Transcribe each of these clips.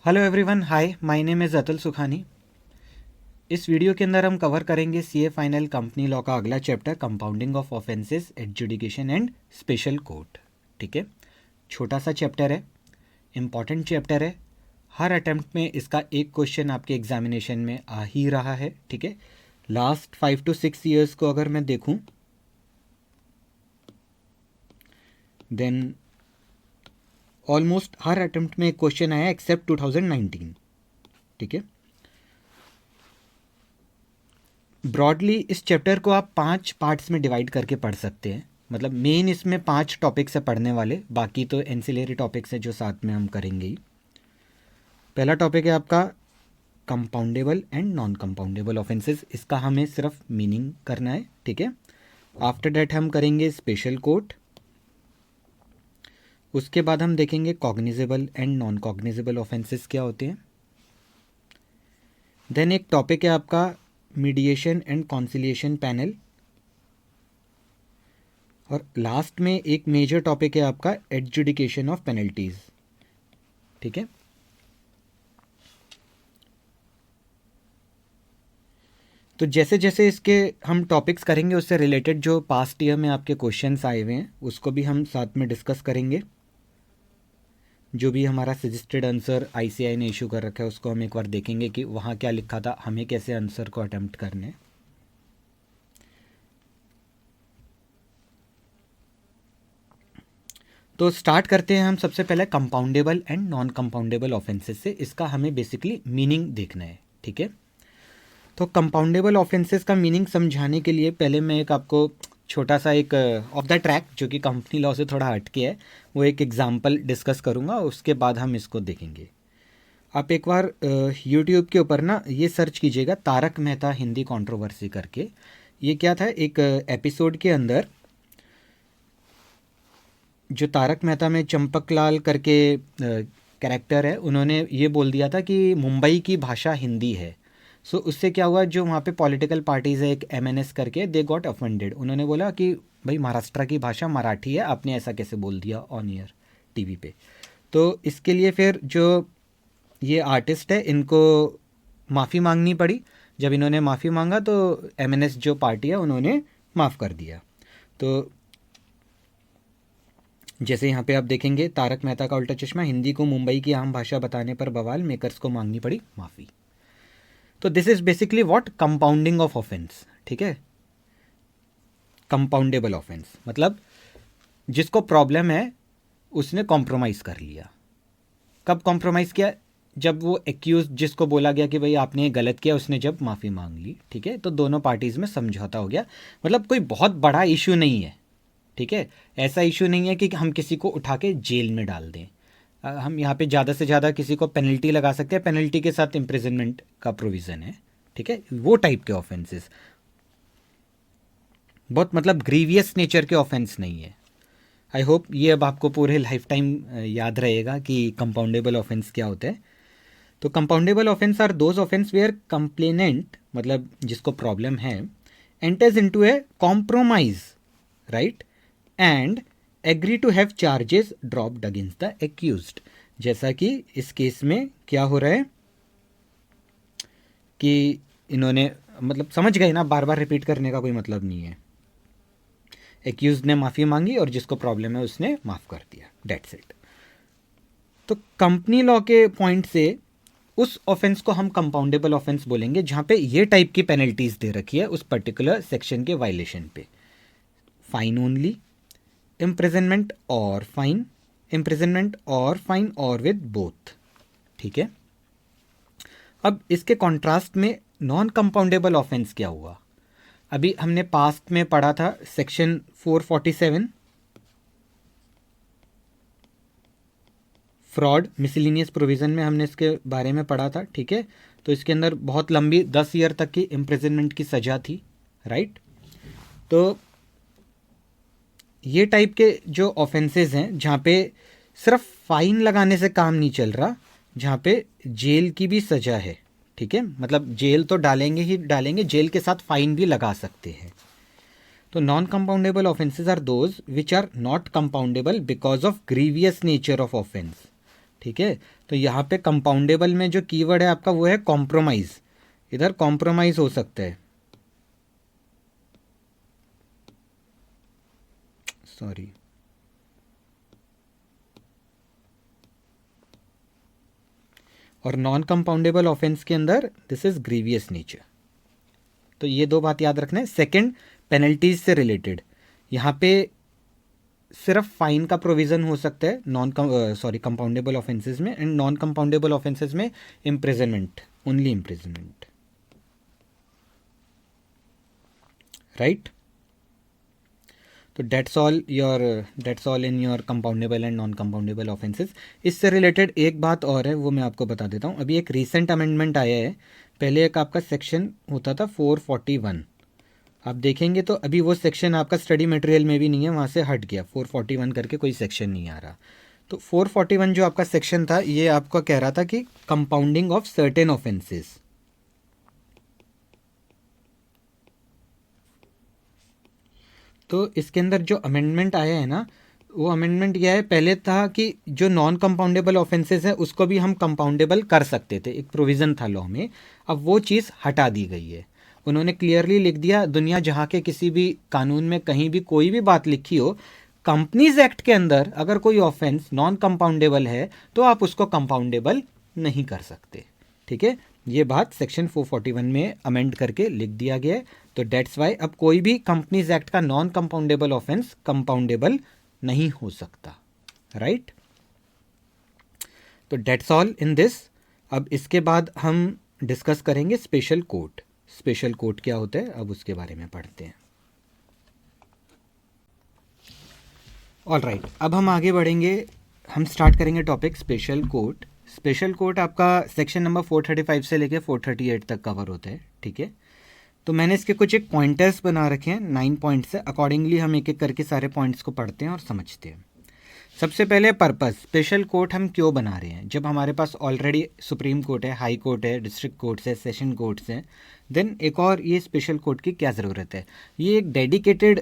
Hello everyone, hi, my name is Atul Sukhani. इस video के अंदर हम कवर करेंगे सीए फाइनल कंपनी लॉ का अगला chapter, compounding of offences, adjudication and special court. ठीक है, छोटा सा चैप्टर है, इम्पॉर्टेंट चैप्टर है। हर अटेम्प्ट में इसका एक क्वेश्चन आपके एग्जामिनेशन में आ ही रहा है। ठीक है, लास्ट 5 to 6 ईयर्स को अगर मैं देखूं देन ऑलमोस्ट हर अटेम्प्ट में एक क्वेश्चन आया एक्सेप्ट 2019। ठीक है, ब्रॉडली इस चैप्टर को आप 5 पार्ट्स में डिवाइड करके पढ़ सकते हैं। मतलब मेन इसमें 5 टॉपिक्स है पढ़ने वाले, बाकी तो एंसिलरी टॉपिक्स हैं जो साथ में हम करेंगे ही। पहला टॉपिक है आपका compoundable and non compoundable offences. इसका हमें सिर्फ मीनिंग करना है। ठीक है, आफ्टर डैट हम करेंगे स्पेशल कोर्ट। उसके बाद हम देखेंगे cognizable and non cognizable offences क्या होते हैं। देन एक टॉपिक है आपका मीडिएशन एंड कॉन्सिलिएशन पैनल। और लास्ट में एक मेजर टॉपिक है आपका एडजुडिकेशन ऑफ पेनल्टीज। ठीक है, तो जैसे जैसे इसके हम टॉपिक्स करेंगे उससे रिलेटेड जो पास्ट ईयर में आपके क्वेश्चंस आए हुए हैं उसको भी हम साथ में डिस्कस करेंगे। जो भी हमारा सजेस्टेड आंसर आईसीआई ने इशू कर रखा है उसको हम एक बार देखेंगे कि वहाँ क्या लिखा था, हमें कैसे आंसर को अटेम्प्ट करने हैं। तो स्टार्ट करते हैं हम सबसे पहले compoundable and non compoundable offences से। इसका हमें बेसिकली मीनिंग देखना है। ठीक है, तो कंपाउंडेबल ऑफेंसेस का मीनिंग समझाने के लिए पहले मैं एक आपको छोटा सा एक ऑफ द ट्रैक जो कि कंपनी लॉ से थोड़ा हटके है वो एक एग्जांपल डिस्कस करूँगा, उसके बाद हम इसको देखेंगे। आप एक बार यूट्यूब के ऊपर ना ये सर्च कीजिएगा तारक मेहता हिंदी कंट्रोवर्सी करके। ये क्या था, एक एपिसोड के अंदर जो तारक मेहता में चंपकलाल करके कैरेक्टर है, उन्होंने ये बोल दिया था कि मुंबई की भाषा हिंदी है। सो उससे क्या हुआ, जो वहाँ पे पॉलिटिकल पार्टीज़ है एक एमएनएस करके, दे गॉट ऑफेंडेड। उन्होंने बोला कि भाई महाराष्ट्र की भाषा मराठी है, आपने ऐसा कैसे बोल दिया ऑन ईयर टीवी पे। तो इसके लिए फिर जो ये आर्टिस्ट है इनको माफ़ी मांगनी पड़ी। जब इन्होंने माफ़ी मांगा तो एमएनएस जो पार्टी है उन्होंने माफ़ कर दिया। तो जैसे यहाँ पे आप देखेंगे तारक मेहता का उल्टा चश्मा, हिंदी को मुंबई की आम भाषा बताने पर बवाल, मेकर्स को मांगनी पड़ी माफ़ी। तो this is basically what compounding of offence. ठीक है, कंपाउंडेबल ऑफेंस मतलब जिसको प्रॉब्लम है उसने कॉम्प्रोमाइज़ कर लिया। कब कॉम्प्रोमाइज़ किया, जब वो एक्यूज जिसको बोला गया कि भाई आपने गलत किया, उसने जब माफ़ी मांग ली। ठीक है, तो दोनों पार्टीज़ में समझौता हो गया। मतलब कोई बहुत बड़ा इशू नहीं है। ठीक है, ऐसा इशू नहीं है कि हम किसी को उठा के जेल में डाल दें। हम यहाँ पे ज़्यादा से ज़्यादा किसी को पेनल्टी लगा सकते हैं, पेनल्टी के साथ इम्प्रिजनमेंट का प्रोविज़न है। ठीक है, वो टाइप के ऑफेंसेस, बहुत मतलब ग्रीवियस नेचर के ऑफेंस नहीं है। आई होप ये अब आपको पूरे लाइफ टाइम याद रहेगा कि कंपाउंडेबल ऑफेंस क्या होता है। तो compoundable offence are those offence where complainant, मतलब जिसको प्रॉब्लम है, enters into a compromise, right, and agree to have charges dropped against the accused. जैसा कि इस केस में क्या हो रहा है कि इन्होंने, मतलब समझ गए ना, बार बार रिपीट करने का कोई मतलब नहीं है। एक्यूज ने माफ़ी मांगी और जिसको प्रॉब्लम है उसने माफ़ कर दिया, डेट्स इट। तो कंपनी लॉ के पॉइंट से उस ऑफेंस को हम कंपाउंडेबल ऑफेंस बोलेंगे जहाँ पे ये टाइप की पेनल्टीज दे रखी है उस पर्टिकुलर सेक्शन के वायलेशन पे। फाइन ओनली, इम्प्रिजनमेंट और फाइन, इम्प्रिजनमेंट और फाइन और विद बोथ। ठीक है, अब इसके कॉन्ट्रास्ट में नॉन कंपाउंडेबल ऑफेंस क्या हुआ। अभी हमने पास्ट में पढ़ा था सेक्शन 447 फ्रॉड मिसलिनियस प्रोविज़न में हमने इसके बारे में पढ़ा था। ठीक है, तो इसके अंदर बहुत लंबी 10 ईयर तक की इम्प्रिजनमेंट की सज़ा थी, राइट। तो ये टाइप के जो ऑफेंसेस हैं जहाँ पे सिर्फ फाइन लगाने से काम नहीं चल रहा, जहाँ पे जेल की भी सज़ा है। ठीक है, मतलब जेल तो डालेंगे ही डालेंगे, जेल के साथ फाइन भी लगा सकते हैं। तो non compoundable offences are those which are not compoundable because of grievous nature of offence. ठीक है। तो यहाँ पे कंपाउंडेबल में जो कीवर्ड है आपका वो है कॉम्प्रोमाइज़, इधर कॉम्प्रोमाइज़ हो सकता है, सॉरी, और नॉन कंपाउंडेबल ऑफेंस के अंदर दिस इज ग्रीवियस नेचर। तो ये दो बात याद रखना है। सेकंड, पेनल्टीज से रिलेटेड, यहाँ पे सिर्फ फाइन का प्रोविज़न हो सकता है कंपाउंडेबल ऑफेंसेस में, एंड नॉन कंपाउंडेबल ऑफेंसेस में इम्प्रिजनमेंट, ओनली इम्प्रिजनमेंट, राइट। तो dates all in your compoundable and non compoundable offences. इससे रिलेटेड एक बात और है, वो मैं आपको बता देता हूँ। अभी एक रीसेंट अमेंडमेंट आया है, पहले एक आपका सेक्शन होता था 441, आप देखेंगे तो अभी वो सेक्शन आपका स्टडी मटेरियल में भी नहीं है, वहाँ से हट गया, 441 करके कोई सेक्शन नहीं आ रहा। तो 441 जो आपका सेक्शन था, ये आपको कह रहा था कि कंपाउंडिंग ऑफ सर्टेन ऑफेंसेस। तो इसके अंदर जो अमेंडमेंट आया है ना, वो अमेंडमेंट यह है, पहले था कि जो नॉन कंपाउंडेबल ऑफेंसेस है उसको भी हम कंपाउंडेबल कर सकते थे, एक प्रोविज़न था लॉ में, अब वो चीज़ हटा दी गई है। उन्होंने क्लियरली लिख दिया, दुनिया जहाँ के किसी भी कानून में कहीं भी कोई भी बात लिखी हो, कंपनीज एक्ट के अंदर अगर कोई ऑफेंस नॉन कंपाउंडेबल है तो आप उसको कंपाउंडेबल नहीं कर सकते, ठीक है। ये बात सेक्शन 441 में अमेंड करके लिख दिया गया है। तो डेट्स वाई अब कोई भी कंपनीज एक्ट का नॉन कंपाउंडेबल ऑफेंस कंपाउंडेबल नहीं हो सकता, राइट। तो डेट्स ऑल इन दिस। अब इसके बाद हम डिस्कस करेंगे स्पेशल कोर्ट। स्पेशल कोर्ट क्या होता है, अब उसके बारे में पढ़ते हैं। ऑल राइट, अब हम आगे बढ़ेंगे, हम स्टार्ट करेंगे topic special court. Special court आपका सेक्शन नंबर 435 से लेके 438 तक कवर होता है, ठीक है। तो मैंने इसके कुछ एक पॉइंटर्स बना रखे हैं 9 पॉइंट्स से, अकॉर्डिंगली हम एक एक करके सारे पॉइंट्स को पढ़ते हैं और समझते हैं। सबसे पहले पर्पस, स्पेशल कोर्ट हम क्यों बना रहे हैं। जब हमारे पास ऑलरेडी सुप्रीम कोर्ट है, हाई कोर्ट है, डिस्ट्रिक्ट कोर्ट्स है, सेशन कोर्ट्स हैं, देन एक और ये स्पेशल कोर्ट की क्या ज़रूरत है। ये एक डेडिकेटेड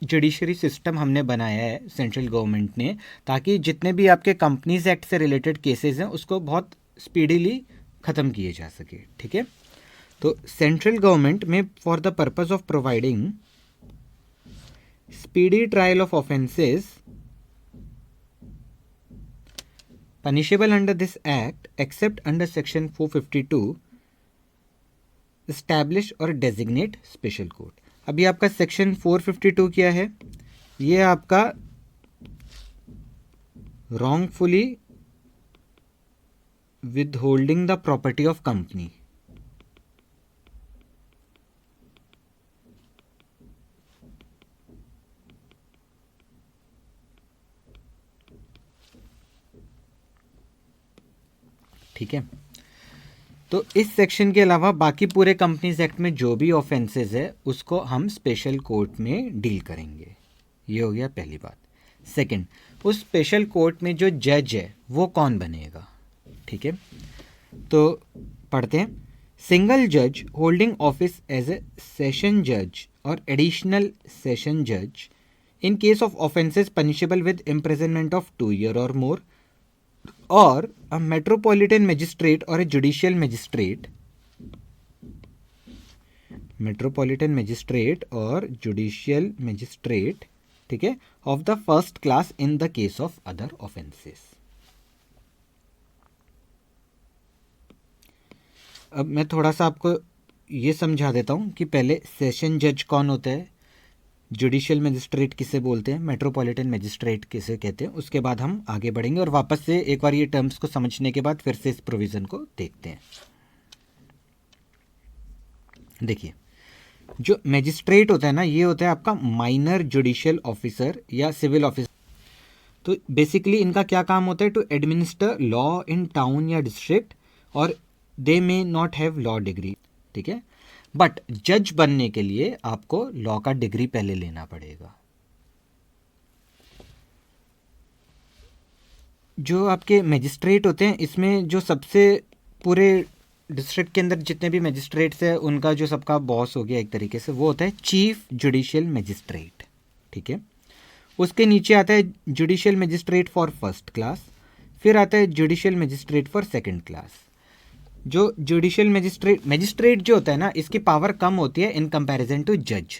जुडिशरी सिस्टम हमने बनाया है सेंट्रल गवर्नमेंट ने, ताकि जितने भी आपके कंपनीज एक्ट से रिलेटेड केसेस हैं उसको बहुत स्पीडीली ख़त्म किए जा सके, ठीक है। तो सेंट्रल गवर्नमेंट में for the purpose of providing speedy trial of offences punishable under this act except under section 452 establish और designate special court। अभी आपका सेक्शन 452 क्या है, ये आपका wrongfully withholding the property of company, ठीक है। तो इस सेक्शन के अलावा बाकी पूरे कंपनीज एक्ट में जो भी ऑफेंसेस है उसको हम स्पेशल कोर्ट में डील करेंगे। ये हो गया पहली बात। सेकंड, उस स्पेशल कोर्ट में जो जज है वो कौन बनेगा, ठीक है। तो पढ़ते हैं, सिंगल जज holding office as A session जज और एडिशनल सेशन जज इन case of offences punishable with imprisonment of 2 years और मोर, or a metropolitan magistrate or a judicial magistrate, metropolitan magistrate और judicial magistrate, ठीक है, of the first class in the case of other offenses। अब मैं थोड़ा सा आपको ये समझा देता हूँ कि पहले सेशन जज कौन होता है, जुडिशियल मजिस्ट्रेट किसे बोलते हैं, मेट्रोपॉलिटन मजिस्ट्रेट किसे कहते हैं, उसके बाद हम आगे बढ़ेंगे और वापस से एक बार ये टर्म्स को समझने के बाद फिर से इस प्रोविज़न को देखते हैं। देखिए, जो मजिस्ट्रेट होता है ना, ये होता है आपका माइनर जुडिशियल ऑफिसर या सिविल ऑफिसर। तो बेसिकली इनका क्या काम होता है, to administer law in town या डिस्ट्रिक्ट, और they may not have law degree, ठीक है। बट जज बनने के लिए आपको लॉ का डिग्री पहले लेना पड़ेगा। जो आपके मजिस्ट्रेट होते हैं, इसमें जो सबसे पूरे डिस्ट्रिक्ट के अंदर जितने भी मजिस्ट्रेट्स हैं उनका जो सबका बॉस हो गया एक तरीके से, वो होता है चीफ जुडिशियल मजिस्ट्रेट, ठीक है। उसके नीचे आता है judicial magistrate for first class, फिर आता है judicial magistrate for second class. जो जुडिशियल मजिस्ट्रेट जो होता है ना, इसकी पावर कम होती है इन कंपैरिजन टू जज,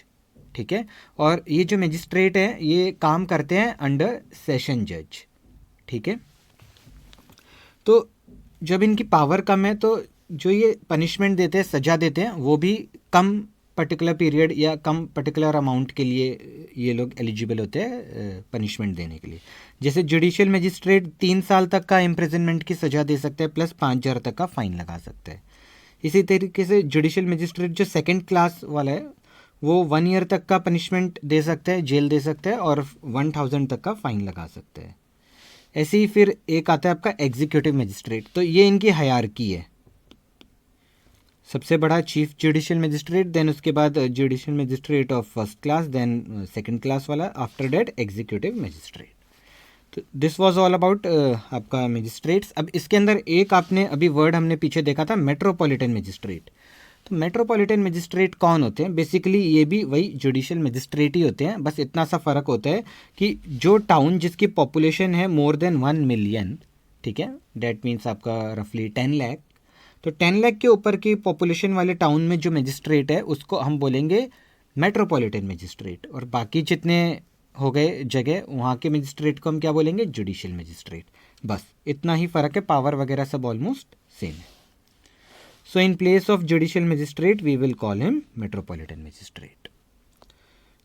ठीक है। और ये जो मजिस्ट्रेट है ये काम करते हैं अंडर सेशन जज, ठीक है। तो जब इनकी पावर कम है तो जो ये पनिशमेंट देते हैं, सज़ा देते हैं, वो भी कम पर्टिकुलर पीरियड या कम पर्टिकुलर अमाउंट के लिए ये लोग एलिजिबल होते हैं पनिशमेंट देने के लिए। जैसे जुडिशियल मजिस्ट्रेट 3 साल तक का इम्प्रिजनमेंट की सज़ा दे सकते हैं प्लस 5,000 तक का फ़ाइन लगा सकते हैं। इसी तरीके से जुडिशियल मजिस्ट्रेट जो सेकंड क्लास वाला है वो 1 ईयर तक का पनिशमेंट दे सकते हैं, जेल दे सकते हैं और 1,000 तक का फ़ाइन लगा सकते हैं। ऐसे ही फिर एक आता है आपका एग्जीक्यूटिव मजिस्ट्रेट। तो ये इनकी हायरार्की है, सबसे बड़ा चीफ जुडिशियल मजिस्ट्रेट, देन उसके बाद judicial magistrate of first class, then second class वाला, आफ्टर दैट एग्जीक्यूटिव मजिस्ट्रेट। तो दिस वाज ऑल अबाउट आपका मजिस्ट्रेट्स। अब इसके अंदर एक आपने अभी वर्ड हमने पीछे देखा था, मेट्रोपॉलिटन मजिस्ट्रेट। तो मेट्रोपॉलिटन मजिस्ट्रेट कौन होते हैं? बेसिकली ये भी वही जुडिशियल मजिस्ट्रेट ही होते हैं, बस इतना सा फ़र्क होता है कि जो टाउन जिसकी पॉपुलेशन है मोर देन 1 मिलियन, ठीक है, डैट मीन्स आपका रफली 10 लाख, तो 10 लाख के ऊपर की पॉपुलेशन वाले टाउन में जो मजिस्ट्रेट है उसको हम बोलेंगे मेट्रोपॉलिटन मजिस्ट्रेट, और बाकी जितने हो गए जगह वहाँ के मजिस्ट्रेट को हम क्या बोलेंगे? Judicial magistrate. बस इतना ही फ़र्क है, पावर वगैरह सब ऑलमोस्ट सेम है। So in place of judicial magistrate we will call him metropolitan magistrate.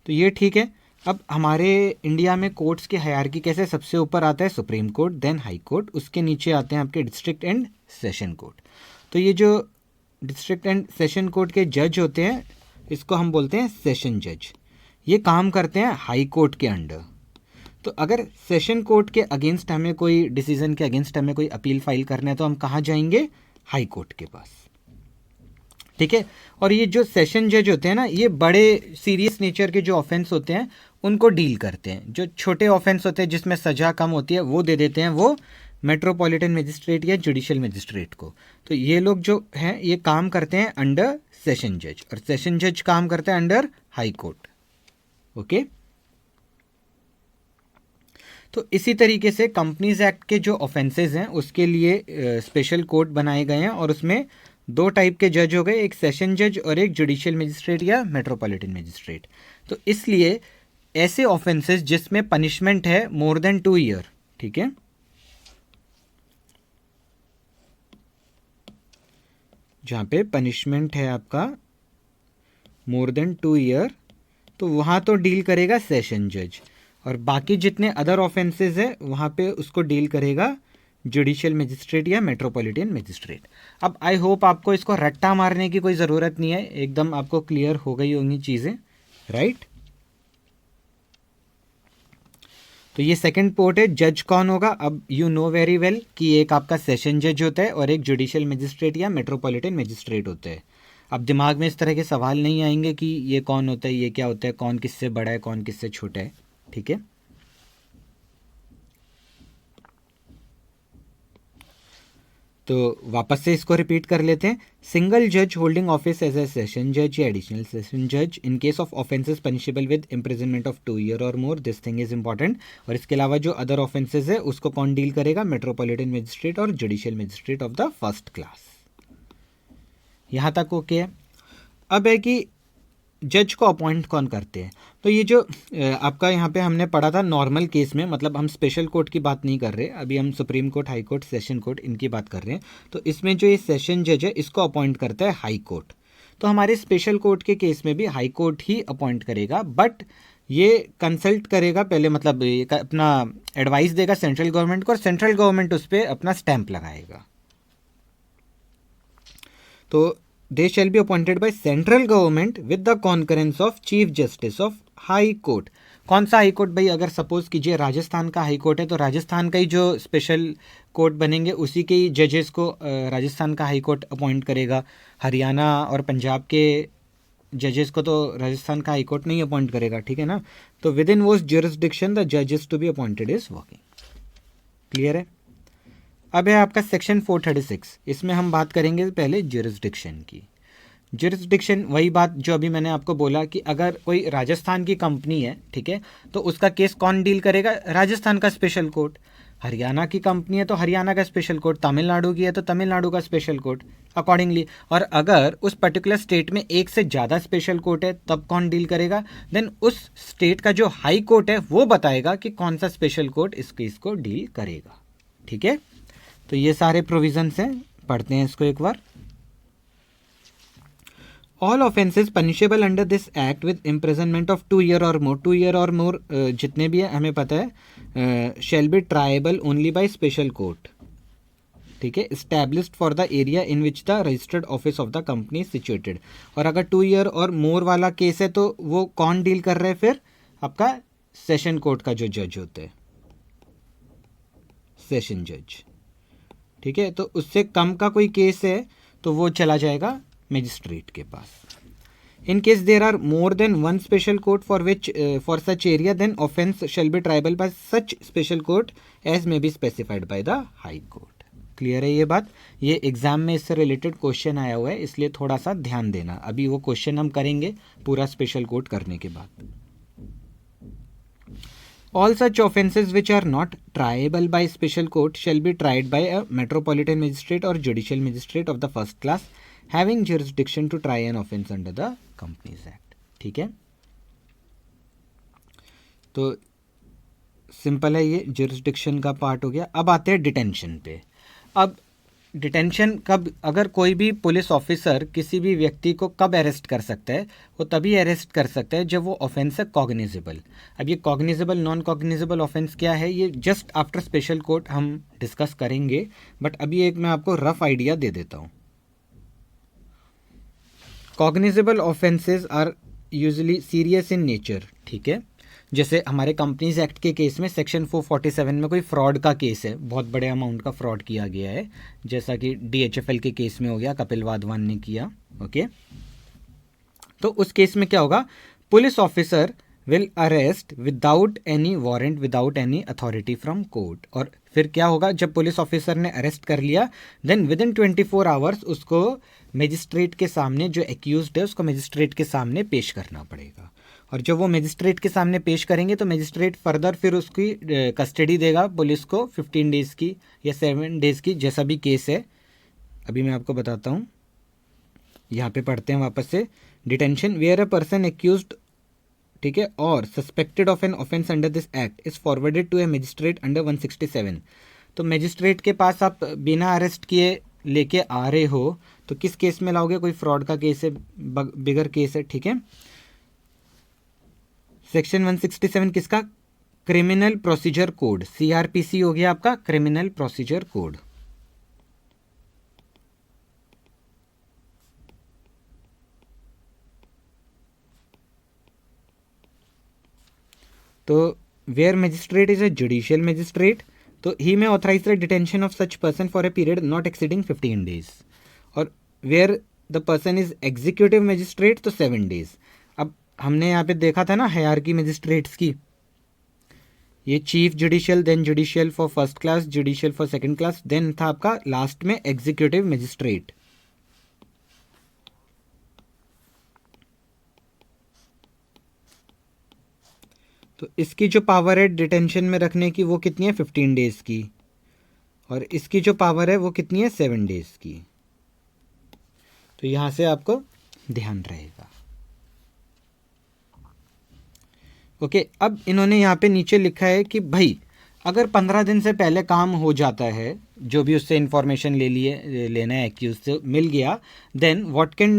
तो ये ठीक है। अब हमारे इंडिया में कोर्ट्स की हायरार्की कैसे? सबसे ऊपर आता है supreme court, then high court, उसके नीचे आते हैं आपके डिस्ट्रिक्ट एंड सेशन कोर्ट। तो ये जो डिस्ट्रिक्ट एंड सेशन कोर्ट के जज होते हैं इसको हम बोलते हैं सेशन जज। ये काम करते हैं हाई कोर्ट के अंडर। तो अगर सेशन कोर्ट के अगेंस्ट हमें कोई डिसीजन के अगेंस्ट हमें कोई अपील फाइल करना है तो हम कहाँ जाएंगे? हाई कोर्ट के पास, ठीक है। और ये जो सेशन जज होते हैं ना, ये बड़े सीरियस नेचर के जो ऑफेंस होते हैं उनको डील करते हैं। जो छोटे ऑफेंस होते हैं जिसमें सज़ा कम होती है वो दे देते हैं वो मेट्रोपॉलिटन मजिस्ट्रेट या जुडिशियल मजिस्ट्रेट को। तो ये लोग जो हैं ये काम करते हैं अंडर सेशन जज, और सेशन जज काम करते हैं अंडर हाई कोर्ट, ओके। तो इसी तरीके से कंपनीज एक्ट के जो ऑफेंसेस हैं उसके लिए स्पेशल कोर्ट बनाए गए हैं, और उसमें 2 टाइप के जज हो गए, एक सेशन जज और एक जुडिशियल मजिस्ट्रेट या मेट्रोपॉलिटन मजिस्ट्रेट। तो इसलिए ऐसे ऑफेंसेस जिसमें पनिशमेंट है मोर देन 2 ईयर, ठीक है, जहाँ पे पनिशमेंट है आपका मोर देन 2 ईयर, तो वहाँ तो डील करेगा सेशन जज, और बाकी जितने अदर ऑफेंसेस है वहाँ पे उसको डील करेगा जुडिशियल मजिस्ट्रेट या मेट्रोपॉलिटन मजिस्ट्रेट। अब आई होप आपको इसको रट्टा मारने की कोई ज़रूरत नहीं है, एकदम आपको क्लियर हो गई होंगी चीज़ें, राइट। तो ये सेकंड पोर्ट है, जज कौन होगा? अब यू नो वेरी वेल कि एक आपका सेशन जज होता है और एक जुडिशियल मजिस्ट्रेट या मेट्रोपॉलिटन मजिस्ट्रेट होता है। अब दिमाग में इस तरह के सवाल नहीं आएंगे कि ये कौन होता है, ये क्या होता है, कौन किससे बड़ा है, कौन किससे छोटा है, ठीक है। तो वापस से इसको रिपीट कर लेते हैं। सिंगल जज holding office as A session जज या एडिशनल सेशन जज इन case of offences punishable with imprisonment of 2 year और मोर, दिस थिंग इज इंपॉर्टेंट। और इसके अलावा जो अदर ऑफेंसेस है उसको कौन डील करेगा? मेट्रोपॉलिटन मजिस्ट्रेट और judicial magistrate of the first class. यहाँ तक ओके है। अब है कि जज को अपॉइंट कौन करते हैं? तो ये जो आपका यहाँ पे हमने पढ़ा था नॉर्मल केस में, मतलब हम स्पेशल कोर्ट की बात नहीं कर रहे, अभी हम supreme court, high court, session court इनकी बात कर रहे हैं। तो इसमें जो ये सेशन जज है इसको अपॉइंट करता है हाई कोर्ट। तो हमारे स्पेशल कोर्ट के केस में भी हाई कोर्ट ही अपॉइंट करेगा, बट ये कंसल्ट करेगा पहले, मतलब ये अपना एडवाइस देगा सेंट्रल गवर्नमेंट को, और सेंट्रल गवर्नमेंट उस पर अपना स्टैंप लगाएगा। तो they shall be appointed by central government with the concurrence of chief justice of high court। कौन सा हाई कोर्ट भाई? अगर सपोज कीजिए राजस्थान का हाई कोर्ट है तो राजस्थान का ही जो स्पेशल कोर्ट बनेंगे उसी के ही जजेस को राजस्थान का हाई कोर्ट अपॉइंट करेगा। हरियाणा और पंजाब के जजेस को तो राजस्थान का हाई कोर्ट नहीं अपॉइंट करेगा, ठीक है ना। तो within whose jurisdiction the जजेस to be appointed is working. Clear है? अब है आपका सेक्शन 436, इसमें हम बात करेंगे पहले ज्यूरिसडिक्शन की। ज्यूरिसडिक्शन वही बात जो अभी मैंने आपको बोला कि अगर कोई राजस्थान की कंपनी है, ठीक है, तो उसका केस कौन डील करेगा? राजस्थान का स्पेशल कोर्ट। हरियाणा की कंपनी है तो हरियाणा का स्पेशल कोड, तमिलनाडु की है तो तमिलनाडु का स्पेशल कोड अकॉर्डिंगली। और अगर उस पर्टिकुलर स्टेट में एक से ज़्यादा स्पेशल कोर्ट है तब कौन डील करेगा? देन उस स्टेट का जो हाई कोर्ट है वो बताएगा कि कौन सा स्पेशल कोर्ट इस केस को डील करेगा। ठीक है, तो ये सारे प्रोविजंस हैं, पढ़ते हैं इसको एक बार। All offences punishable under this act with imprisonment of 2 year और मोर, 2 ईयर और मोर जितने भी है हमें पता है, shall be triable only by special court. ठीक है, established for the area in which the registered office of the company situated. और अगर 2 ईयर और मोर वाला केस है तो वो कौन डील कर रहे हैं फिर? आपका सेशन कोर्ट का जो जज होते हैं, सेशन जज। ठीक है, तो उससे कम का कोई केस है तो वो चला जाएगा मजिस्ट्रेट के पास। In case there are more than one special court for such area, then offence shall be triable by such special court as may be specified by the high court. Clear है ये बात? ये exam में इससे related question आया हुआ है, इसलिए थोड़ा सा ध्यान देना। अभी वो क्वेश्चन हम करेंगे पूरा स्पेशल कोर्ट करने के बाद। All such offences which are not triable by special court shall be tried by a metropolitan magistrate or judicial magistrate of the first class having jurisdiction to try an offence under the Companies Act। ठीक है, तो simple है, ये jurisdiction का part हो गया। अब आते हैं डिटेंशन पे। अब डिटेंशन कब, अगर कोई भी पुलिस ऑफिसर किसी भी व्यक्ति को कब अरेस्ट कर सकता है? वो तभी अरेस्ट कर सकता है जब वो ऑफेंस है कॉग्निजेबल। अब ये कॉग्निजेबल नॉन कॉग्निजेबल ऑफेंस क्या है, ये जस्ट आफ्टर स्पेशल कोर्ट हम डिस्कस करेंगे, बट अभी एक मैं आपको रफ आइडिया दे देता हूँ। Cognizable offences are usually serious in nature. ठीक है, जैसे हमारे कंपनीज एक्ट के केस में सेक्शन 447 में कोई फ्रॉड का केस है, बहुत बड़े अमाउंट का फ्रॉड किया गया है, जैसा कि DHFL के केस में हो गया, कपिल वाधवान ने किया। ओके, तो उस केस में क्या होगा? Police officer will arrest without any warrant, without any authority from court. और फिर क्या होगा? जब पुलिस ऑफिसर ने अरेस्ट कर लिया, देन विद इन 24 आवर्स उसको मजिस्ट्रेट के सामने, जो एक्यूज्ड है उसको मजिस्ट्रेट के सामने पेश करना पड़ेगा। और जब वो मजिस्ट्रेट के सामने पेश करेंगे तो मजिस्ट्रेट फर्दर फिर उसकी कस्टडी देगा पुलिस को 15 डेज़ की या 7 डेज़ की, जैसा भी केस है। अभी मैं आपको बताता हूँ, यहाँ पे पढ़ते हैं वापस से। Detention where a person accused, ठीक है, और suspected of an offence under this act is forwarded to a magistrate under 167। तो मजिस्ट्रेट के पास आप बिना अरेस्ट किए लेके आ रहे हो तो किस केस में लाओगे? कोई फ्रॉड का केस है, बिगर केस है। ठीक है, सेक्शन 167 किसका? क्रिमिनल प्रोसीजर कोड, CRPC हो गया आपका क्रिमिनल प्रोसीजर कोड। तो where magistrate is a judicial magistrate, तो he may authorise the detention of such person for a period not exceeding 15 days. और where the person is executive magistrate तो 7 days. अब हमने यहाँ पे देखा था ना हायरार्की मजिस्ट्रेट्स की, ये chief judicial, then judicial for first class, judicial for second class, then था आपका लास्ट में एग्जीक्यूटिव मजिस्ट्रेट। तो इसकी जो पावर है डिटेंशन में रखने की वो कितनी है? 15 डेज की। और इसकी जो पावर है वो कितनी है? 7 डेज की। तो यहां से आपको ध्यान रहेगा। ओके, अब इन्होंने यहाँ पे नीचे लिखा है कि भाई अगर 15 दिन से पहले काम हो जाता है, जो भी उससे इंफॉर्मेशन लेना है एक्यूज से मिल गया, then what can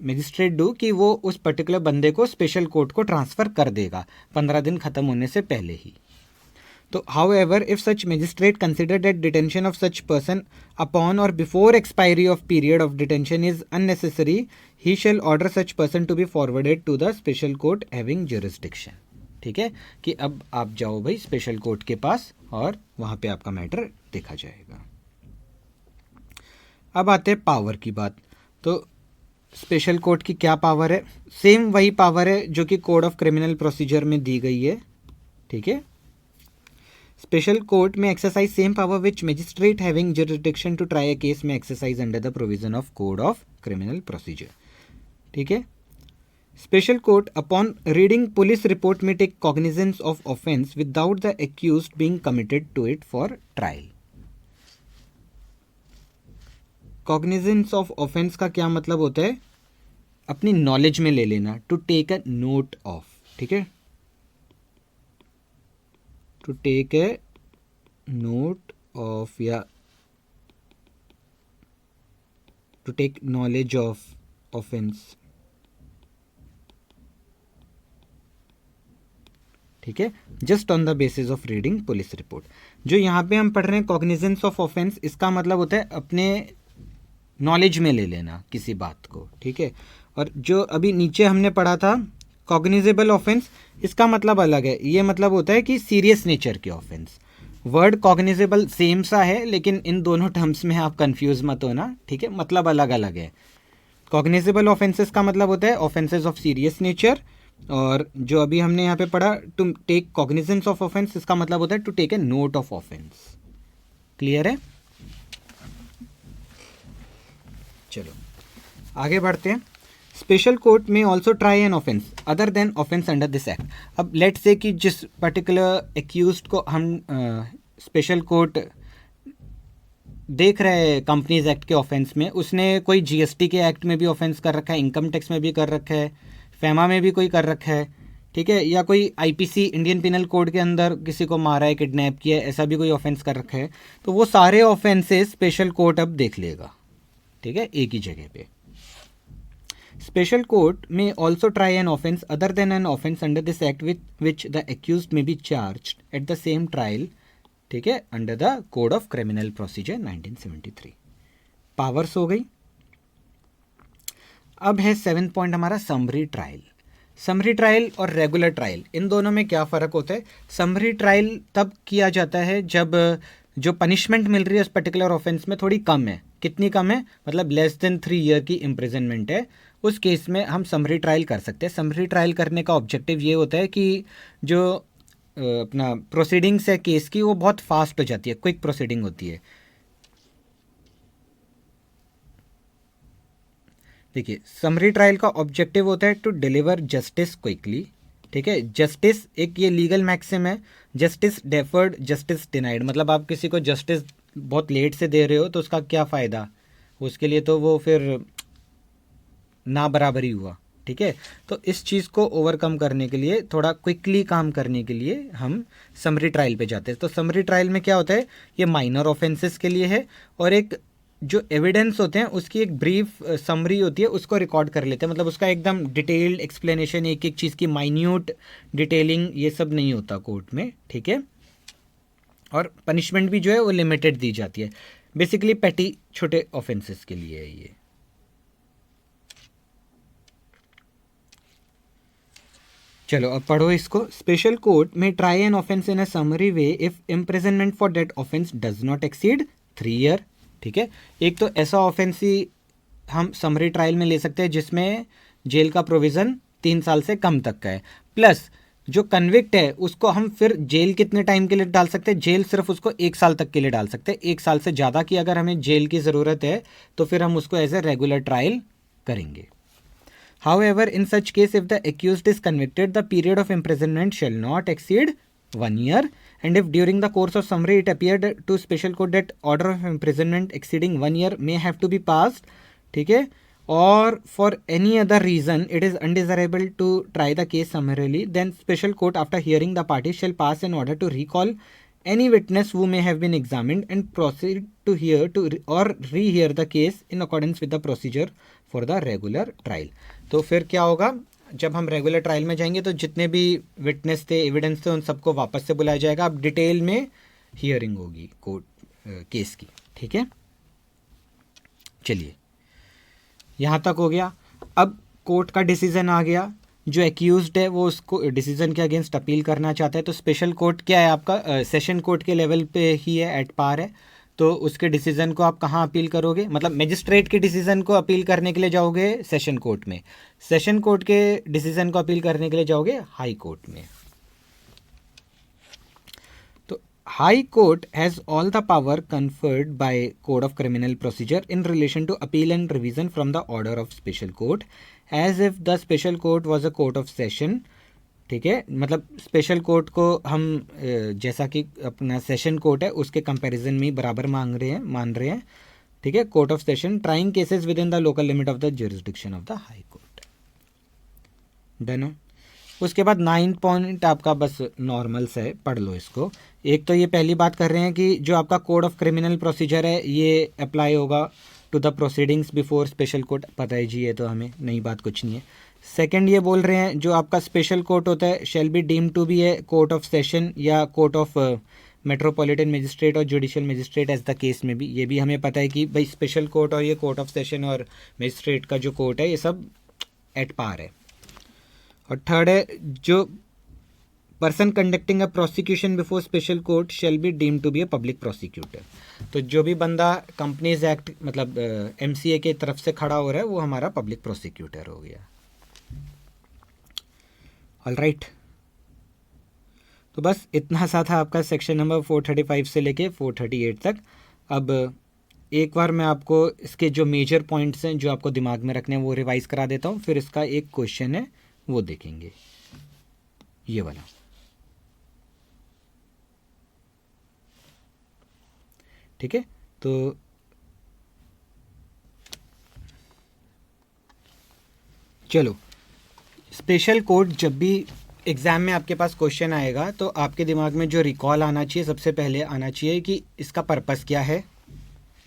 magistrate do कि वो उस पर्टिकुलर बंदे को स्पेशल कोर्ट को ट्रांसफ़र कर देगा 15 दिन ख़त्म होने से पहले ही। तो however if such magistrate consider that detention of such person upon or before expiry of period of detention is unnecessary, he shall order such person to be forwarded to the special court having jurisdiction. ठीक है, कि अब आप जाओ भाई special court के पास और वहाँ पे आपका मैटर देखा जाएगा। अब आते हैं पावर की बात। तो स्पेशल कोर्ट की क्या पावर है? सेम वही पावर है जो कि कोड ऑफ क्रिमिनल प्रोसीजर में दी गई है। ठीक है, स्पेशल कोर्ट में exercise same power which magistrate having jurisdiction to try a case may exercise under the provision of code of criminal procedure. ठीक है, special court upon reading police report may take cognizance of offence without the accused being committed to it for trial. Cognizance of offence का क्या मतलब होता है? अपनी knowledge में ले लेना, to take a note of, ठीक है, to take a note of या to take knowledge of offence, ठीक है, just on the basis of reading police report. जो यहाँ पे हम पढ़ रहे हैं कॉग्निजेंस ऑफ ऑफेंस, इसका मतलब होता है अपने नॉलेज में ले लेना किसी बात को, ठीक है। और जो अभी नीचे हमने पढ़ा था कॉग्निजेबल ऑफेंस, इसका मतलब अलग है। ये मतलब होता है कि सीरियस नेचर के ऑफेंस। वर्ड कॉग्निजेबल सेम सा है, लेकिन इन दोनों टर्म्स में आप कंफ्यूज मत होना, ठीक है, मतलब अलग अलग है। कॉग्निजेबल ऑफेंसेस का मतलब होता है ऑफेंसेस ऑफ सीरियस नेचर, और जो अभी हमने यहाँ पे पढ़ा to take cognizance of offence, इसका मतलब होता है to take a note of offence. Clear है? चलो आगे बढ़ते हैं। स्पेशल कोर्ट में also try an offence other than offence under this act. अब लेट से कि जिस पर्टिकुलर एक्यूज्ड को हम स्पेशल कोर्ट देख रहे हैं कंपनीज एक्ट के ऑफेंस में, उसने कोई जीएसटी के एक्ट में भी ऑफेंस कर रखा है, इनकम टैक्स में भी कर रखा है, फेमा में भी कोई कर रखा है, ठीक है, या कोई आईपीसी इंडियन पिनल कोड के अंदर किसी को मारा है, किडनैप किया है, ऐसा भी कोई ऑफेंस कर रखा है, तो वो सारे ऑफेंसेस स्पेशल कोर्ट अब देख लेगा, ठीक है, एक ही जगह पे। स्पेशल कोर्ट में also try an offence other than an offence under this act with which the accused may be charged at the same trial, ठीक है, under the code of criminal procedure 1973। Powers हो गई। अब है 7th point हमारा summary trial. Summary trial और regular trial, इन दोनों में क्या फ़र्क होता है? समरी ट्रायल तब किया जाता है जब जो पनिशमेंट मिल रही है उस पर्टिकुलर ऑफेंस में थोड़ी कम है। कितनी कम है? मतलब लेस देन 3 ईयर की इम्प्रिजनमेंट है, उस केस में हम समरी ट्रायल कर सकते हैं। समरी ट्रायल करने का ऑब्जेक्टिव ये होता है कि जो अपना प्रोसीडिंग्स है केस की, वो बहुत फास्ट हो जाती है, क्विक प्रोसीडिंग होती है। देखिए, समरी ट्रायल का ऑब्जेक्टिव होता है टू डिलीवर जस्टिस क्विकली, ठीक है। जस्टिस एक ये लीगल मैक्सिम है, जस्टिस डेफर्ड जस्टिस डिनाइड, मतलब आप किसी को जस्टिस बहुत लेट से दे रहे हो तो उसका क्या फ़ायदा, उसके लिए तो वो फिर ना बराबरी हुआ, ठीक है। तो इस चीज़ को ओवरकम करने के लिए, थोड़ा क्विकली काम करने के लिए हम समरी ट्रायल पे जाते हैं। तो समरी ट्रायल में क्या होता है, ये माइनर ऑफेंसेस के लिए है, और एक जो एविडेंस होते हैं उसकी एक ब्रीफ समरी होती है, उसको रिकॉर्ड कर लेते हैं। मतलब उसका एकदम डिटेल्ड एक्सप्लेनेशन, एक एक चीज़ की माइन्यूट डिटेलिंग, ये सब नहीं होता कोर्ट में, ठीक है। और पनिशमेंट भी जो है वो लिमिटेड दी जाती है, बेसिकली पेटी छोटे ऑफेंसेस के लिए है ये। चलो अब पढ़ो इसको। स्पेशल कोर्ट में try an offence in a summary way if imprisonment for that offence does not exceed 3 year, ठीक है। एक तो ऐसा ऑफेंस ही हम समरी ट्रायल में ले सकते हैं जिसमें जेल का प्रोविज़न 3 साल से कम तक का है, प्लस जो कन्विक्ट है उसको हम फिर जेल कितने टाइम के लिए डाल सकते हैं? जेल सिर्फ उसको 1 साल तक के लिए डाल सकते हैं। 1 साल से ज़्यादा की अगर हमें जेल की ज़रूरत है तो फिर हम उसको एज ए रेगुलर ट्रायल करेंगे। However, in such case, if the accused is convicted, the period of imprisonment shall not exceed 1 year, and if during the course of summary it appeared to special court that order of imprisonment exceeding 1 year may have to be passed, ठीक है, or for any other reason it is undesirable to try the case summarily, then special court after hearing the parties shall pass an order to recall any witness who may have been examined and proceed to hear to or rehear the case in accordance with the procedure for the regular trial। तो फिर क्या होगा, जब हम regular trial में जाएंगे तो जितने भी विटनेस थे, एविडेंस थे, उन सबको वापस से बुलाया जाएगा। अब डिटेल में हियरिंग होगी कोर्ट केस की, ठीक है। चलिए यहाँ तक हो गया। अब कोर्ट का डिसीजन आ गया, जो एक्यूज्ड है वो उसको डिसीजन के अगेंस्ट अपील करना चाहता है, तो स्पेशल कोर्ट क्या है आपका, सेशन कोर्ट के लेवल पे ही है, एट पार है। तो उसके डिसीजन को आप कहाँ अपील करोगे? मतलब मजिस्ट्रेट के डिसीजन को अपील करने के लिए जाओगे सेशन कोर्ट में, सेशन कोर्ट के डिसीजन को अपील करने के लिए जाओगे हाई कोर्ट में। तो High Court has all the power conferred by Code of Criminal Procedure in relation to appeal and revision from the order of special court as if the special court was a court of session. ठीक है, मतलब special court को हम जैसा कि अपना session court है उसके कंपैरिजन में बराबर मान रहे हैं. ठीक है, court of session trying cases with in the local limit of the jurisdiction of the high court. Done है. उसके बाद 9 पॉइंट आपका बस नॉर्मल्स है, पढ़ लो इसको. एक तो ये पहली बात कर रहे हैं कि जो आपका कोड ऑफ क्रिमिनल प्रोसीजर है ये अप्लाई होगा to the proceedings before special court. पता है जी, ये तो हमें नई बात कुछ नहीं है. सेकंड ये बोल रहे हैं जो आपका स्पेशल कोर्ट होता है shall be deem to be a court of session या कोर्ट ऑफ मेट्रोपॉलिटन मजिस्ट्रेट और judicial magistrate as the case में भी. ये भी हमें पता है कि भाई स्पेशल कोर्ट और ये कोर्ट ऑफ सेशन और मजिस्ट्रेट का जो कोर्ट है ये सब एट पार है. और थर्ड है जो person conducting a prosecution before special court shall be deem to be a public prosecutor. तो जो भी बंदा कंपनीज एक्ट मतलब MCA के तरफ से खड़ा हो रहा है वो हमारा पब्लिक प्रोसिक्यूटर हो गया. ऑल राइट, तो बस इतना सा था आपका सेक्शन नंबर 435 से लेके 438 तक. अब एक बार मैं आपको इसके जो मेजर पॉइंट्स हैं जो आपको दिमाग में रखने हैं वो रिवाइज करा देता हूँ, फिर इसका एक क्वेश्चन है वो देखेंगे, ये वाला. ठीक है, तो चलो, स्पेशल कोर्ट जब भी एग्ज़ाम में आपके पास क्वेश्चन आएगा तो आपके दिमाग में जो रिकॉल आना चाहिए सबसे पहले आना चाहिए कि इसका पर्पस क्या है.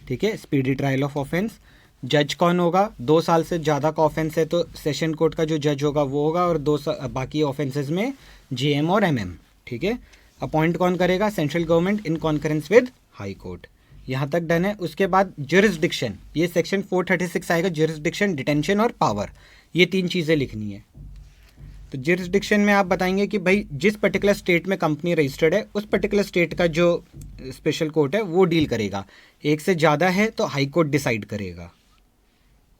ठीक है, स्पीडी ट्रायल ऑफ ऑफेंस. जज कौन होगा? 2 साल से ज़्यादा का ऑफेंस है तो सेशन कोर्ट का जो जज होगा वो होगा, और बाकी ऑफेंसेस में JM और MM. ठीक है, अपॉइंट कौन करेगा? Central government in concurrence with high court. यहाँ तक डन है. उसके बाद ज्यूरिसडिक्शन, ये सेक्शन 436 आएगा. ज्यूरिसडिक्शन, डिटेंशन और पावर, ये 3 चीज़ें लिखनी है. तो ज्यूरिसडिक्शन में आप बताएंगे कि भाई जिस पर्टिकुलर स्टेट में कंपनी रजिस्टर्ड है उस पर्टिकुलर स्टेट का जो स्पेशल कोर्ट है वो डील करेगा. एक से ज़्यादा है तो हाई कोर्ट डिसाइड करेगा.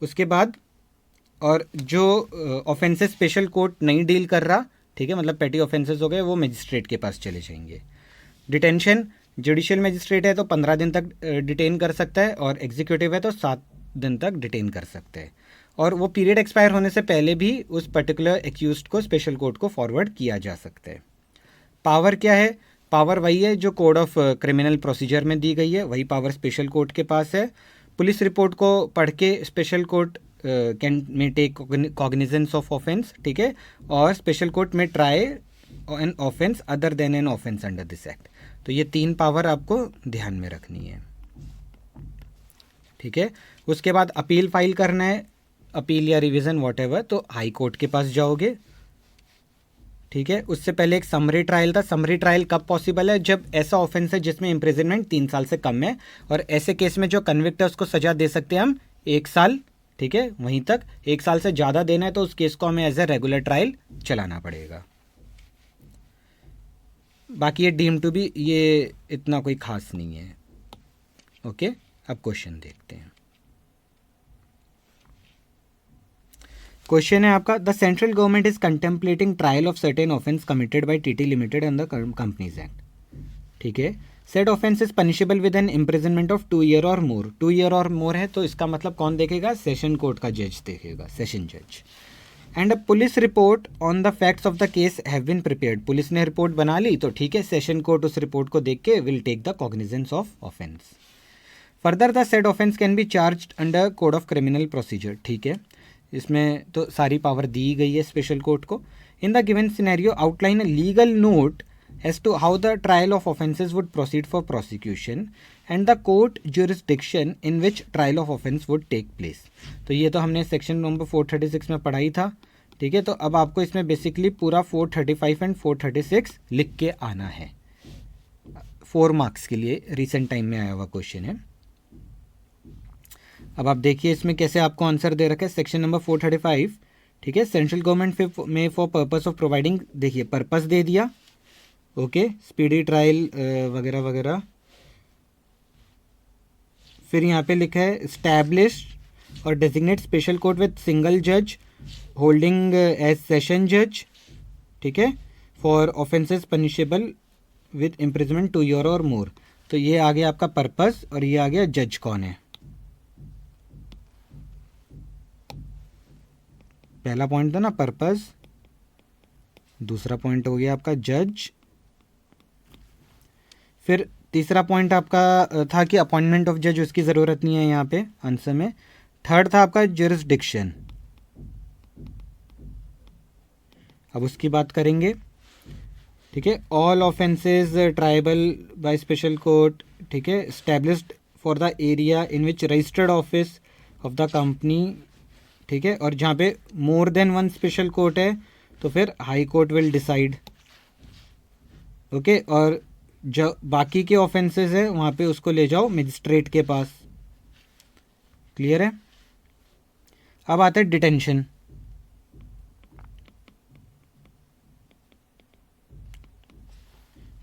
उसके बाद और जो ऑफेंसेस स्पेशल कोर्ट नहीं डील कर रहा, ठीक है, मतलब पेटी ऑफेंसेस हो गए, वो मजिस्ट्रेट के पास चले जाएंगे. डिटेंशन, जुडिशियल मजिस्ट्रेट है तो 15 दिन तक डिटेन कर सकता है, और एग्जीक्यूटिव है तो 7 दिन तक डिटेन कर सकते हैं, और वो पीरियड एक्सपायर होने से पहले भी उस पर्टिकुलर एक्यूज्ड को स्पेशल कोर्ट को फॉरवर्ड किया जा सकता है. पावर क्या है? पावर वही है जो कोड ऑफ क्रिमिनल प्रोसीजर में दी गई है, वही पावर स्पेशल कोर्ट के पास है. पुलिस रिपोर्ट को पढ़ के special court can may take cognizance of offence. ठीक है, और स्पेशल कोर्ट में try an offence other than an offence under this act. तो ये 3 पावर आपको ध्यान में रखनी है. ठीक है, उसके बाद अपील फाइल करना है, अपील या रिवीजन वॉटएवर, तो हाई कोर्ट के पास जाओगे. ठीक है, उससे पहले एक समरी ट्रायल था. समरी ट्रायल कब पॉसिबल है? जब ऐसा ऑफेंस है जिसमें इम्प्रिजनमेंट 3 साल से कम है, और ऐसे केस में जो कन्विक्ट है उसको सजा दे सकते हैं हम 1 साल. ठीक है, वहीं तक. 1 साल से ज़्यादा देना है तो उस केस को हमें एज ए रेगुलर ट्रायल चलाना पड़ेगा. बाकी ये डीम टू बी, ये इतना कोई खास नहीं है. ओके, अब क्वेश्चन देखते हैं. क्वेश्चन है आपका, the central government is contemplating trial of certain offence committed by TT limited under companies act. ठीक है, said offence is punishable with an imprisonment of 2 year और मोर. 2 ईयर और मोर है तो इसका मतलब कौन देखेगा? सेशन कोर्ट का जज देखेगा, सेशन जज. And a police report on the facts of the case have been prepared. Police ने रिपोर्ट बना ली तो ठीक है, सेशन कोर्ट उस रिपोर्ट को देख के will take the cognizance of offence. Further the said offence can be charged under code of criminal procedure. ठीक है, इसमें तो सारी पावर दी गई है स्पेशल कोर्ट को. In the given scenario outline a legal note as to how the trial of offences would proceed for prosecution and the court jurisdiction in which trial of offence would take place. तो ये तो हमने section number 436 में पढ़ा ही था. ठीक है, तो अब आपको इसमें बेसिकली पूरा 435 एंड 436 लिख के आना है. 4 मार्क्स के लिए रिसेंट टाइम में आया हुआ क्वेश्चन है. अब आप देखिए इसमें कैसे आपको आंसर दे रखा है. Section number 435. ठीक है, सेंट्रल गवर्नमेंट में फॉर पर्पस ऑफ प्रोवाइडिंग, देखिए पर्पस दे दिया. ओके, स्पीडी ट्रायल वगैरह वगैरह. फिर यहाँ पे लिखा है स्टैब्लिश और designate special court with single जज होल्डिंग एज सेशन जज. ठीक है, for offences punishable with imprisonment 2 year और मोर। तो ये आ गया आपका पर्पस और ये आ गया जज कौन है। पहला पॉइंट था ना पर्पस, दूसरा पॉइंट हो गया आपका जज, फिर तीसरा पॉइंट आपका था कि अपॉइंटमेंट ऑफ जज उसकी ज़रूरत नहीं है यहाँ पे आंसर में। थर्ड था आपका जुरिस्डिक्शन, अब उसकी बात करेंगे। ठीक है, all offences tribal bye special court, ठीक है, established for the area in which registered office of the company, ठीक है, और जहाँ पे more than one special court है तो फिर high court will decide. Okay, और जो बाकी के ऑफेंसेस है वहाँ पे उसको ले जाओ मजिस्ट्रेट के पास। क्लियर है। अब आता है डिटेंशन।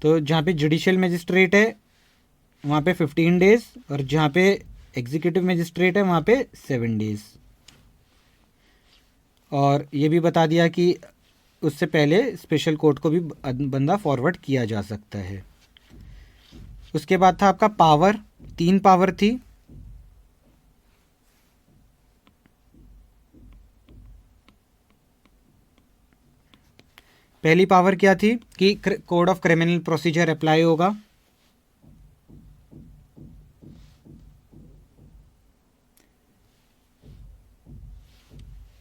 तो जहाँ पे जुडिशियल मजिस्ट्रेट है वहाँ पे 15 डेज और जहाँ पे एग्जीक्यूटिव मजिस्ट्रेट है वहाँ पे 7 डेज। और ये भी बता दिया कि उससे पहले स्पेशल कोर्ट को भी बंदा फॉरवर्ड किया जा सकता है। उसके बाद था आपका पावर, 3 पावर थी। पहली पावर क्या थी कि code of criminal procedure apply होगा।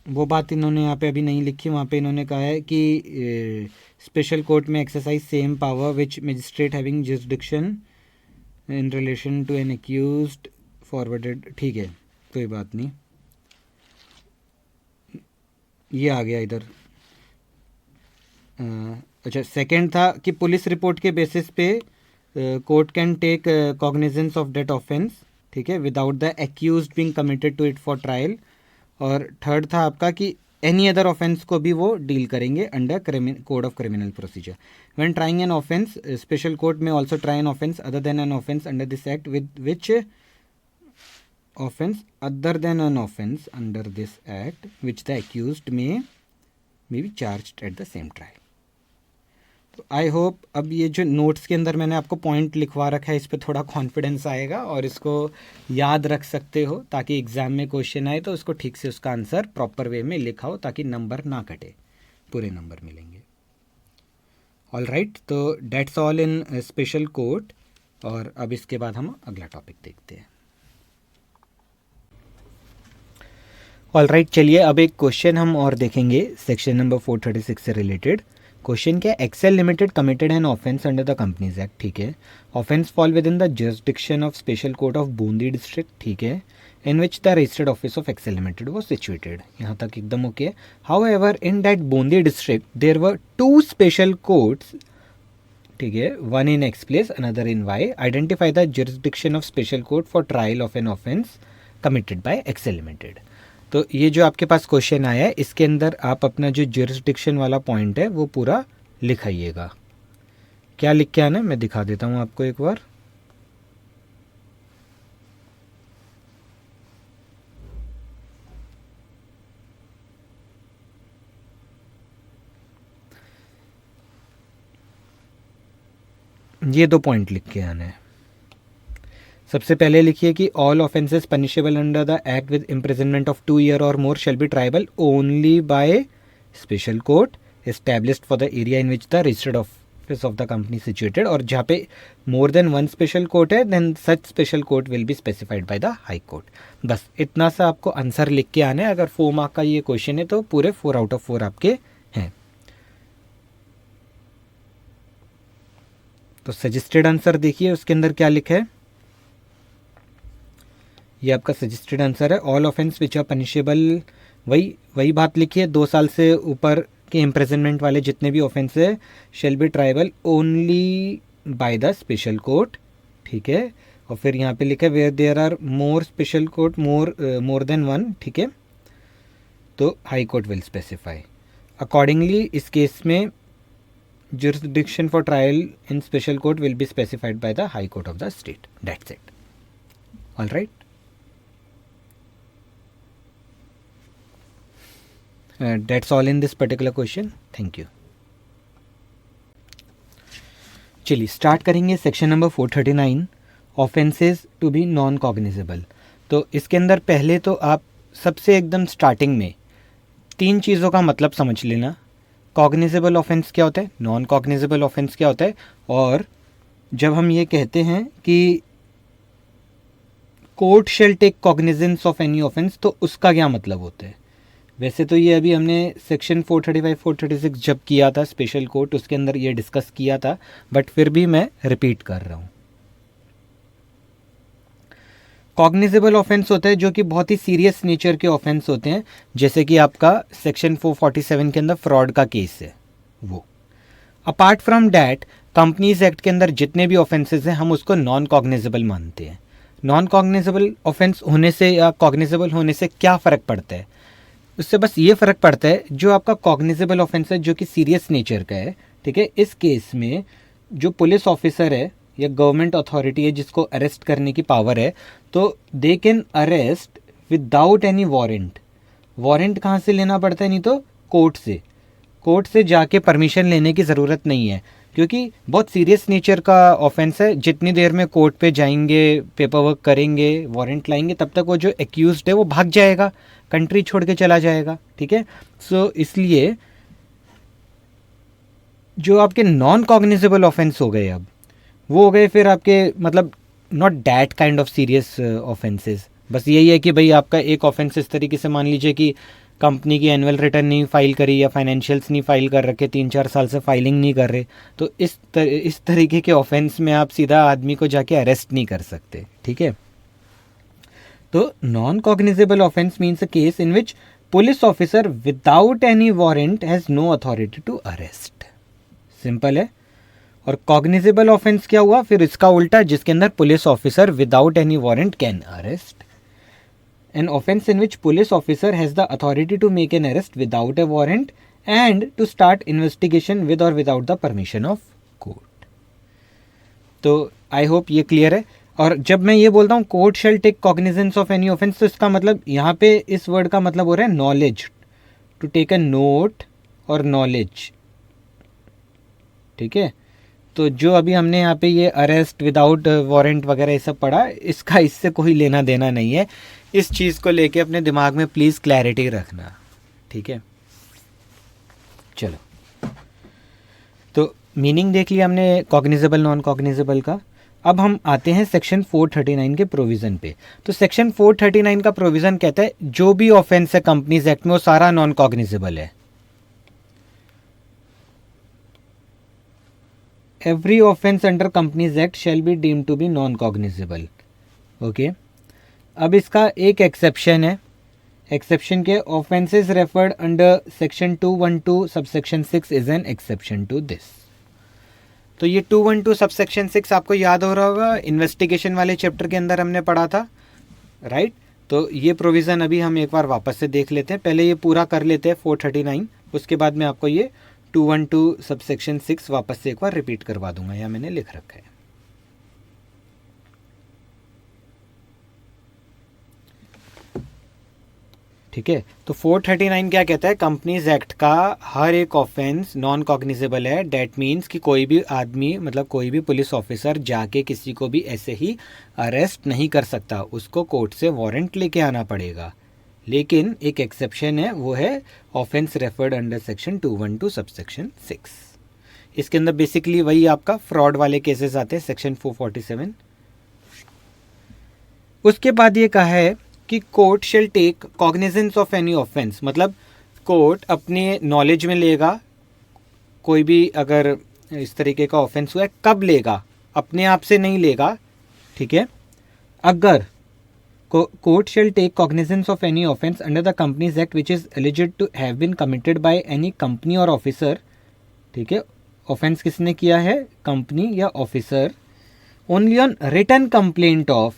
वो बात इन्होंने यहाँ पे अभी नहीं लिखी, वहाँ पे इन्होंने कहा है कि स्पेशल कोर्ट में exercise same power which magistrate having jurisdiction in relation to an accused forwarded. ठीक है, कोई बात नहीं, ये आ गया इधर। अच्छा, सेकंड था कि पुलिस रिपोर्ट के बेसिस पे court can take cognizance of that offence, ठीक है, without the accused being committed to it for trial. और थर्ड था आपका कि एनी अदर ऑफेंस को भी वो डील करेंगे under code of criminal procedure. When trying an offence special court में also try an offence other than an offence under this act with which offence other than an offence under this act which the accused may be charged at the same trial. तो I hope अब ये जो notes के अंदर मैंने आपको point लिखवा रखा है इस पर थोड़ा कॉन्फिडेंस आएगा और इसको याद रख सकते हो ताकि एग्ज़ाम में क्वेश्चन आए तो उसको ठीक से उसका आंसर प्रॉपर वे में लिखा हो ताकि नंबर ना कटे, पूरे नंबर मिलेंगे। ऑल राइट, तो डेट्स ऑल इन स्पेशल कोर्ट। और अब इसके बाद हम अगला टॉपिक देखते हैं। ऑल राइट, चलिए अब एक क्वेश्चन हम और देखेंगे सेक्शन नंबर 436 से रिलेटेड। क्वेश्चन क्या है, Excel limited committed an offence under the companies act, ठीक है, offence fall within the jurisdiction of special court of Bundi district, ठीक है, in which the registered office of Excel limited was situated. यहाँ तक एकदम okay. However in that Bundi district there were 2 special courts, ठीक है, one in X place another in Y. Identify the jurisdiction of special court for trial of an offence committed by Excel limited. तो ये जो आपके पास question आया है इसके अंदर आप अपना जो जुरिसडिक्शन वाला पॉइंट है वो पूरा लिखाइएगा। क्या लिख के आना है मैं दिखा देता हूँ आपको एक बार। ये 2 पॉइंट लिख के आना है। सबसे पहले लिखिए कि all offences punishable under the act with imprisonment of 2 year और more shall be triable only by special court established for the area in which the registered office of the company situated. और जहाँ पे more than one special court है then such special court will be specified by the high court. बस इतना सा आपको answer लिख के आना है। अगर 4 मार्क का ये क्वेश्चन है तो पूरे 4 आउट ऑफ 4 आपके हैं। तो सजेस्टेड आंसर देखिए उसके अंदर क्या लिखा है। ये आपका सजेस्टेड आंसर है, all offence which are punishable. वही बात लिखी है, 2 साल से ऊपर के इम्प्रिजनमेंट वाले जितने भी ऑफेंस है shall be triable only by the special court, ठीक है। और फिर यहाँ पे लिखा है where there are more special court more than one, ठीक है, तो high court will specify accordingly. इस केस में jurisdiction for trial in special court will be specified by the high court of the state. That's it. All right. That's all in this particular question. Thank you. चलिए start करेंगे section number 439, offences to be non cognizable. तो इसके अंदर पहले तो आप सबसे एकदम स्टार्टिंग में 3 चीज़ों का मतलब समझ लेना। कॉग्निजेबल ऑफेंस क्या होता है, नॉन कॉग्निजेबल ऑफेंस क्या होता है, और जब हम ये कहते हैं कि court shall take cognizance of any offence, तो उसका क्या मतलब होता है। वैसे तो ये अभी हमने सेक्शन 435 436 जब किया था स्पेशल कोर्ट, उसके अंदर ये डिस्कस किया था, बट फिर भी मैं रिपीट कर रहा हूँ। कॉग्निजेबल ऑफेंस होता है जो कि बहुत ही सीरियस नेचर के ऑफेंस होते हैं, जैसे कि आपका सेक्शन 447 के अंदर फ्रॉड का केस है वो। Apart from that companies act के अंदर जितने भी ऑफेंसेस हैं हम उसको नॉन कॉग्निजेबल मानते हैं। नॉन कॉग्निजेबल ऑफेंस होने से या कॉग्निजेबल होने से क्या फ़र्क पड़ता है, उससे बस ये फ़र्क पड़ता है जो आपका कॉग्निजेबल ऑफेंस है जो कि सीरियस नेचर का है, ठीक है, इस केस में जो पुलिस ऑफिसर है या गवर्नमेंट अथॉरिटी है जिसको अरेस्ट करने की पावर है, तो they can arrest without any warrant. Warrant कहाँ से लेना पड़ता है, नहीं तो कोर्ट से जाके परमिशन लेने की ज़रूरत नहीं है, क्योंकि बहुत सीरियस नेचर का ऑफेंस है। जितनी देर में कोर्ट पे जाएंगे, पेपर वर्क करेंगे, वारंट लाएंगे, तब तक वो जो एक्यूज्ड है वो भाग जाएगा, कंट्री छोड़ के चला जाएगा, ठीक है। सो इसलिए जो आपके नॉन कॉग्निजेबल ऑफेंस हो गए अब वो हो गए फिर आपके मतलब not that kind of serious offences. बस यही है कि भाई आपका एक ऑफेंस इस तरीके से मान लीजिए कि कंपनी की एनुअल रिटर्न नहीं फाइल करी या फाइनेंशियल्स नहीं फाइल कर रखे, 3-4 साल से फाइलिंग नहीं कर रहे, तो इस तरीके के ऑफेंस में आप सीधा आदमी को जाके अरेस्ट नहीं कर सकते, ठीक है। तो non cognizable offence means a case in which police officer without any warrant has no authority to arrest. Simple है। और कॉग्निजेबल ऑफेंस क्या हुआ, फिर इसका उल्टा, जिसके अंदर police officer without any warrant can arrest. An offence in which police officer has the authority to make an arrest without a warrant and to start investigation with or without the permission of court. तो I hope ये clear है। और जब मैं ये बोलता हूँ court shall take cognizance of any offence, तो इसका मतलब यहाँ पे इस वर्ड का मतलब हो रहा है knowledge, to take a note और नॉलेज, ठीक है। तो जो अभी हमने यहाँ पे ये अरेस्ट विदाउट वारंट वगैरह ये सब पढ़ा, इसका इससे कोई लेना देना नहीं है। इस चीज़ को लेके अपने दिमाग में प्लीज़ क्लैरिटी रखना, ठीक है। चलो, तो मीनिंग देख लिया हमने कॉग्निजेबल नॉन कॉग्निजेबल का। अब हम आते हैं सेक्शन 439 के प्रोविज़न पे। तो सेक्शन 439 का प्रोविज़न कहता है जो भी ऑफेंस है कंपनीज एक्ट में वो सारा नॉन कॉग्निजेबल है। Every offence under companies act shall be deemed to be non cognizable, okay. अब इसका एक एक्सेप्शन है। एक्सेप्शन के offences referred under section 212 subsection 6 is an exception to this. तो ये 212 सबसेक्शन 6 आपको याद हो रहा होगा, इन्वेस्टिगेशन वाले चैप्टर के अंदर हमने पढ़ा था, राइट। तो ये प्रोविज़न अभी हम एक बार वापस से देख लेते हैं। पहले ये पूरा कर लेते हैं 439, उसके बाद में आपको ये 212 सबसेक्शन 6 वापस से एक बार रिपीट करवा दूंगा, यहाँ मैंने लिख रखा है। ठीक है। तो 439 क्या कहता है, कंपनीज एक्ट का हर एक ऑफेंस नॉन कॉग्निजेबल है। डैट मीन्स कि कोई भी आदमी मतलब कोई भी पुलिस ऑफिसर जाके किसी को भी ऐसे ही अरेस्ट नहीं कर सकता, उसको कोर्ट से वारंट लेके आना पड़ेगा। लेकिन एक एक्सेप्शन है, वो है offence referred under section 212 subsection 6। इसके अंदर बेसिकली वही आपका फ्रॉड वाले केसेस आते हैं, सेक्शन 447। उसके बाद ये कहा है कि court shall take cognizance of any offence, मतलब कोर्ट अपने नॉलेज में लेगा कोई भी अगर इस तरीके का ऑफेंस हुआ है। कब लेगा, अपने आप से नहीं लेगा, ठीक है। अगर court shall take cognizance of any offence under the companies act which is alleged to have been committed by any company और ऑफिसर, ठीक है। ऑफेंस किसने किया है, कंपनी या officer, only on written complaint of.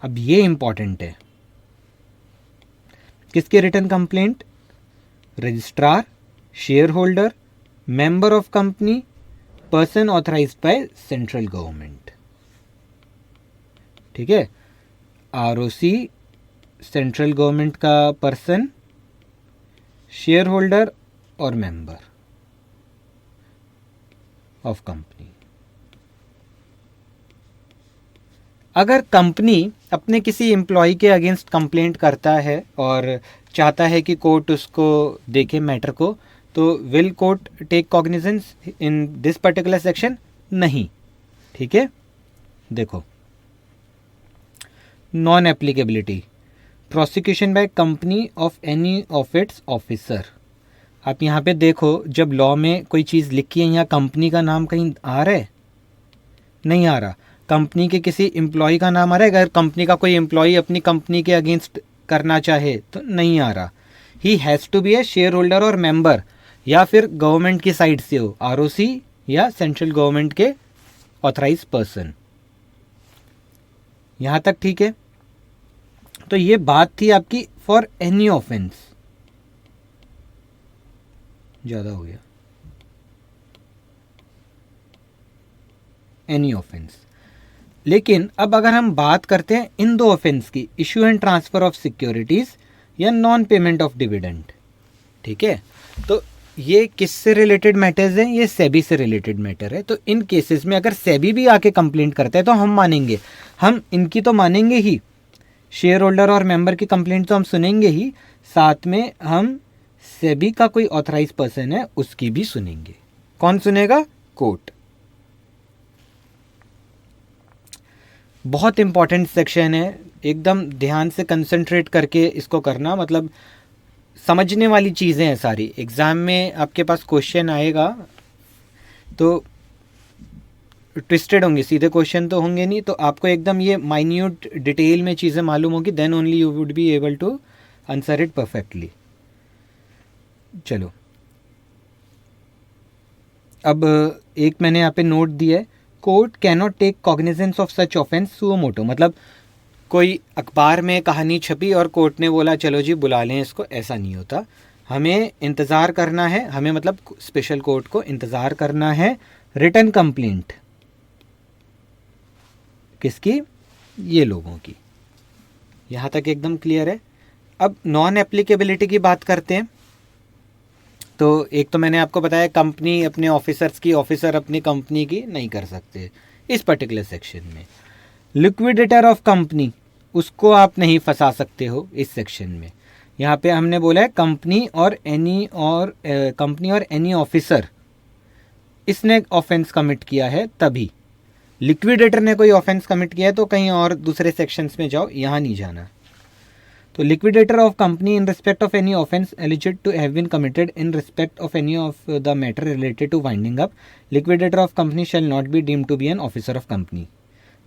अब ये इंपॉर्टेंट है, किसके written complaint, registrar, share holder, member of company, person authorised by central government, ठीक है। आरओसी सेंट्रल गवर्नमेंट का पर्सन, शेयर होल्डर और मेंबर ऑफ कंपनी। अगर कंपनी अपने किसी एम्प्लॉय के अगेंस्ट कंप्लेंट करता है और चाहता है कि कोर्ट उसको देखे मैटर को, तो will court take cognizance in this particular section? नहीं। ठीक है, देखो, non applicability, prosecution by company of any of its officer. आप यहाँ पे देखो, जब लॉ में कोई चीज़ लिखी है, यहाँ कंपनी का नाम कहीं आ रहा है? नहीं आ रहा। कंपनी के किसी एम्प्लॉय का नाम आ रहा है? अगर कंपनी का कोई एम्प्लॉय अपनी कंपनी के अगेंस्ट करना चाहे तो नहीं आ रहा। He has to be a share holder और मेंबर, या फिर गवर्नमेंट की साइड से हो, आरओसी या सेंट्रल गवर्नमेंट के ऑथराइज पर्सन। यहाँ तक ठीक है? तो ये बात थी आपकी फॉर एनी ऑफेंस। ज़्यादा हो गया, एनी ऑफेंस। लेकिन अब अगर हम बात करते हैं इन दो ऑफेंस की, issue and transfer of securities या नॉन पेमेंट ऑफ डिविडेंड, ठीक है, तो ये किससे रिलेटेड मैटर्स हैं? ये सेबी से रिलेटेड मैटर है। तो इन केसेस में अगर सेबी भी आके कंप्लेंट करता है तो हम मानेंगे, हम इनकी तो मानेंगे ही, शेयर होल्डर और मेंबर की कंप्लेंट तो हम सुनेंगे ही, साथ में हम सेबी का कोई ऑथराइज पर्सन है उसकी भी सुनेंगे। कौन सुनेगा? कोर्ट। बहुत इंपॉर्टेंट सेक्शन है, एकदम ध्यान से कंसंट्रेट करके इसको करना, मतलब समझने वाली चीज़ें हैं सारी। एग्ज़ाम में आपके पास क्वेश्चन आएगा तो ट्विस्टेड होंगे, सीधे क्वेश्चन तो होंगे नहीं, तो आपको एकदम ये माइन्यूट डिटेल में चीज़ें मालूम होगी, then only you would be able to answer it perfectly. चलो, अब एक मैंने यहाँ पे नोट दिया है, court cannot take cognizance of such offence suo motu. मतलब कोई अखबार में कहानी छपी और कोर्ट ने बोला चलो जी बुला लें इसको, ऐसा नहीं होता। हमें इंतज़ार करना है, हमें मतलब स्पेशल कोर्ट को इंतज़ार करना है रिटन कंप्लेंट किसकी? ये लोगों की। यहाँ तक एकदम क्लियर है। अब नॉन एप्लीकेबिलिटी की बात करते हैं। तो एक तो मैंने आपको बताया कंपनी अपने ऑफिसर्स की, ऑफिसर अपनी कंपनी की नहीं कर सकते इस पर्टिकुलर सेक्शन में। लिक्विडेटर ऑफ कंपनी, उसको आप नहीं फंसा सकते हो इस सेक्शन में। यहाँ पे हमने बोला है कंपनी और एनी ऑफिसर, इसने ऑफेंस कमिट किया है तभी। लिक्विडेटर ने कोई ऑफेंस कमिट किया है तो कहीं और दूसरे सेक्शंस में जाओ, यहाँ नहीं जाना। तो liquidator of company in respect of any offence alleged to have been committed in respect of any of the matter related to winding up, liquidator of company shall not be deemed to be an officer of company.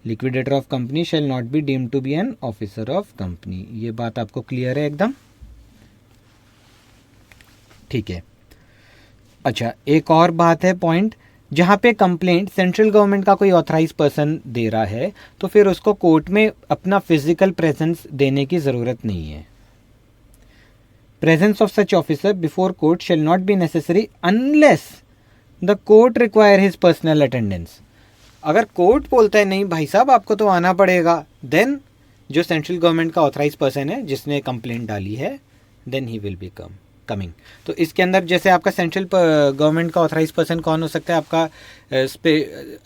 Liquidator of company shall not be deemed to be an officer of company. ये बात आपको clear है एकदम? ठीक है। अच्छा, एक और बात है पॉइंट, जहाँ पे कंप्लेंट सेंट्रल गवर्नमेंट का कोई ऑथराइज पर्सन दे रहा है तो फिर उसको कोर्ट में अपना फिजिकल प्रेजेंस देने की ज़रूरत नहीं है। Presence of such officer before court shall not be necessary unless the court require his personal attendance. अगर कोर्ट बोलता है नहीं भाई साहब आपको तो आना पड़ेगा, देन जो सेंट्रल गवर्नमेंट का ऑथराइज पर्सन है जिसने कंप्लेंट डाली है, then he will be coming. तो इसके अंदर जैसे आपका सेंट्रल गवर्नमेंट का ऑथराइज पर्सन कौन हो सकता है? आपका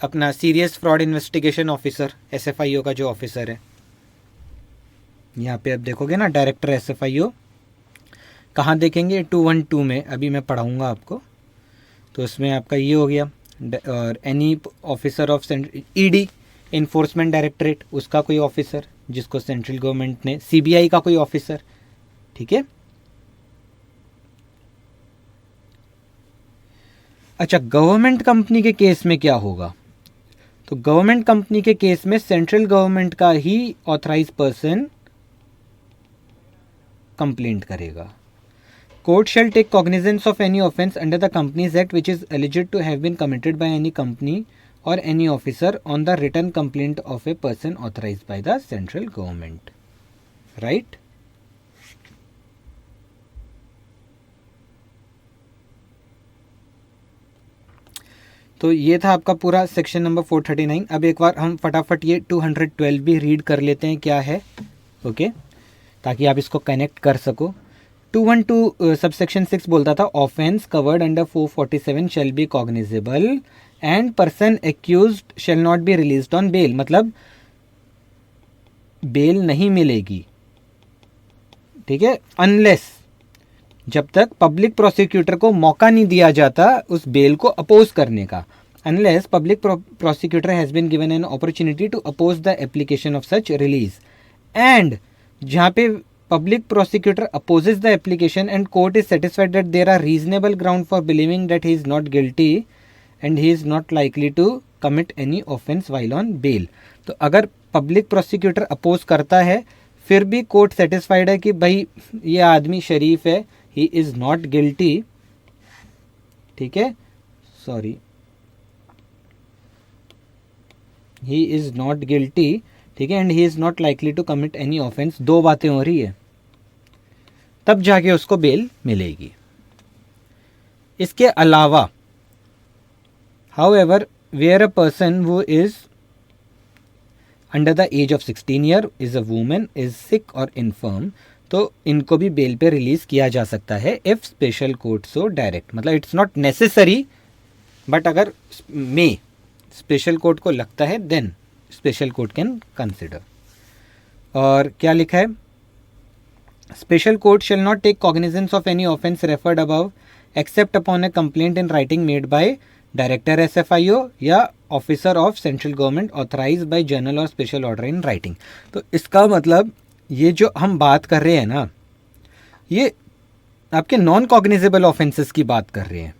अपना serious fraud investigation officer, SFIO का जो ऑफिसर है। यहाँ पे आप देखोगे ना डायरेक्टर SFIO, कहाँ देखेंगे? 212 में, अभी मैं पढ़ाऊँगा आपको। तो उसमें आपका ये हो गया, और any officer of ED enforcement directorate, उसका कोई ऑफिसर जिसको सेंट्रल गवर्नमेंट ने, CBI का कोई ऑफिसर, ठीक है। अच्छा, गवर्नमेंट कंपनी के केस में क्या होगा? तो गवर्नमेंट कंपनी के केस में सेंट्रल गवर्नमेंट का ही ऑथराइज पर्सन कंप्लेंट करेगा। Court shall take cognizance of any offence under the companies act which is alleged to have been committed by any company or any officer on the written complaint of a person authorise by the central government, right. तो ये था आपका पूरा section number 439। अब एक बार हम फटाफट ये 212 भी रीड कर लेते हैं क्या है, ओके, ताकि आप इसको कनेक्ट कर सको। 212 सबसेक्शन 6 बोलता था offence covered under 447 shall be cognizable and person accused shall not be released on bail, मतलब बेल नहीं मिलेगी, ठीक है, अनलेस, जब तक पब्लिक प्रोसिक्यूटर को मौका नहीं दिया जाता उस बेल को अपोज करने का, unless public prosecutor has been given an opportunity to oppose the application of such release, and जहाँ पे public prosecutor opposes the application and court is satisfied that there are reasonable ground for believing that he is not guilty and he is not likely to commit any offence while on bail. तो अगर public prosecutor oppose करता है फिर भी court satisfied है कि भाई ये आदमी शरीफ है, ही इज नॉट गिल्टी, ठीक है, sorry, he is not guilty, ठीक है, and he is not likely to commit any offence, दो बातें हो रही है, तब जाके उसको बेल मिलेगी। इसके अलावा however where a person who is under the age of 16 year, is a women, is sick और इन्फर्म, तो इनको भी बेल पे रिलीज किया जा सकता है if special court so direct, मतलब इट्स नॉट नेसेसरी, बट अगर मे स्पेशल कोर्ट को लगता है then special court can consider. और क्या लिखा है, special court shall not take cognizance of any offence referred above except upon a complaint in writing made by director SFIO या officer of central government authorise by general or special order in writing. तो इसका मतलब ये जो हम बात कर रहे हैं ना, ये आपके नॉन कॉग्निजेबल ऑफेंसेस की बात कर रहे हैं।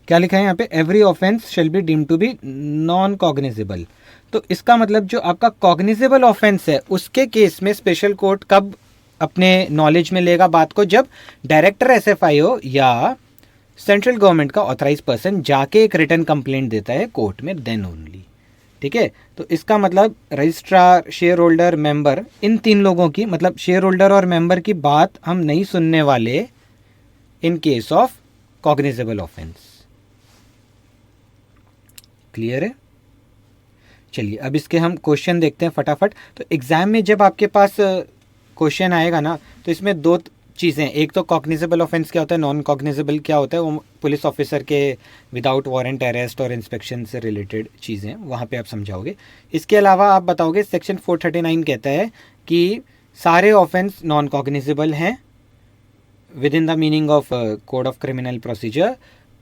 क्या लिखा है यहाँ पे, every offence shall be deemed to be non cognizable. तो इसका मतलब जो आपका कॉग्निजेबल ऑफेंस है उसके केस में स्पेशल कोर्ट कब अपने नॉलेज में लेगा बात को, जब डायरेक्टर एसएफआईओ या सेंट्रल गवर्नमेंट का ऑथराइज पर्सन जाके एक रिटर्न कंप्लेंट देता है कोर्ट में, देन ओनली, ठीक है। तो इसका मतलब रजिस्ट्रार, शेयर होल्डर, मेंबर, इन तीन लोगों की, मतलब शेयर होल्डर और मेंबर की बात हम नहीं सुनने वाले इन case of cognizable offence. Clear है? चलिए अब इसके हम क्वेश्चन देखते हैं फटाफट। तो एग्जाम में जब आपके पास क्वेश्चन आएगा ना, तो इसमें दो चीज़ें, एक तो कॉग्निजेबल ऑफेंस क्या होता है, नॉन कॉग्निजेबल क्या होता है, वो पुलिस ऑफिसर के विदाउट वारंट अरेस्ट और इंस्पेक्शन से रिलेटेड चीज़ें वहाँ पे आप समझाओगे। इसके अलावा आप बताओगे सेक्शन 439 कहता है कि सारे ऑफेंस नॉन कॉग्निजेबल हैं within the meaning of code of criminal procedure.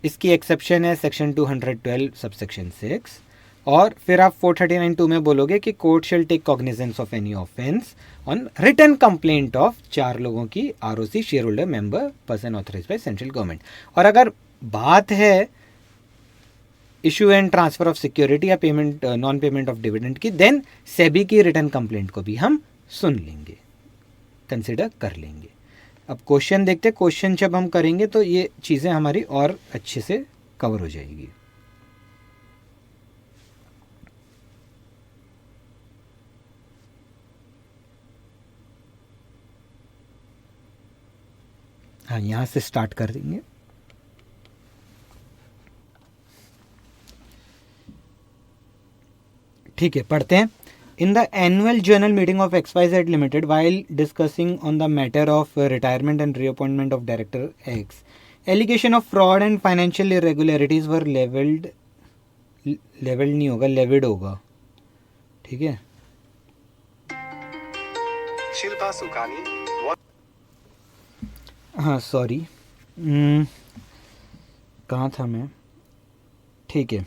इसकी एक्सेप्शन है सेक्शन 212 सबसेक्शन 6। और फिर आप 439(2) में बोलोगे कि court shall take cognizance of any offence on written complaint of 4 लोगों की, ROC, share holder, member, person authorise by central government. और अगर बात है issue and transfer of security या payment, non payment of dividend की, देन सेबी की return complaint को भी हम सुन लेंगे, कंसिडर कर लेंगे। अब क्वेश्चन देखते हैं, क्वेश्चन जब हम करेंगे तो ये चीज़ें हमारी और अच्छे से कवर हो जाएगी। हाँ, यहाँ से स्टार्ट कर देंगे। ठीक है, पढ़ते हैं। In the annual general meeting of XYZ limited while discussing on the matter of retirement and reappointment of director X, allegation of fraud and financial irregularities were levelled नहीं होगा, लेविड होगा, ठीक है। शिल्पा सुकानी, हाँ सॉरी, कहाँ था मैं, ठीक है।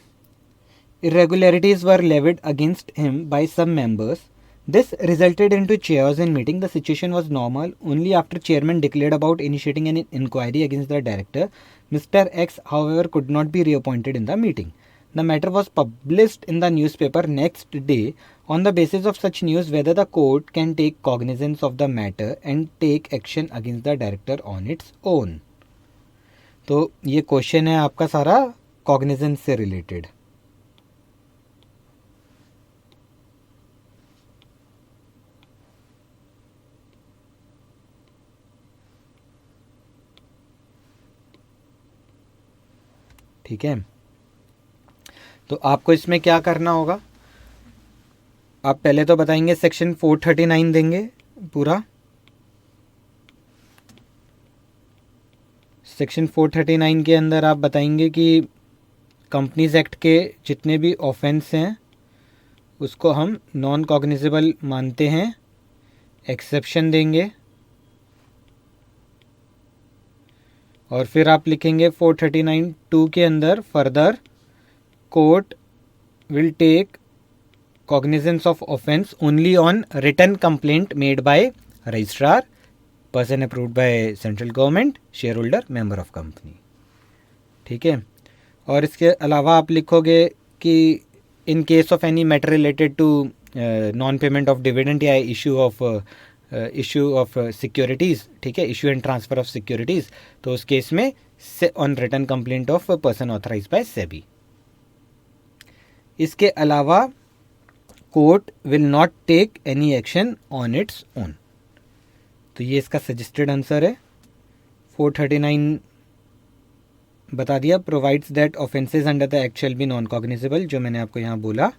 Irregularities were levied against him by some members. This resulted into chaos in meeting. The situation was normal only after chairman declared about initiating an inquiry against the director. Mr. X, however, could not be reappointed in the meeting. The matter was published in the newspaper next day. On the basis of such news, whether the court can take cognizance of the matter and take action against the director on its own. तो ये question है आपका सारा cognizance से related. ठीक है, तो आपको इसमें क्या करना होगा, आप पहले तो बताएंगे सेक्शन 439 देंगे पूरा, सेक्शन 439 के अंदर आप बताएंगे कि कंपनीज एक्ट के जितने भी ऑफेंस हैं उसको हम नॉन कॉग्निजेबल मानते हैं, एक्सेप्शन देंगे। और फिर आप लिखेंगे 439(2) के अंदर further court will take cognizance of offence only on written complaint made by registrar, person approved by central government, shareholder, member of company। ठीक है। और इसके अलावा आप लिखोगे कि in case of any matter related to non payment of dividend या issue of securities, ठीक है, issue and transfer of securities, तो उस केस में on written complaint of person authorise by SEBI. इसके अलावा court will not take any action on its own. तो ये इसका सजेस्टेड आंसर है। 439 बता दिया, provides that offences under the act shall be non cognizable, जो मैंने आपको यहाँ बोला।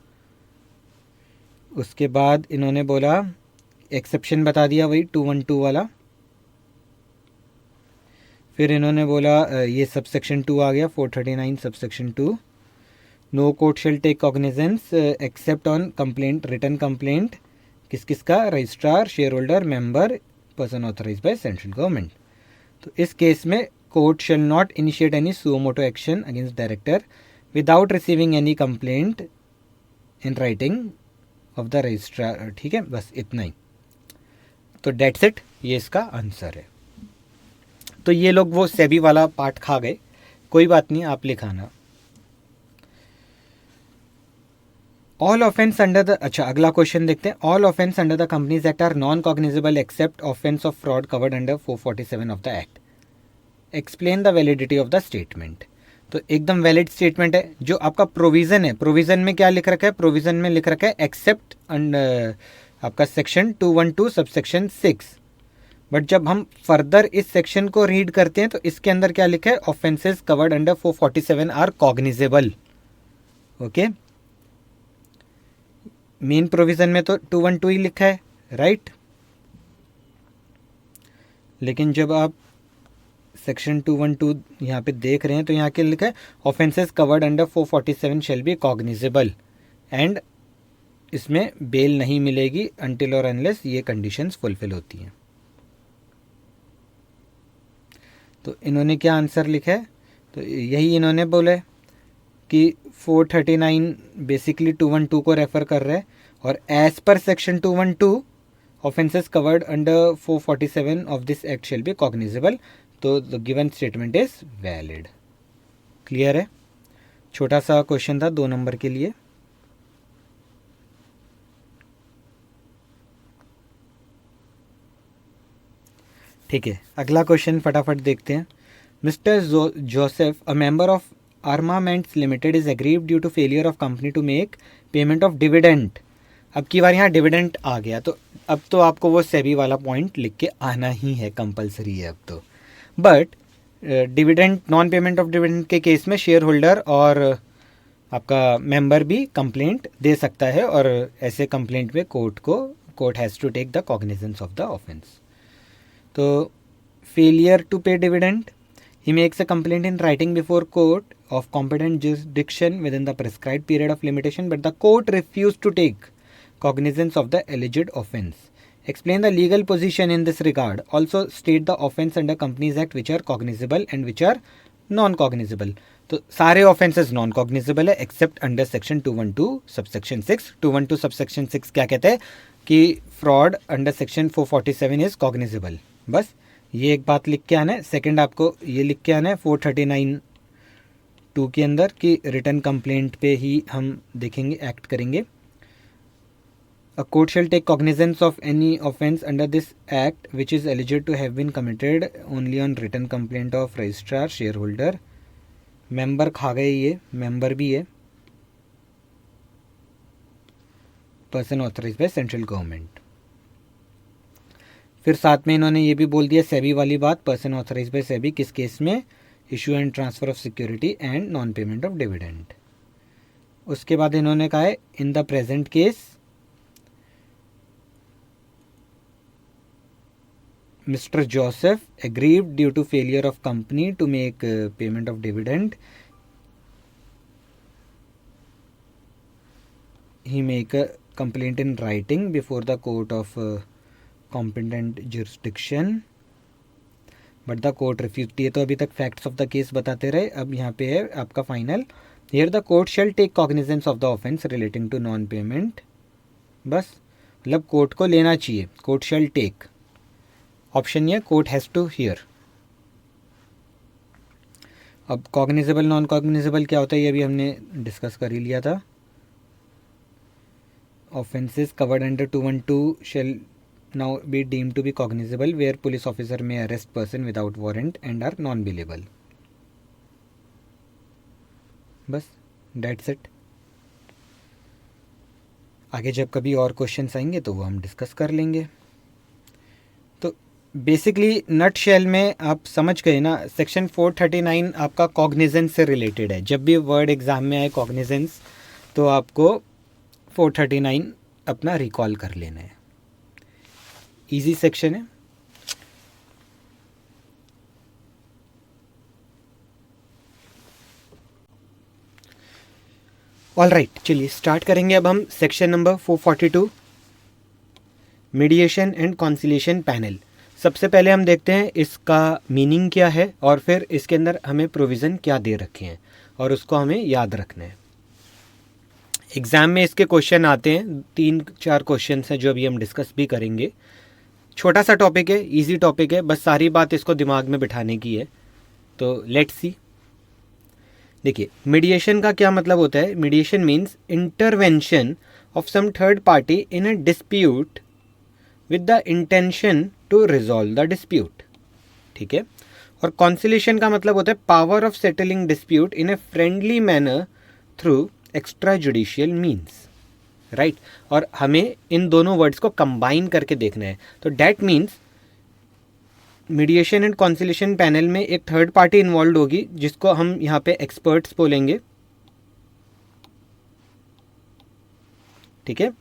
उसके बाद इन्होंने बोला एक्सेप्शन बता दिया, वही 212 वाला। फिर इन्होंने बोला ये सबसेक्शन 2 आ गया, 439 subsection 2, no court shall take cognizance except on complaint, written complaint, किस किस का, registrar, share holder, member, person authorise by central government. तो इस केस में court shall not initiate any suo motu action against director without receiving any complaint in writing of the registrar. ठीक है, बस इतना ही। तो डेट्स इट, ये इसका आंसर है। तो ये लोग वो सेबी वाला पार्ट खा गए, कोई बात नहीं, आप लिखाना। ऑल ऑफेंस अंडर द, अच्छा अगला क्वेश्चन देखते हैं। All offence under the companies act are non cognizable except offence of fraud covered under 447 of the act. Explain the validity of the statement. तो एकदम वैलिड स्टेटमेंट है। जो आपका provision है, प्रोविज़न में क्या लिख रखा है, प्रोविज़न में लिख रखा है एक्सेप्ट आपका सेक्शन 212 सबसेक्शन 6। बट जब हम फर्दर इस सेक्शन को रीड करते हैं तो इसके अंदर क्या लिखा है, offences covered under 447 are cognizable. Okay, main provision में तो 212 ही लिखा है, राइट। लेकिन जब आप सेक्शन 212 यहाँ पे देख रहे हैं तो यहाँ क्या लिखा है, offences covered under 447 shall be cognizable and इसमें बेल नहीं मिलेगी अनटिल और अनलेस ये कंडीशंस फुलफिल होती हैं। तो इन्होंने क्या आंसर लिखा है, तो यही इन्होंने बोला है कि 439 बेसिकली 212 को रेफर कर रहा है और as per section 212 offences covered under 447 of this act shall be cognizable. तो the given statement is valid. Clear है। छोटा सा क्वेश्चन था 2 नंबर के लिए। ठीक है, अगला क्वेश्चन फटाफट देखते हैं। Mister Joseph, a member of armaments limited, is aggrieved due to failure of company to make payment of dividend. अब की बार यहाँ डिविडेंड आ गया, तो अब तो आपको वो सेबी वाला पॉइंट लिख के आना ही है, कंपलसरी है अब तो। But dividend, non payment of dividend के केस में शेयर होल्डर और आपका मेंबर भी कंप्लेंट दे सकता है और ऐसे कंप्लेंट में court has to take the cognizance of the offence. तो failure to pay dividend, he makes a complaint in writing before court of competent jurisdiction within the prescribed period of limitation, but the court refused to take cognizance of the alleged offence. Explain the legal position in this regard. Also state the offence under Companies Act which are cognizable and which are non-cognizable. तो सारे offences non cognizable है accept under section 212 subsection 6। 212 subsection 6 क्या कहते हैं कि fraud under section 447 is cognizable. बस ये एक बात लिख के आना है। सेकंड आपको ये लिख के आना है 439(2) के अंदर कि रिटर्न कंप्लेंट पे ही हम देखेंगे, एक्ट करेंगे। A court shall take cognizance of any offence under this act which is eligible to have been committed only on written complaint of registrar, share holder, member खा गए, ये मेंबर भी है, person authorise by central government. फिर साथ में इन्होंने ये भी बोल दिया सेबी वाली बात, पर्सन ऑथराइज बाय सेबी किस केस में, issue and transfer of security and non payment of dividend. उसके बाद इन्होंने कहा है in the present case Mr. Joseph aggrieved due to failure of company to make payment of dividend. He make a complaint in writing before the court of competent jurisdiction, but the court refused. ये तो अभी तक facts of the case बताते रहे. अब यहाँ पे है आपका final. Here the court shall take cognizance of the offence relating to non payment. बस मतलब कोर्ट को लेना चाहिए. Court shall take. ऑप्शन ये कोर्ट हैज़ टू हियर. अब कॉग्निजेबल नॉन कॉग्निजेबल क्या होता है ये अभी हमने डिस्कस कर ही लिया था. Offences covered under 212 shall now be deemed to be cognizable where police officer may arrest person without warrant and are non-bailable. बस that's it. आगे जब कभी और क्वेश्चंस आएंगे तो वो हम डिस्कस कर लेंगे. तो बेसिकली नट शेल में आप समझ गए ना. सेक्शन 439 आपका कॉग्निजेंस से रिलेटेड है. जब भी वर्ड एग्जाम में आए कॉग्निजेंस तो आपको 439 अपना रिकॉल कर लेना है. इजी सेक्शन है. ऑल राइट, चलिए स्टार्ट करेंगे. अब हम section number 442 mediation and conciliation panel. सबसे पहले हम देखते हैं इसका मीनिंग क्या है और फिर इसके अंदर हमें प्रोविज़न क्या दे रखे हैं और उसको हमें याद रखना है. एग्ज़ाम में इसके क्वेश्चन आते हैं. 3-4 क्वेश्चन हैं जो अभी हम डिस्कस भी करेंगे. छोटा सा टॉपिक है, इजी टॉपिक है, बस सारी बात इसको दिमाग में बिठाने की है. तो लेट्स सी. देखिए मीडिएशन का क्या मतलब होता है. Mediation means intervention of some third party in a dispute with the intention to resolve the dispute. ठीक है. और कॉन्सिलेशन का मतलब होता है power of settling dispute in a friendly manner through extra judicial means. Right. और हमें इन दोनों वर्ड्स को कंबाइन करके देखना है. तो that means mediation and conciliation panel में एक थर्ड पार्टी इन्वॉल्व होगी जिसको हम यहाँ पे एक्सपर्ट्स बोलेंगे. ठीक है.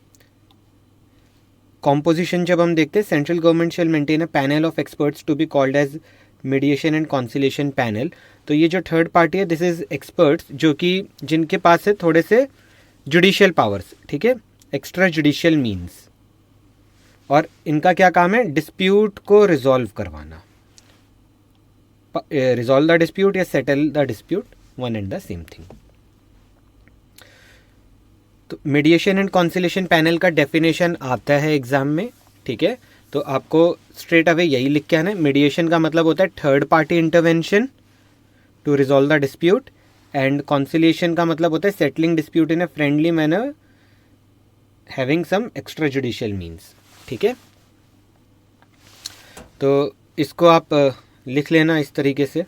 कॉम्पोजिशन जब हम देखते हैं central government shall maintain a panel of experts to be called as mediation and conciliation panel. तो ये जो थर्ड पार्टी है दिस इज एक्सपर्ट्स जो कि जिनके पास है थोड़े से जुडिशियल पावर्स. ठीक है. Extra judicial means. और इनका क्या काम है. डिस्प्यूट को रिजॉल्व करवाना. रिजॉल्व द डिस्प्यूट या settle the dispute, one and the same thing. तो मीडिएशन एंड कॉन्सिलेशन पैनल का डेफिनेशन आता है एग्जाम में. ठीक है. तो आपको स्ट्रेट अवे यही लिख के आना है. मीडिएशन का मतलब होता है third party intervention to resolve the dispute and conciliation का मतलब होता है settling dispute in a friendly manner having some extra judicial means. ठीक है. तो इसको आप लिख लेना इस तरीके से.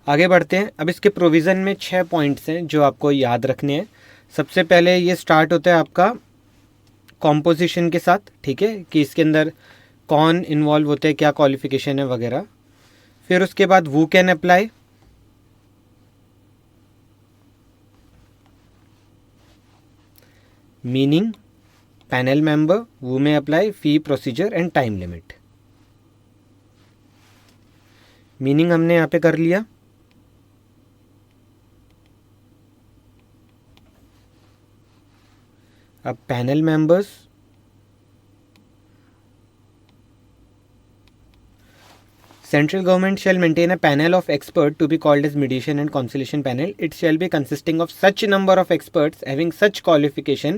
आगे बढ़ते हैं. अब इसके प्रोविज़न में 6 पॉइंट्स हैं जो आपको याद रखने हैं. सबसे पहले ये स्टार्ट होता है आपका कॉम्पोजिशन के साथ. ठीक है. कि इसके अंदर कौन इन्वॉल्व होते हैं, क्या क्वालिफिकेशन है वगैरह. फिर उसके बाद who can apply. Meaning, panel member, who may apply, fee, procedure and time limit. Meaning हमने यहाँ पे कर लिया. अब panel members, Central government shall maintain a panel of experts to be called as mediation and conciliation panel. It shall be consisting of such number of experts having such qualification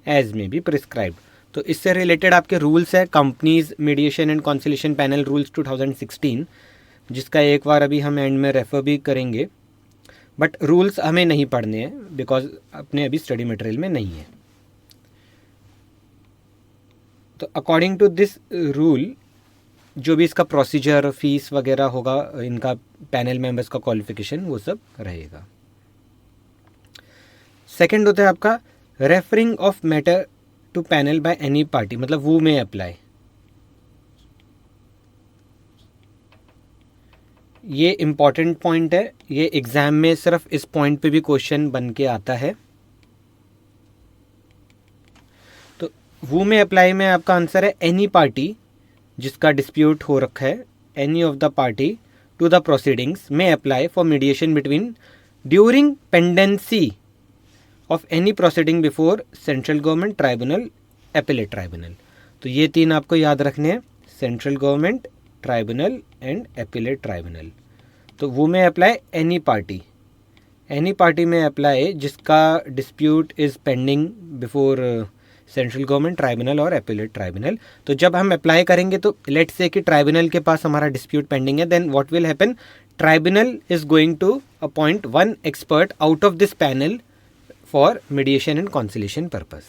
as may be prescribed. तो इससे related आपके rules है companies mediation and conciliation panel rules 2016, जिसका एक बार अभी हम and में refer भी करेंगे. बट रूल्स हमें नहीं पढ़ने हैं बिकॉज अपने अभी स्टडी मटेरियल में नहीं है. तो अकॉर्डिंग टू दिस रूल जो भी इसका प्रोसीजर, फीस वगैरह होगा, इनका पैनल मेंबर्स का क्वालिफिकेशन वो सब रहेगा. सेकंड होता है आपका referring of matter to panel bye any party, मतलब वो में अप्लाई. ये इंपॉर्टेंट पॉइंट है. ये एग्जाम में सिर्फ इस पॉइंट पे भी क्वेश्चन बन के आता है. तो वो में अप्लाई में आपका आंसर है एनी पार्टी जिसका डिस्प्यूट हो रखा है, any of the party to the proceedings may apply for mediation between during pendency of any proceeding before central government tribunal, appellate tribunal. तो ये तीन आपको याद रखने हैं, central government tribunal and appellate tribunal. तो वो may apply any party, any party may apply जिसका dispute is pending before central government tribunal or appellate tribunal. तो जब हम अप्लाई करेंगे तो लेट्स से कि ट्राइब्यूनल के पास हमारा डिस्प्यूट पेंडिंग है, then what will happen, tribunal is going to appoint one expert out of this panel for mediation and conciliation purpose.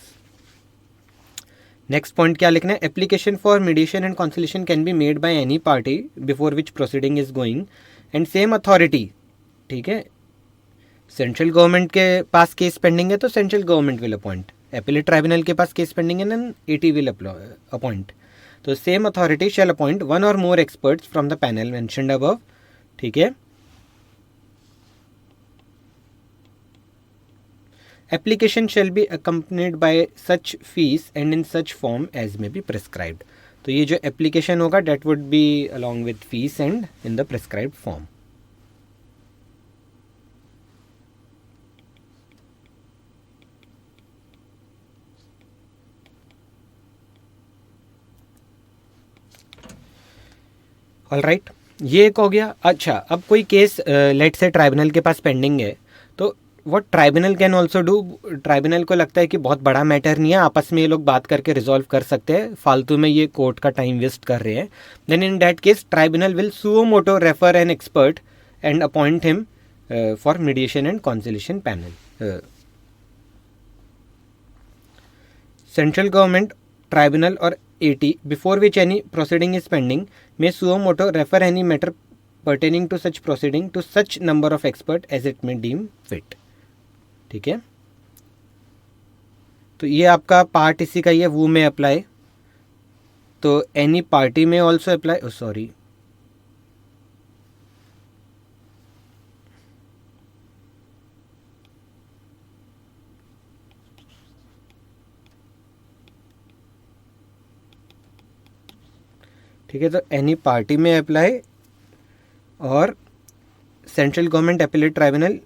Next point क्या लिखना है, application for mediation and conciliation can be made by any party before which proceeding is going and same authority. ठीक है, central government के पास case pending है तो central government will appoint, appellate tribunal के पास केस पेंडिंग है then AT will appoint. तो same authority shall appoint one or more experts from the panel mentioned above. ठीक है, application shall be accompanied by such fees and in such form as may be prescribed. तो ये जो application होगा that would be along with fees and in the prescribed form. All right, ये एक हो गया। अच्छा, अब कोई केस लेट से ट्राइब्यूनल के पास पेंडिंग है तो what tribunal can also do, tribunal को लगता है कि बहुत बड़ा मैटर नहीं है, आपस में ये लोग बात करके रिजॉल्व कर सकते हैं, फालतू में ये कोर्ट का टाइम वेस्ट कर रहे हैं, then in that case tribunal will suo motu refer an expert and appoint him for mediation and conciliation panel. Central government tribunal और AT before which any proceeding is pending may suo moto refer any matter pertaining to such proceeding to such number of expert as it may deem fit। ठीक है, तो ये आपका part इसी का ही है, वो में अप्लाई, तो एनी पार्टी में ऑल्सो अप्लाई, सॉरी ठीक है, तो एनी पार्टी में अप्लाई और सेंट्रल गवर्नमेंट एपिलेट ट्राइब्यूनल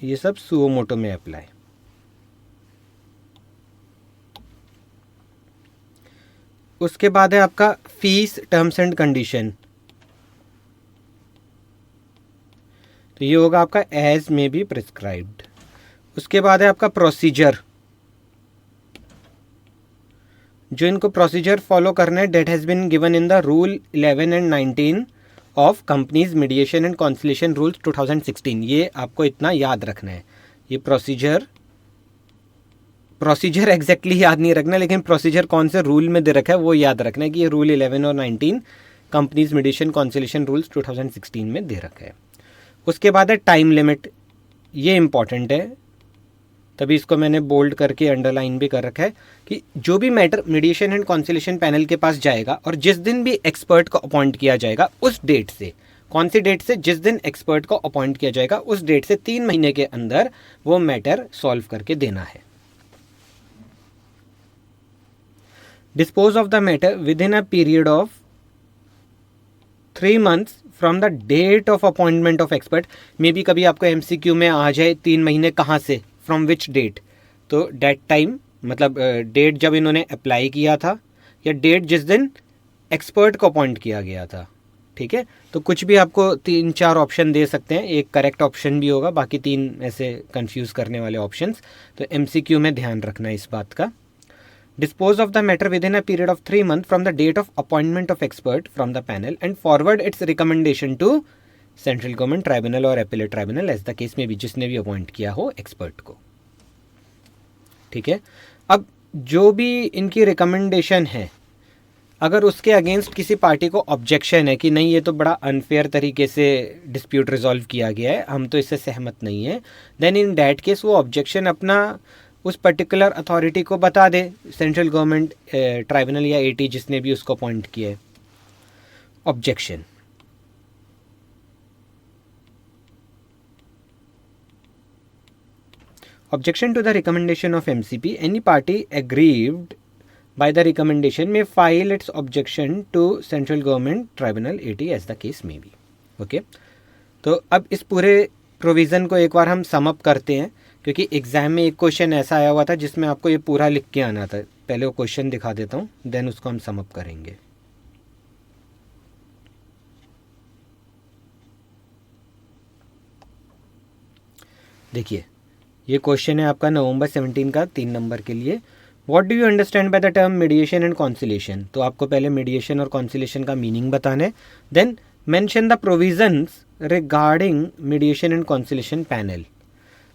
ये सब सुओ मोटो में अप्लाई। उसके बाद है आपका फीस टर्म्स एंड कंडीशन, तो ये होगा आपका एज मे बी प्रिस्क्राइब्ड। उसके बाद है आपका प्रोसीजर, जो इनको प्रोसीजर फॉलो करना है that has been given in the rule 11 and 19 of companies mediation and conciliation rules 2016। ये आपको इतना याद रखना है, ये प्रोसीजर एग्जैक्टली याद नहीं रखना, लेकिन प्रोसीजर कौन से रूल में दे रखा है वो याद रखना है कि ये रूल 11 और 19 कंपनीज मीडिएशन कॉन्सिलेशन रूल्स 2016 में दे रखा है। उसके बाद है टाइम लिमिट, ये इंपॉर्टेंट है, तभी इसको मैंने बोल्ड करके अंडरलाइन भी कर रखा है कि जो भी matter mediation and conciliation panel के पास जाएगा और जिस दिन भी एक्सपर्ट को अपॉइंट किया जाएगा उस डेट से, कौन सी डेट से, जिस दिन एक्सपर्ट को अपॉइंट किया जाएगा उस डेट से 3 महीने के अंदर वो मैटर सॉल्व करके देना है। Dispose of the matter within a period of 3 months from the date of appointment of expert. May be कभी आपको MCQ में आ जाए 3 महीने कहाँ से, फ्रॉम विच डेट, तो डेट टाइम मतलब डेट जब इन्होंने अप्लाई किया था या डेट जिस दिन एक्सपर्ट को अपॉइंट किया गया था। ठीक है, तो कुछ भी आपको 3-4 ऑप्शन दे सकते हैं, एक करेक्ट ऑप्शन भी होगा, बाकी 3 ऐसे कंफ्यूज करने वाले ऑप्शंस, तो MCQ में ध्यान रखना इस बात का। Dispose of the matter within a period of 3 month from the date of appointment of expert from the panel and forward its recommendation to central government tribunal or appellate tribunal as the case में be, जिसने भी appoint किया हो expert को। ठीक है, अब जो भी इनकी रिकमेंडेशन है, अगर उसके अगेंस्ट किसी पार्टी को ऑब्जेक्शन है कि नहीं ये तो बड़ा अनफेयर तरीके से डिस्प्यूट रिजॉल्व किया गया है, हम तो इससे सहमत नहीं है, देन इन दैट केस वो ऑब्जेक्शन अपना उस पर्टिकुलर अथॉरिटी को बता दे, सेंट्रल गवर्नमेंट ट्राइब्यूनल या AT जिसने भी उसको अपॉइंट किया है। Objection, objection to the recommendation of MCP, any party aggrieved by the recommendation may file its objection to central government tribunal 80 as the case may be. Okay, तो अब इस पूरे प्रोविज़न को एक बार हम सम अप करते हैं, क्योंकि एग्ज़ाम में एक क्वेश्चन ऐसा आया हुआ था जिसमें आपको ये पूरा लिख के आना था। पहले वो क्वेश्चन दिखा देता हूँ, देन उसको हम सम अप करेंगे। देखिए, ये क्वेश्चन है आपका नवंबर 17 का 3 नंबर के लिए। What do you understand by the term mediation and conciliation? तो आपको पहले मीडिएशन और कॉन्सिलेशन का मीनिंग बताना है। Then mention the provisions regarding mediation and conciliation panel.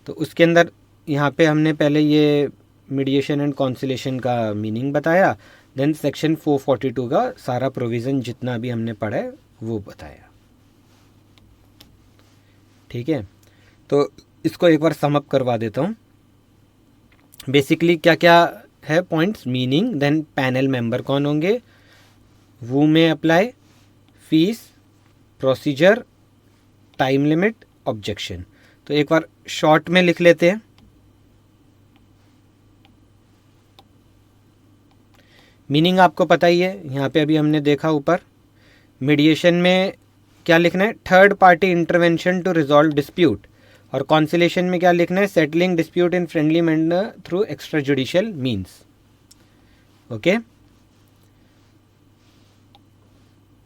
तो उसके अंदर यहाँ पे हमने पहले ये मीडिएशन एंड कॉन्सिलेशन का मीनिंग बताया, देन सेक्शन 442 का सारा प्रोविज़न जितना भी हमने पढ़ा है वो बताया। ठीक है, तो इसको एक बार सम अप करवा देता हूँ। बेसिकली क्या क्या है points, meaning, then panel member कौन होंगे, who may apply, fees, procedure, time limit, objection. तो एक बार शॉर्ट में लिख लेते हैं। मीनिंग आपको पता ही है, यहाँ पे अभी हमने देखा ऊपर। मीडिएशन में क्या लिखना है, third party intervention to resolve dispute. और कॉन्सिलेशन में क्या लिखना है, settling dispute in friendly manner through extra judicial means. Okay,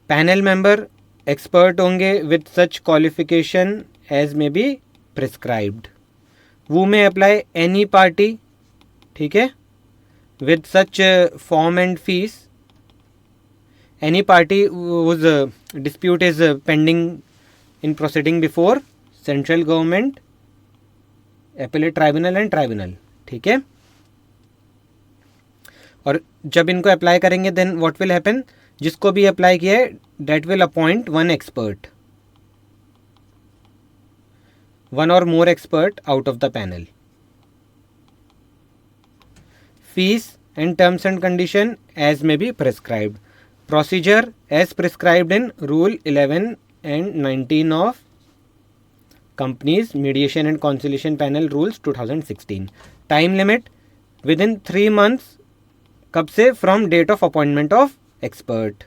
panel member expert होंगे with such qualification as may be prescribed. वो में अप्लाई एनी पार्टी, ठीक है, with such form and fees, any party whose dispute is pending in proceeding before central government, appellate tribunal and tribunal। ठीक है, और जब इनको apply करेंगे then what will happen, जिसको भी अप्लाई किया है that will appoint one expert, one or more expert out of the panel. Fees and terms and condition as may be prescribed. Procedure as prescribed in Rule 11 and 19 of Companies Mediation and Conciliation Panel Rules 2016. Time limit within 3 months, कब से, from date of appointment of expert.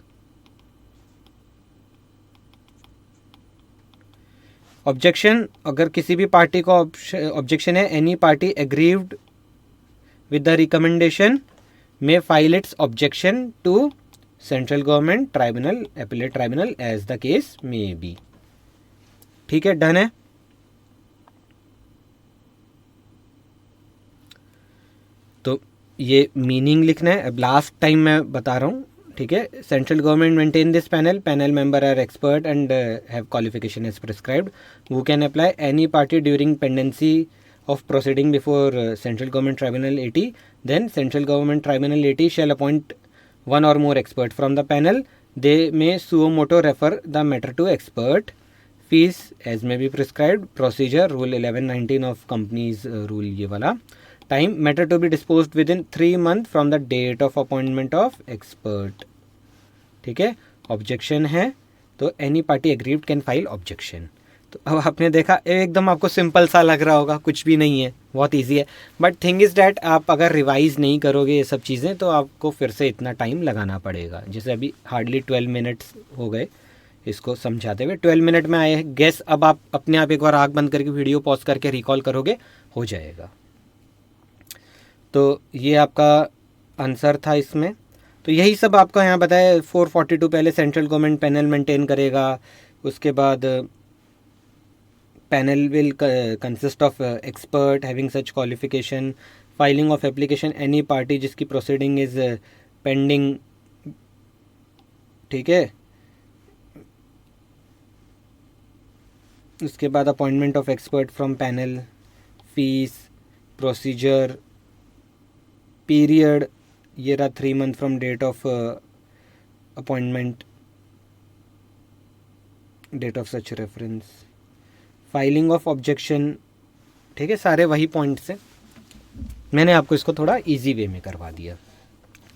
Objection, अगर किसी भी party को objection है, any party aggrieved with the recommendation may file its objection to central government tribunal, appellate tribunal as the case may be। ठीक है, done है। तो ये मीनिंग लिखना है। अब लास्ट टाइम मैं बता रहा हूँ, ठीक है। Central government maintain this panel, panel member are expert and have qualification as prescribed, who can apply any party during pendency of proceeding before Central Government Tribunal 80, then Central Government Tribunal 80 shall appoint one or more expert from the panel. They may suo motu refer the matter to expert. Fees as may be prescribed. Procedure Rule 1119 of Companies Rule ये वाला। Time, matter to be disposed within 3 months from the date of appointment of expert। ठीक है, objection है तो any party aggrieved can file objection. तो अब आपने देखा, एकदम आपको सिंपल सा लग रहा होगा, कुछ भी नहीं है, बहुत इजी है। बट थिंग इज़ डैट आप अगर रिवाइज नहीं करोगे ये सब चीज़ें तो आपको फिर से इतना टाइम लगाना पड़ेगा। जैसे अभी हार्डली 12 मिनट्स हो गए इसको समझाते हुए, 12 मिनट में आए गेस। अब आप अपने आप एक बार आँख बंद करके वीडियो पॉज करके रिकॉल करोगे, हो जाएगा। तो ये आपका आंसर था इसमें। तो यही सब आपका यहाँ बताया। 442 पहले सेंट्रल गवर्नमेंट पैनल मेंटेन करेगा, उसके बाद panel will consist of expert having such qualification, filing of application any party जिसकी proceeding is pending, ठीक है। उसके बाद appointment of expert from panel, fees, procedure, period, ये रहा 3 month from date of appointment, date of such reference, filing of objection, ठीक है। सारे वही पॉइंट्स हैं, मैंने आपको इसको थोड़ा इजी वे में करवा दिया।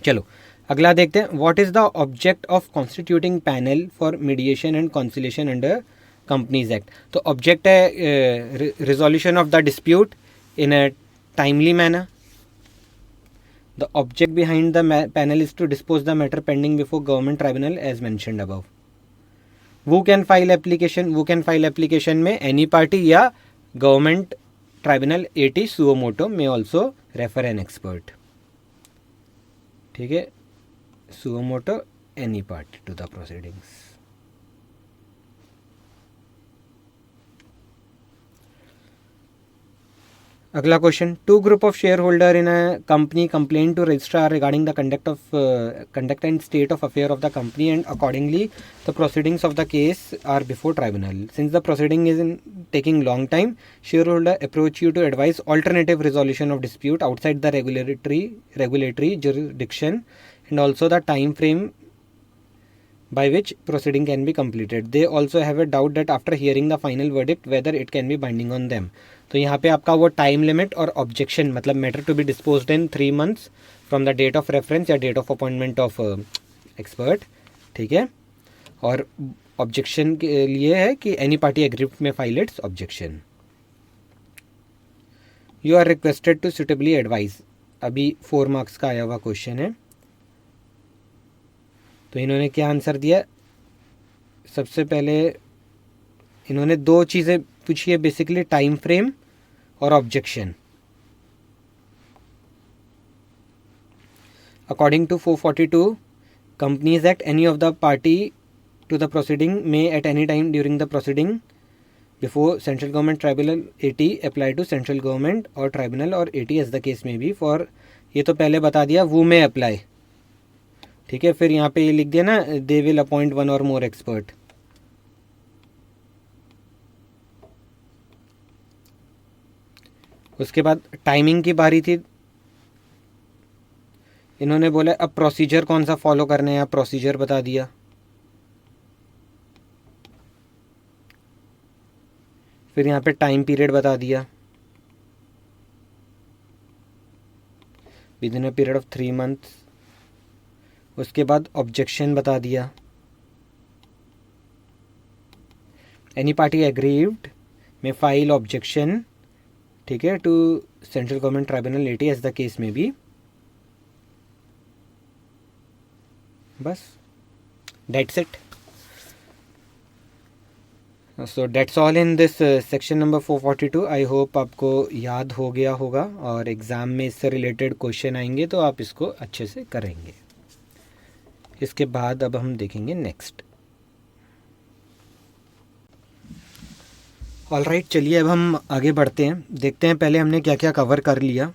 चलो अगला देखते हैं। What is the object of constituting panel for mediation and conciliation under companies act. तो ऑब्जेक्ट है resolution of the dispute in a timely manner, The object behind the panel is to dispose the matter pending before government tribunal as mentioned above. Who can file application? Who can file application में any party या government tribunal AT suo moto may also refer an expert. ठीक है, suo moto any party to the proceedings. अगला question, to group of shareholder in a company complain to registrar regarding the conduct and state of affair of the company and accordingly the proceedings of the case are before tribunal. Since the proceeding is in taking long time, shareholder approach you to advise alternative resolution of dispute outside the regulatory jurisdiction and also the time frame by which proceeding can be completed. They also have a doubt that after hearing the final verdict whether it can be binding on them. तो यहाँ पे आपका वो time limit और objection, मतलब matter to be disposed in 3 months from the date of reference या date of appointment of expert. ठीक है, और ऑब्जेक्शन के लिए है कि any party aggrieved may file its objection. You are requested to suitably advise. अभी 4 marks का आया हुआ क्वेश्चन है. तो इन्होंने क्या आंसर दिया? सबसे पहले इन्होंने 2 चीज़ें पूछी है बेसिकली, टाइम फ्रेम और objection. According to 442 companies act, any of the party to the proceeding may at any time during the proceeding before central government tribunal AT apply to central government और tribunal और AT as the case may be for. ये तो पहले बता दिया वो may apply. ठीक है, फिर यहाँ पे ये लिख दिया ना, they will appoint 1 or more expert. उसके बाद टाइमिंग की बारी थी. इन्होंने बोला अब प्रोसीजर कौन सा फॉलो करना है, प्रोसीजर बता दिया. फिर यहाँ पे टाइम पीरियड बता दिया, within a period of 3 months. उसके बाद ऑब्जेक्शन बता दिया. Any party aggrieved may file objection. ठीक है, to central government tribunal AT as the case may be. बस that's it. So that's all in this section number 442. I hope आपको याद हो गया होगा और एग्ज़ाम में इससे रिलेटेड क्वेश्चन आएंगे तो आप इसको अच्छे से करेंगे. इसके बाद अब हम देखेंगे नेक्स्ट. ऑलराइट, चलिए अब हम आगे बढ़ते हैं. देखते हैं पहले हमने क्या क्या कवर कर लिया.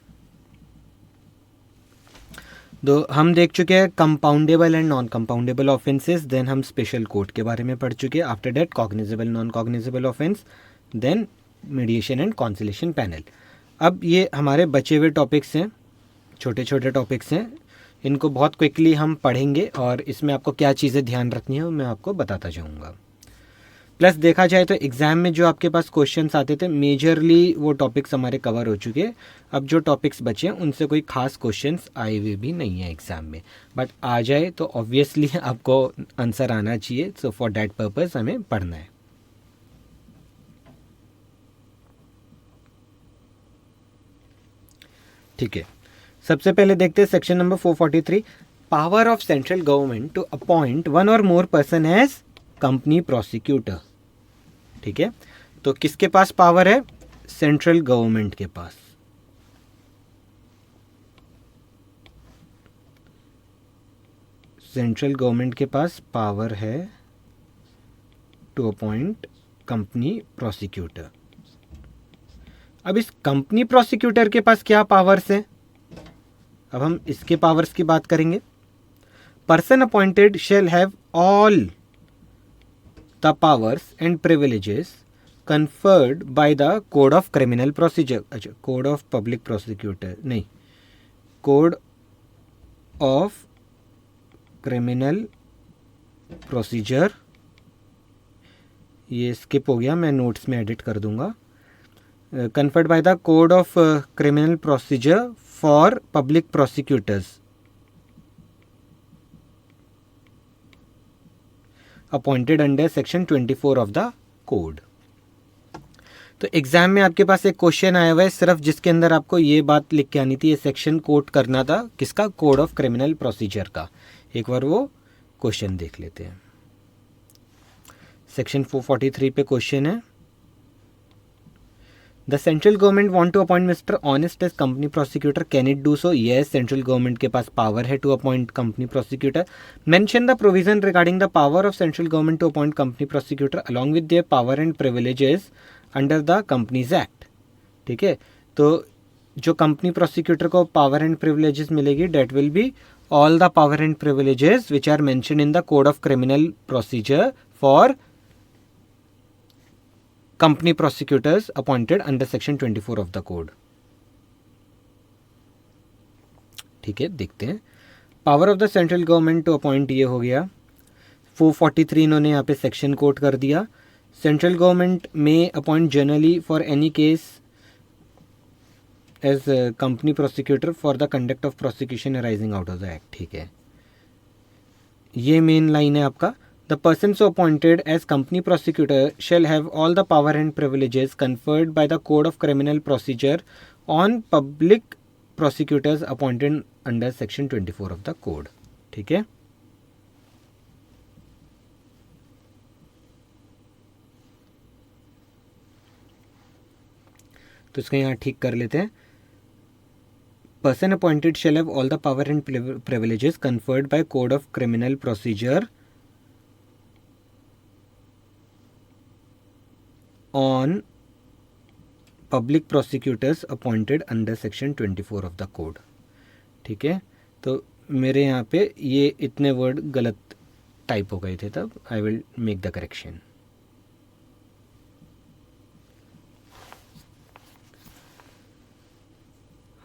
तो हम देख चुके हैं compoundable and non compoundable offences. Then हम स्पेशल कोर्ट के बारे में पढ़ चुके हैं. After that cognizable non cognizable offence, then mediation and conciliation panel. अब ये हमारे बचे हुए टॉपिक्स हैं, छोटे छोटे टॉपिक्स हैं. इनको बहुत क्विकली हम पढ़ेंगे और इसमें आपको क्या चीज़ें ध्यान रखनी है मैं आपको बताता जाऊंगा. प्लस देखा जाए तो एग्ज़ाम में जो आपके पास क्वेश्चंस आते थे मेजरली वो टॉपिक्स हमारे कवर हो चुके हैं. अब जो टॉपिक्स बचे हैं उनसे कोई खास क्वेश्चंस आए हुए भी नहीं है एग्ज़ाम में, बट आ जाए तो ऑब्वियसली आपको आंसर आना चाहिए. सो फॉर डैट पर्पज़ हमें पढ़ना है. ठीक है, सबसे पहले देखते हैं section number 443, power of central government to appoint 1 or more person as company prosecutor. ठीक है, तो किसके पास पावर है? सेंट्रल गवर्नमेंट के पास. सेंट्रल गवर्नमेंट के पास पावर है टू अपॉइंट कंपनी प्रोसिक्यूटर. अब इस कंपनी प्रोसिक्यूटर के पास क्या पावर्स हैं? अब हम इसके पावर्स की बात करेंगे. Person appointed shall have all the powers and privileges conferred by the Code of Criminal Procedure. अच्छा, Code of Public Prosecutor नहीं, Code of Criminal Procedure. ये स्किप हो गया, मैं नोट्स में एडिट कर दूंगा. Conferred by the Code of Criminal Procedure for Public Prosecutors appointed under Section 24 of the Code. तो एग्ज़ाम में आपके पास एक क्वेश्चन आया हुआ है सिर्फ, जिसके अंदर आपको ये बात लिख के आनी थी, ये सेक्शन कोट करना था किसका, कोड ऑफ क्रिमिनल प्रोसीजर का। एक बार वो क्वेश्चन देख लेते हैं। सेक्शन 443 पे क्वेश्चन है, the central government want to appoint mister Honest as company prosecutor, can it do so? Yes, central government के पास पावर है to appoint company prosecutor. Mention the provision regarding the power of central government to appoint company prosecutor along with their power and privileges under the companies act. ठीक है, तो जो company prosecutor को power and privileges मिलेगी, that will be all the power and privileges which are mention in the code of criminal procedure for company prosecutors appointed under section 24 of the code। ठीक है, देखते हैं। Power of the central government to appoint ये हो गया। 443 इन्होंने यहाँ पे सेक्शन कोट कर दिया। Central government may appoint generally for any case as company prosecutor for the conduct of prosecution arising out of the act. ठीक है, ये मेन लाइन है आपका। The person so appointed as company prosecutor shall have all the power and privileges conferred by the Code of Criminal Procedure on public prosecutors appointed under Section 24 of the Code। ठीक है, तो इसको यहाँ ठीक कर लेते हैं। Person appointed shall have all the power and privileges conferred by Code of Criminal Procedure on public prosecutors appointed under section 24 of the code। ठीक है, तो मेरे यहाँ पे ये इतने वर्ड गलत टाइप हो गए थे, तब I will make the correction.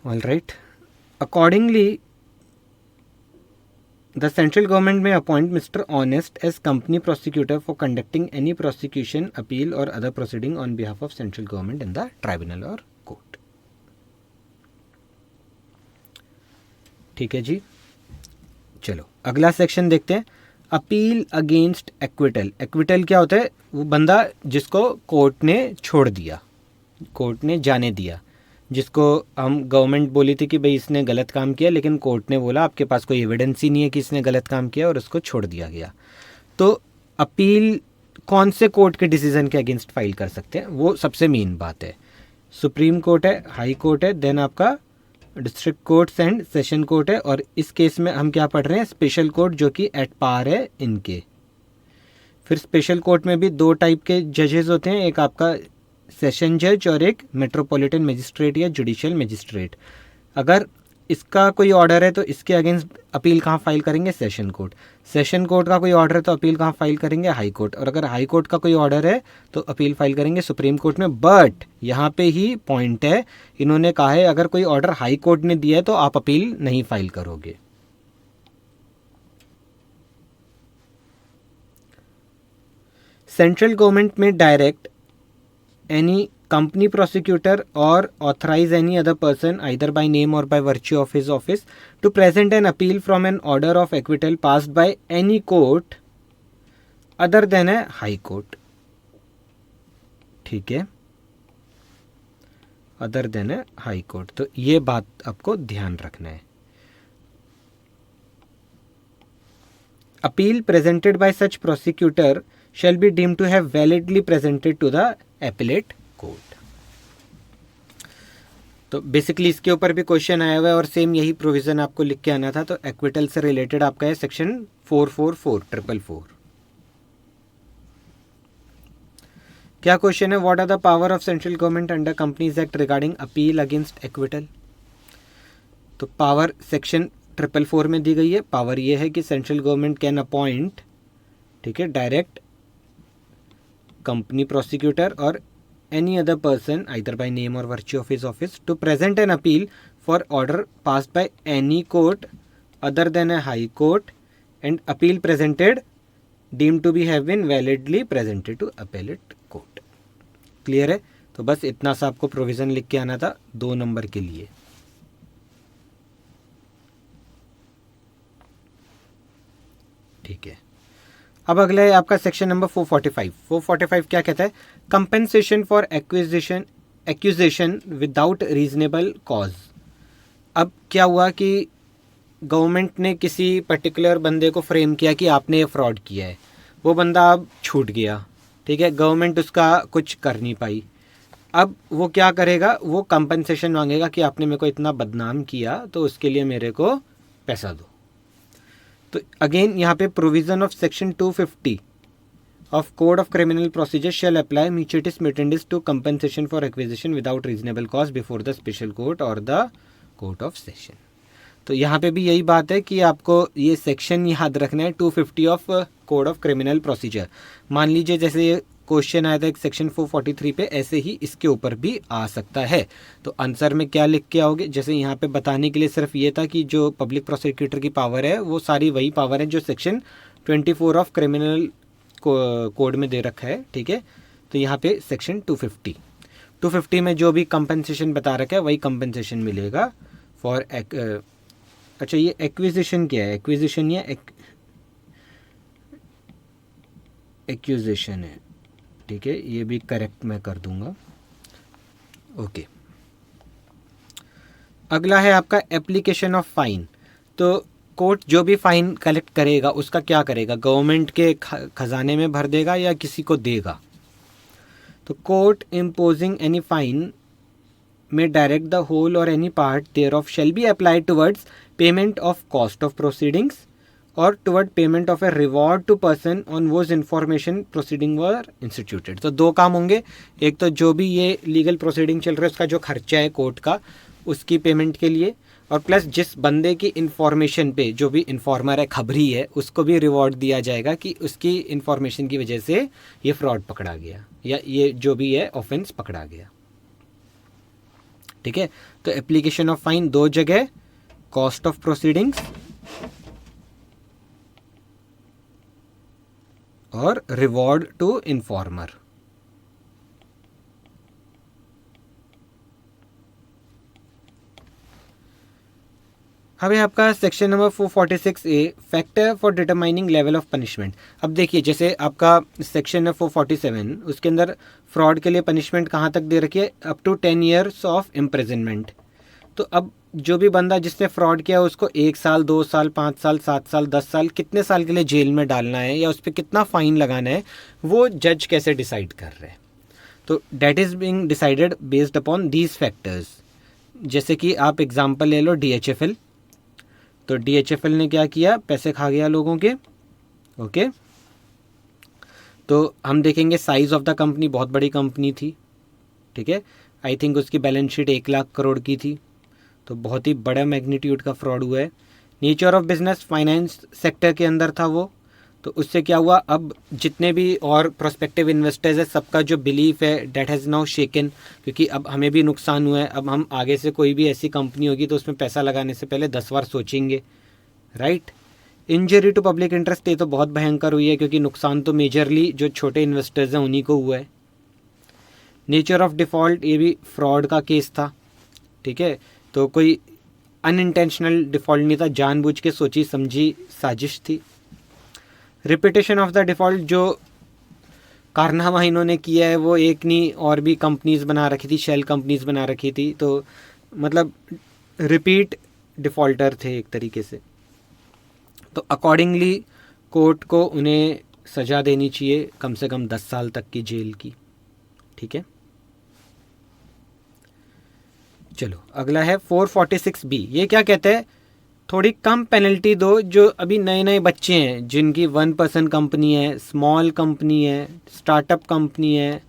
All right, accordingly the central government may appoint Mr. Honest as company prosecutor for conducting any prosecution, appeal or other proceeding on behalf of central government in the tribunal or court। ठीक है जी, चलो अगला section देखते हैं। Appeal against acquittal. Acquittal क्या होता है? वो बंदा जिसको कोर्ट ने छोड़ दिया, कोर्ट ने जाने दिया, जिसको हम गवर्नमेंट बोली थी कि भाई इसने गलत काम किया, लेकिन कोर्ट ने बोला आपके पास कोई एविडेंस ही नहीं है कि इसने गलत काम किया, और उसको छोड़ दिया गया। तो अपील कौन से कोर्ट के डिसीजन के अगेंस्ट फाइल कर सकते हैं, वो सबसे मेन बात है। सुप्रीम कोर्ट है, हाई कोर्ट है, देन आपका district courts and session court है, और इस केस में हम क्या पढ़ रहे हैं, स्पेशल कोर्ट, जो कि एट पार है इनके। फिर स्पेशल कोर्ट में भी दो टाइप के जजेस होते हैं, एक आपका सेशन जज और एक मेट्रोपॉलिटन मजिस्ट्रेट या जुडिशियल मजिस्ट्रेट। अगर इसका कोई ऑर्डर है तो इसके अगेंस्ट अपील कहाँ फाइल करेंगे, सेशन कोर्ट। सेशन कोर्ट का कोई ऑर्डर है तो अपील कहाँ फाइल करेंगे, हाई कोर्ट। और अगर हाई कोर्ट का कोई ऑर्डर है तो अपील फाइल करेंगे सुप्रीम कोर्ट में। बट यहाँ पे ही पॉइंट है, इन्होंने कहा है अगर कोई ऑर्डर हाई कोर्ट ने दिया है तो आप अपील नहीं फाइल करोगे। सेंट्रल गवर्नमेंट में direct any company prosecutor or authorize any other person either by name or by virtue of his office to present an appeal from an order of acquittal passed by any court other than a high court। ठीक है, other than ए high court. तो ये बात आपको ध्यान रखना है। Appeal presented by such prosecutor shall be deemed to have validly presented to the appellate court। तो बेसिकली इसके ऊपर भी क्वेश्चन आया हुआ है और सेम यही प्रोविजन आपको लिख के आना था। तो एक्विटल से रिलेटेड आपका है सेक्शन 444। क्या क्वेश्चन है, what are the power of central government under companies act regarding appeal against acquittal. तो पावर सेक्शन 444 में दी गई है। पावर ये है कि सेंट्रल गवर्नमेंट कैन अपॉइंट, ठीक है, direct company prosecutor or any other person either by name or virtue of his office to present an appeal for order passed by any court other than a high court and appeal presented deemed to be have been validly presented to appellate court। Clear है? तो बस इतना सा आपको provision लिख के आना था 2 नंबर के लिए। ठीक है, अब अगला है आपका सेक्शन नंबर 445। 445 क्या कहता है? Compensation for accusation without reasonable cause. अब क्या हुआ कि गवर्नमेंट ने किसी पर्टिकुलर बंदे को फ्रेम किया कि आपने ये फ्रॉड किया है, वो बंदा अब छूट गया, ठीक है, गवर्नमेंट उसका कुछ कर नहीं पाई। अब वो क्या करेगा? वो कंपनसेशन मांगेगा कि आपने मेरे को इतना बदनाम किया तो उसके लिए मेरे को पैसा दो। तो अगेन यहाँ पे provision of section 250 of code of criminal procedure shall apply mutatis mutandis to compensation for acquisition without reasonable cause before the special court or the court of session. तो यहाँ पे भी यही बात है कि आपको ये सेक्शन याद रखना है 250 of code of criminal procedure. मान लीजिए जैसे ये क्वेश्चन आया था एक सेक्शन 443 पे, ऐसे ही इसके ऊपर भी आ सकता है। तो आंसर में क्या लिख के आओगे? जैसे यहाँ पे बताने के लिए सिर्फ ये था कि जो पब्लिक प्रोसिक्यूटर की पावर है वो सारी वही पावर है जो सेक्शन 24 ऑफ क्रिमिनल कोड में दे रखा है, ठीक है। तो यहाँ पे सेक्शन 250 में जो भी कंपनसेशन बता रखा है वही कंपनसेशन मिलेगा फॉर अच्छा ये एक्विजिशन क्या है? एक्विजिशन या एक्यूजेशन है, ठीक है, ये भी करेक्ट मैं कर दूंगा। ओके, अगला है आपका एप्लीकेशन ऑफ फाइन। तो कोर्ट जो भी फाइन कलेक्ट करेगा उसका क्या करेगा? गवर्नमेंट के खजाने में भर देगा या किसी को देगा? तो court imposing any fine may direct the whole or any part thereof shall be applied towards payment of cost of proceedings or toward payment of a reward to person on whose information proceeding were instituted। तो दो काम होंगे, एक तो जो भी ये legal proceeding चल रहा है उसका जो खर्चा है कोर्ट का उसकी पेमेंट के लिए, और प्लस जिस बंदे की इन्फॉर्मेशन पे जो भी इन्फॉर्मर है, खबरी है, उसको भी रिवॉर्ड दिया जाएगा कि उसकी इन्फॉर्मेशन की वजह से ये फ्रॉड पकड़ा गया या ये जो भी है ऑफेंस पकड़ा गया, ठीक है। तो एप्लीकेशन ऑफ फाइन दो जगह, कॉस्ट ऑफ प्रोसीडिंग्स और रिवॉर्ड टू इन्फॉर्मर। अब आपका section number 446A factor for determining level of punishment. अब देखिए जैसे आपका सेक्शन है 447, उसके अंदर फ्रॉड के लिए पनिशमेंट कहाँ तक दे रखी है? Up to 10 years of imprisonment. तो अब जो भी बंदा जिसने फ्रॉड किया उसको 1 साल, 2 साल, 5 साल, 7 साल, 10 साल, कितने साल के लिए जेल में डालना है या उस पर कितना फ़ाइन लगाना है, वो जज कैसे डिसाइड कर रहे हैं? तो that is being decided based upon these factors. जैसे कि आप एग्जांपल ले लो DHFL। तो DHFL ने क्या किया? पैसे खा गया लोगों के, ओके। तो हम देखेंगे साइज़ ऑफ द कंपनी बहुत बड़ी कंपनी थी, ठीक है। आई थिंक उसकी बैलेंस शीट 1 लाख करोड़ की थी, तो बहुत ही बड़ा मैग्नीट्यूड का फ्रॉड हुआ है। Nature of business finance sector के अंदर था वो, तो उससे क्या हुआ? अब जितने भी और प्रोस्पेक्टिव इन्वेस्टर्स है सबका जो बिलीफ है डैट हैज़ नाउ शेकन, क्योंकि अब हमें भी नुकसान हुआ है। अब हम आगे से कोई भी ऐसी कंपनी होगी तो उसमें पैसा लगाने से पहले 10 बार सोचेंगे, right. Injury to public interest ये तो बहुत भयंकर हुई है क्योंकि नुकसान तो मेजरली जो छोटे इन्वेस्टर्स हैं उन्हीं को हुआ है। नेचर ऑफ डिफ़ॉल्ट ये भी फ्रॉड का केस था, ठीक है। तो कोई अनइंटेंशनल डिफ़ॉल्ट नहीं था, जानबूझ के सोची समझी साजिश थी। रिपीटेशन ऑफ द डिफ़ॉल्ट, जो कारनामा इन्होंने किया है वो एक नहीं और भी कंपनीज बना रखी थी, शेल कंपनीज बना रखी थी, तो मतलब रिपीट डिफ़ॉल्टर थे एक तरीके से। तो अकॉर्डिंगली कोर्ट को उन्हें सज़ा देनी चाहिए कम से कम 10 साल तक की जेल की, ठीक है। चलो अगला है 446B। ये क्या कहते हैं? थोड़ी कम पेनल्टी दो जो अभी नए नए बच्चे हैं, जिनकी 1% कंपनी है, स्मॉल कंपनी है, स्टार्टअप कंपनी है,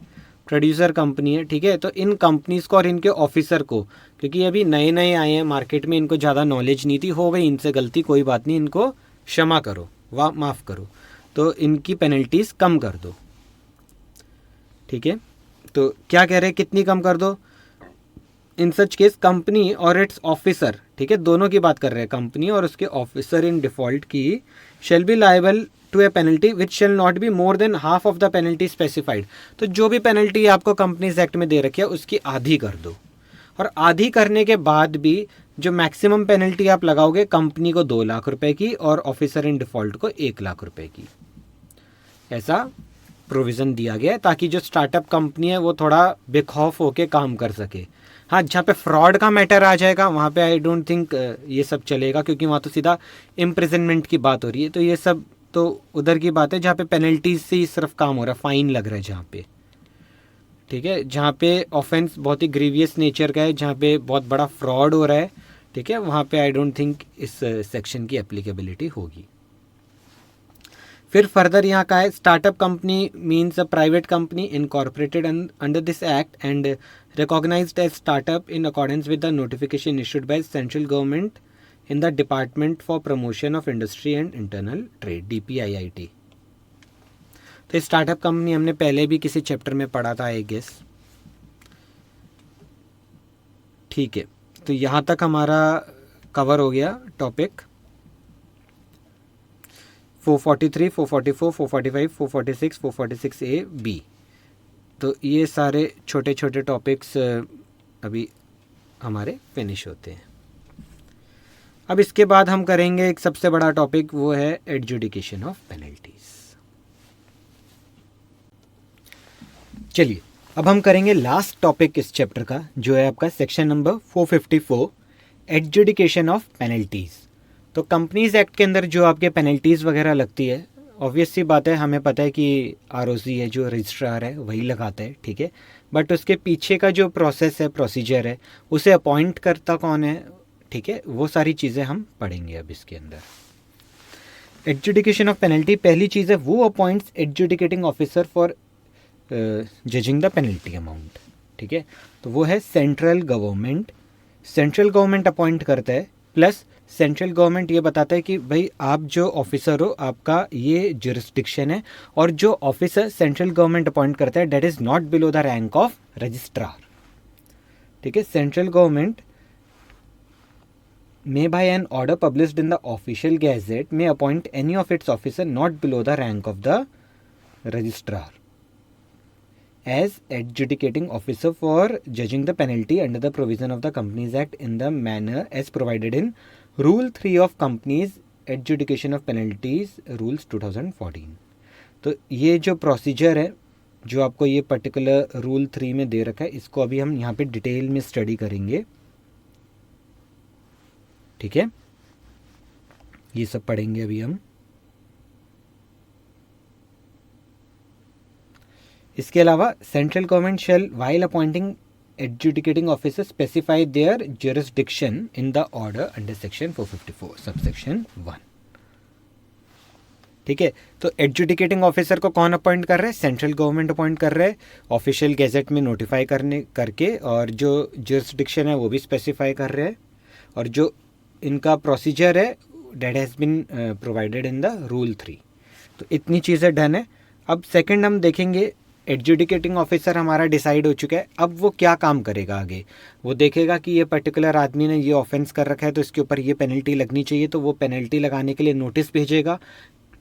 प्रोड्यूसर कंपनी है, ठीक है। तो इन कंपनीज़ को और इनके ऑफिसर को, क्योंकि अभी नए नए आए हैं मार्केट में, इनको ज़्यादा नॉलेज नहीं थी, हो गई इनसे गलती, कोई बात नहीं, इनको क्षमा करो, माफ़ करो, तो इनकी पेनल्टीज़ कम कर दो, ठीक है। तो क्या कह रहे हैं, कितनी कम कर दो? इन सच केस कंपनी और इट्स ऑफिसर, ठीक है, दोनों की बात कर रहे हैं, कंपनी और उसके ऑफिसर इन डिफ़ॉल्ट की shall be liable to a penalty which shall not be more than half of the penalty specified. तो जो भी पेनल्टी आपको कंपनीज एक्ट में दे रखी है उसकी आधी कर दो, और आधी करने के बाद भी जो मैक्सिमम पेनल्टी आप लगाओगे कंपनी को 2 लाख रुपए की और ऑफिसर इन डिफ़ॉल्ट को 1 लाख रुपए की। ऐसा प्रोविज़न दिया गया है ताकि जो स्टार्टअप कंपनी है वो थोड़ा बेखौफ होके काम कर सके। हाँ, जहाँ पे फ्रॉड का मैटर आ जाएगा वहाँ पे आई डोंट थिंक ये सब चलेगा, क्योंकि वहाँ तो सीधा इम्प्रिजनमेंट की बात हो रही है। तो ये सब तो उधर की बात है जहाँ पे पेनल्टीज से ही सिर्फ काम हो रहा है, फाइन लग रहा है जहाँ पे, ठीक है। जहाँ पे ऑफेंस बहुत ही ग्रीवियस नेचर का है, जहाँ पे बहुत बड़ा फ्रॉड हो रहा है, ठीक है, वहाँ पे आई डोंट थिंक इस सेक्शन की एप्लीकेबिलिटी होगी। फिर फर्दर यहाँ का है startup company means a private company incorporated under this act and recognised as startup in accordance with the notification issued by central government in the department for promotion of industry and internal trade, DPIIT। तो startup company हमने पहले भी किसी chapter में पढ़ा था I guess, ठीक है। तो यहाँ तक हमारा कवर हो गया टॉपिक 443, 444, 445, 446, 446A, B। तो ये सारे छोटे छोटे टॉपिक्स अभी हमारे फिनिश होते हैं। अब इसके बाद हम करेंगे एक सबसे बड़ा टॉपिक, वो है एडजुडिकेशन ऑफ पेनल्टीज। चलिए अब हम करेंगे लास्ट टॉपिक इस चैप्टर का, जो है आपका section number 454, adjudication of penalties. तो कंपनीज एक्ट के अंदर जो आपके पेनल्टीज़ वगैरह लगती है, ऑब्वियस सी बात है, हमें पता है कि ROC है जो रजिस्ट्रार है वही लगाता है, ठीक है। बट उसके पीछे का जो प्रोसेस है, प्रोसीजर है, उसे अपॉइंट करता कौन है, ठीक है, वो सारी चीज़ें हम पढ़ेंगे अब इसके अंदर। एडजुडिकेशन ऑफ पेनल्टी, पहली चीज़ है वो appoints adjudicating officer for judging the penalty amount, ठीक है। तो वो है central government. Central government appoint करता है, प्लस सेंट्रल गवर्नमेंट ये बताता है कि भाई आप जो ऑफिसर हो आपका ये जुरिस्डिक्शन है, और जो ऑफिसर सेंट्रल गवर्नमेंट अपॉइंट करता है that is not below the rank of registrar, ठीक है। Central government may by an order published in the official gazette may appoint any of its officer not below the rank of the registrar as adjudicating officer for judging the penalty under the provision of the Companies Act in the manner as provided in Rule 3 of Companies Adjudication of Penalties Rules 2014। तो ये जो procedure है जो आपको ये particular rule 3 में दे रखा है, इसको अभी हम यहाँ पे डिटेल में स्टडी करेंगे, ठीक है। ये सब पढ़ेंगे अभी हम। इसके अलावा central government shall while appointing adjudicating officer specify their jurisdiction in the order under section 454 subsection 1, ठीक है। तो एडजुडिकेटिंग ऑफिसर को कौन अपॉइंट कर रहा है, सेंट्रल गवर्नमेंट अपॉइंट कर रहा है, ऑफिशियल गैजेट में नोटिफाई करके, और जो जुरिस्डिक्शन है वो भी स्पेसिफाई कर रहे हैं, और जो इनका प्रोसीजर है that has been provided in the rule 3। तो इतनी चीज़ें डन है। अब सेकंड हम देखेंगे, एडजुडिकेटिंग ऑफिसर हमारा डिसाइड हो चुका है, अब वो क्या काम करेगा आगे। वो देखेगा कि ये पर्टिकुलर आदमी ने ये ऑफेंस कर रखा है तो इसके ऊपर ये पेनल्टी लगनी चाहिए, तो वो पेनल्टी लगाने के लिए नोटिस भेजेगा,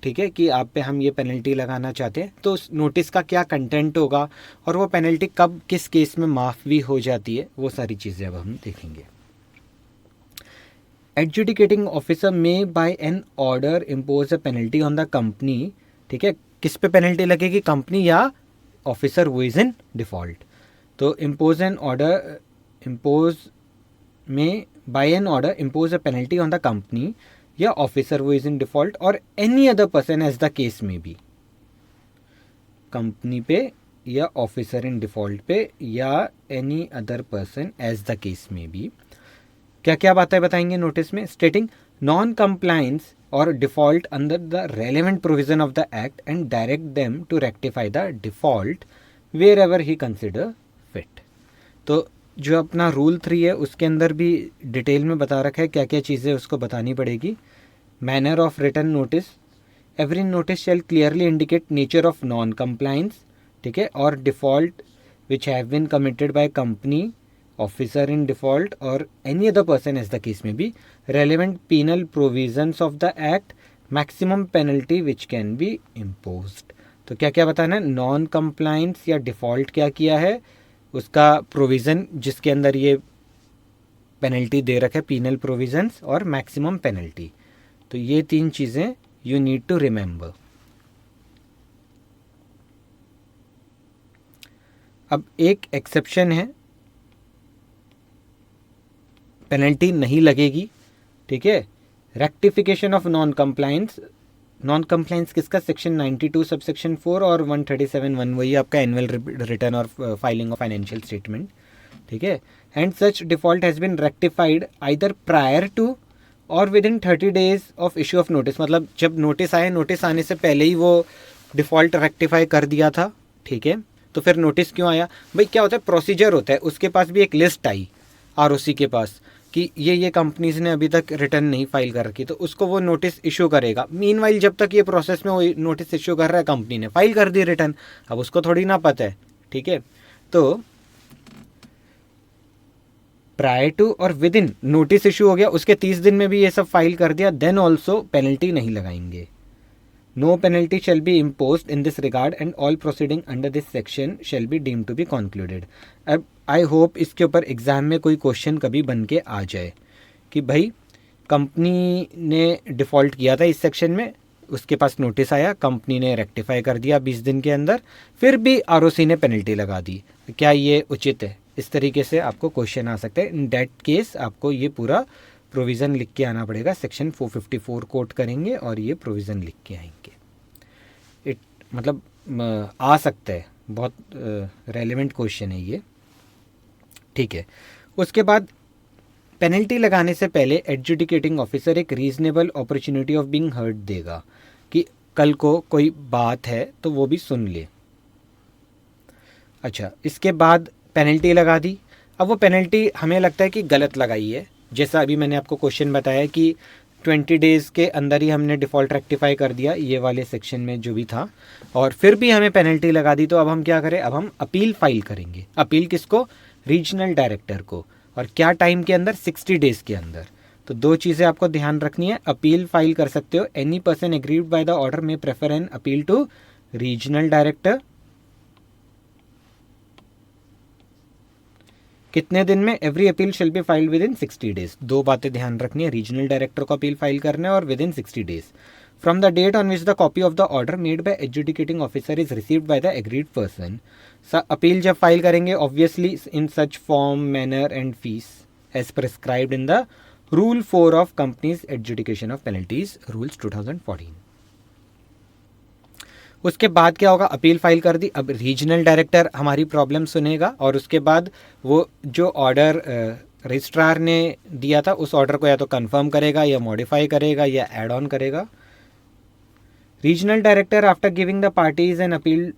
ठीक है, कि आप पे हम ये पेनल्टी लगाना चाहते हैं। तो उस नोटिस का क्या कंटेंट होगा और वो पेनल्टी कब किस केस में माफ़ भी हो जाती है, वो सारी चीज़ें अब हम देखेंगे। Adjudicating officer may by an order impose a penalty on the company, ठीक है। किस पे पेनल्टी लगेगी, कंपनी या officer who is in default. तो impose an order, impose may by an order impose a penalty on the company या officer who is in default or any other person as the case may be. Company पे या officer in default पे या any other person as the case may be. क्या क्या बातें बताएंगे notice में, स्टेटिंग नॉन कंप्लायंस और default under the relevant provision of the act and direct them to rectify the default wherever he consider fit. तो जो अपना rule 3 है उसके अंदर भी डिटेल में बता रखा है क्या क्या चीज़ें उसको बतानी पड़ेगी। Manner of return notice, every notice shall clearly indicate nature of non compliance, ठीक है, और default which have been committed by company, officer in default or any other person as the case may be, relevant penal provisions of the act, maximum penalty which can be imposed. तो क्या क्या बताना है, non compliance या default क्या किया है, उसका प्रोविज़न जिसके अंदर ये पेनल्टी दे रखा है, पीनल प्रोविजंस और मैक्सिमम पेनल्टी। तो ये 3 चीज़ें यू नीड टू रिमेंबर। अब एक एक्सेप्शन है, पेनल्टी नहीं लगेगी, ठीक है। Rectification of non compliance, non compliance किसका, सेक्शन 92 सब सेक्शन 4 और 137(1), वही आपका एनुअल रिटर्न और फाइलिंग ऑफ फाइनेंशियल स्टेटमेंट, ठीक है। And such default has been rectified either prior to or within 30 days of issue of notice, मतलब जब notice आए, नोटिस आने से पहले ही वो डिफ़ॉल्ट रेक्टिफाई कर दिया था, ठीक है। तो फिर नोटिस क्यों आया भाई, क्या होता है, प्रोसीजर होता है, उसके पास भी एक लिस्ट आई आरओसी के पास कि ये कंपनीज ने अभी तक रिटर्न नहीं फाइल कर रखी, तो उसको वो नोटिस इशू करेगा। मीनवाइल जब तक ये प्रोसेस में वो नोटिस इशू कर रहा है, कंपनी ने फाइल कर दी रिटर्न, अब उसको थोड़ी ना पता है, ठीक है। तो prior to or with in notice issue हो गया, उसके 30 दिन में भी ये सब फाइल कर दिया, देन ऑल्सो पेनल्टी नहीं लगाएंगे। No penalty shall be imposed in this regard and all proceeding under this section shall be deemed to be concluded. अब आई होप इसके ऊपर एग्जाम में कोई क्वेश्चन कभी बन के आ जाए कि भाई कंपनी ने डिफ़ॉल्ट किया था इस सेक्शन में, उसके पास नोटिस आया, कंपनी ने रेक्टिफाई कर दिया 20 दिन के अंदर, फिर भी आरओसी ने पेनल्टी लगा दी, क्या ये उचित है? इस तरीके से आपको क्वेश्चन आ सकते हैं। इन दैट केस आपको ये पूरा प्रोविज़न लिख के आना पड़ेगा, सेक्शन 454 कोट करेंगे और ये प्रोविज़न लिख के आएंगे। इट मतलब आ सकता है, बहुत रेलेवेंट क्वेश्चन है ये, ठीक है। उसके बाद पेनल्टी लगाने से पहले एडजुडिकेटिंग ऑफिसर एक reasonable opportunity of being heard देगा कि कल को कोई बात है तो वो भी सुन ले। अच्छा, इसके बाद पेनल्टी लगा दी। अब वो पेनल्टी हमें लगता है कि गलत लगाई है, जैसा अभी मैंने आपको क्वेश्चन बताया कि 20 डेज़ के अंदर ही हमने डिफ़ॉल्ट रेक्टिफाई कर दिया, ये वाले सेक्शन में जो भी था, और फिर भी हमें पेनल्टी लगा दी। तो अब हम क्या करें, अब हम अपील फाइल करेंगे। अपील किसको, रीजनल डायरेक्टर को, और क्या टाइम के अंदर, 60 डेज़ के अंदर। तो दो चीज़ें आपको ध्यान रखनी है, अपील फाइल कर सकते हो, any person agreed by the order may prefer an appeal to regional director. कितने दिन में, every appeal shall be filed within 60 days. दो बातें ध्यान रखनी है, रीजनल डायरेक्टर को अपील फाइल करना है और within 60 days from the date on which the copy of the order made by adjudicating officer is received by the agreed person. Appeal जब फाइल करेंगे obviously in such form, manner and fees as prescribed in the rule 4 of companies adjudication of penalties rules 2014। उसके बाद क्या होगा, appeal file कर दी, अब regional director हमारी problem सुनेगा और उसके बाद वो जो ऑर्डर रजिस्ट्रार ने दिया था उस ऑर्डर को या तो कंफर्म करेगा या मॉडिफाई करेगा या ऐड ऑन करेगा। Regional director after giving the parties an appeal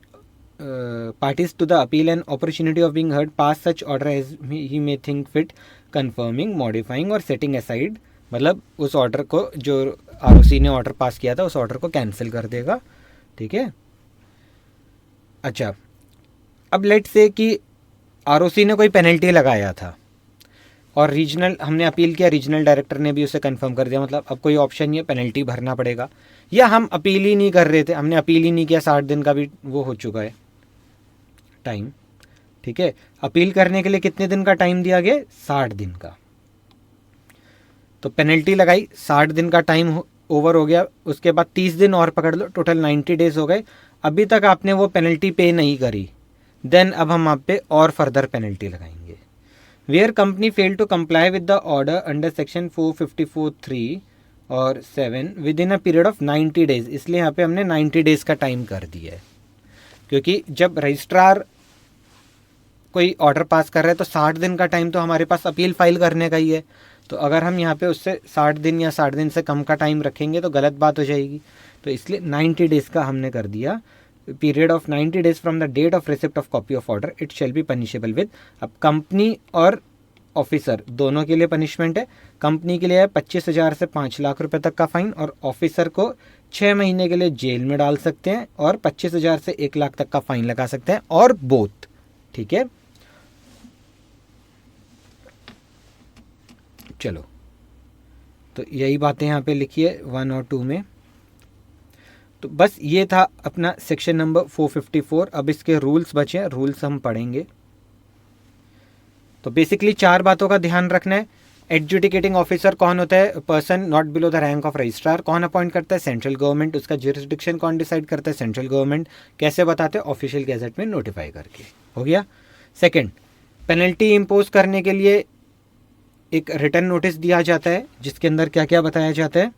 parties to the appeal an opportunity of being heard pass such order as he may think fit confirming, modifying और setting aside, मतलब उस order को जो ROC ने order pass किया था उस order को कैंसिल कर देगा, ठीक है। अच्छा, अब लेट से कि आरओसी ने कोई पेनल्टी लगाया था और रीजनल, हमने अपील किया, रीजनल डायरेक्टर ने भी उसे कंफर्म कर दिया, मतलब अब कोई ऑप्शन नहीं है, पेनल्टी भरना पड़ेगा। या हम अपील ही नहीं कर रहे थे, हमने अपील ही नहीं किया, 60 दिन का भी वो हो चुका है टाइम, ठीक है। अपील करने के लिए कितने दिन का टाइम दिया गया, 60 दिन का। तो पेनल्टी लगाई, 60 दिन का टाइम ओवर हो गया, उसके बाद 30 दिन और पकड़ लो, टोटल 90 डेज हो गए, अभी तक आपने वो पेनल्टी पे नहीं करी, देन अब हम आप पे और फर्दर पेनल्टी लगाएंगे। Where company fail to comply with the order under section 454(3) और 7 within a period of 90 days, इसलिए यहाँ पे हमने 90 डेज का टाइम कर दिया है, क्योंकि जब रजिस्ट्रार कोई ऑर्डर पास कर रहे हैं तो 60 दिन का टाइम तो हमारे पास अपील फाइल करने का ही है। तो अगर हम यहाँ पे उससे 60 दिन या 60 दिन से कम का टाइम रखेंगे तो गलत बात हो जाएगी, तो इसलिए 90 डेज़ का हमने कर दिया। Period of 90 days from the date of receipt of copy of order it shall be punishable with. अब कंपनी और ऑफिसर दोनों के लिए पनिशमेंट है। कंपनी के लिए है 25,000 से 5 लाख रुपए तक का फाइन, और ऑफिसर को 6 महीने के लिए जेल में डाल सकते हैं और 25,000 से 1 लाख तक का फाइन लगा सकते हैं, और बोथ, ठीक है। चलो, तो यही बातें यहाँ पे लिखिए 1 और 2 में। तो बस ये था अपना सेक्शन नंबर 454। अब इसके रूल्स बचे, रूल्स हम पढ़ेंगे। तो बेसिकली 4 बातों का ध्यान रखना है। एडजुडिकेटिंग ऑफिसर कौन होता है, person not below the rank of registrar. कौन अपॉइंट करता है, सेंट्रल गवर्नमेंट। उसका ज्यूरिसडिक्शन कौन डिसाइड करता है, सेंट्रल गवर्नमेंट। कैसे बताते हैं, ऑफिशियल गैजेट में नोटिफाई करके। हो गया। सेकंड, पेनल्टी इम्पोज करने के लिए एक रिटर्न नोटिस दिया जाता है जिसके अंदर क्या क्या बताया जाता है,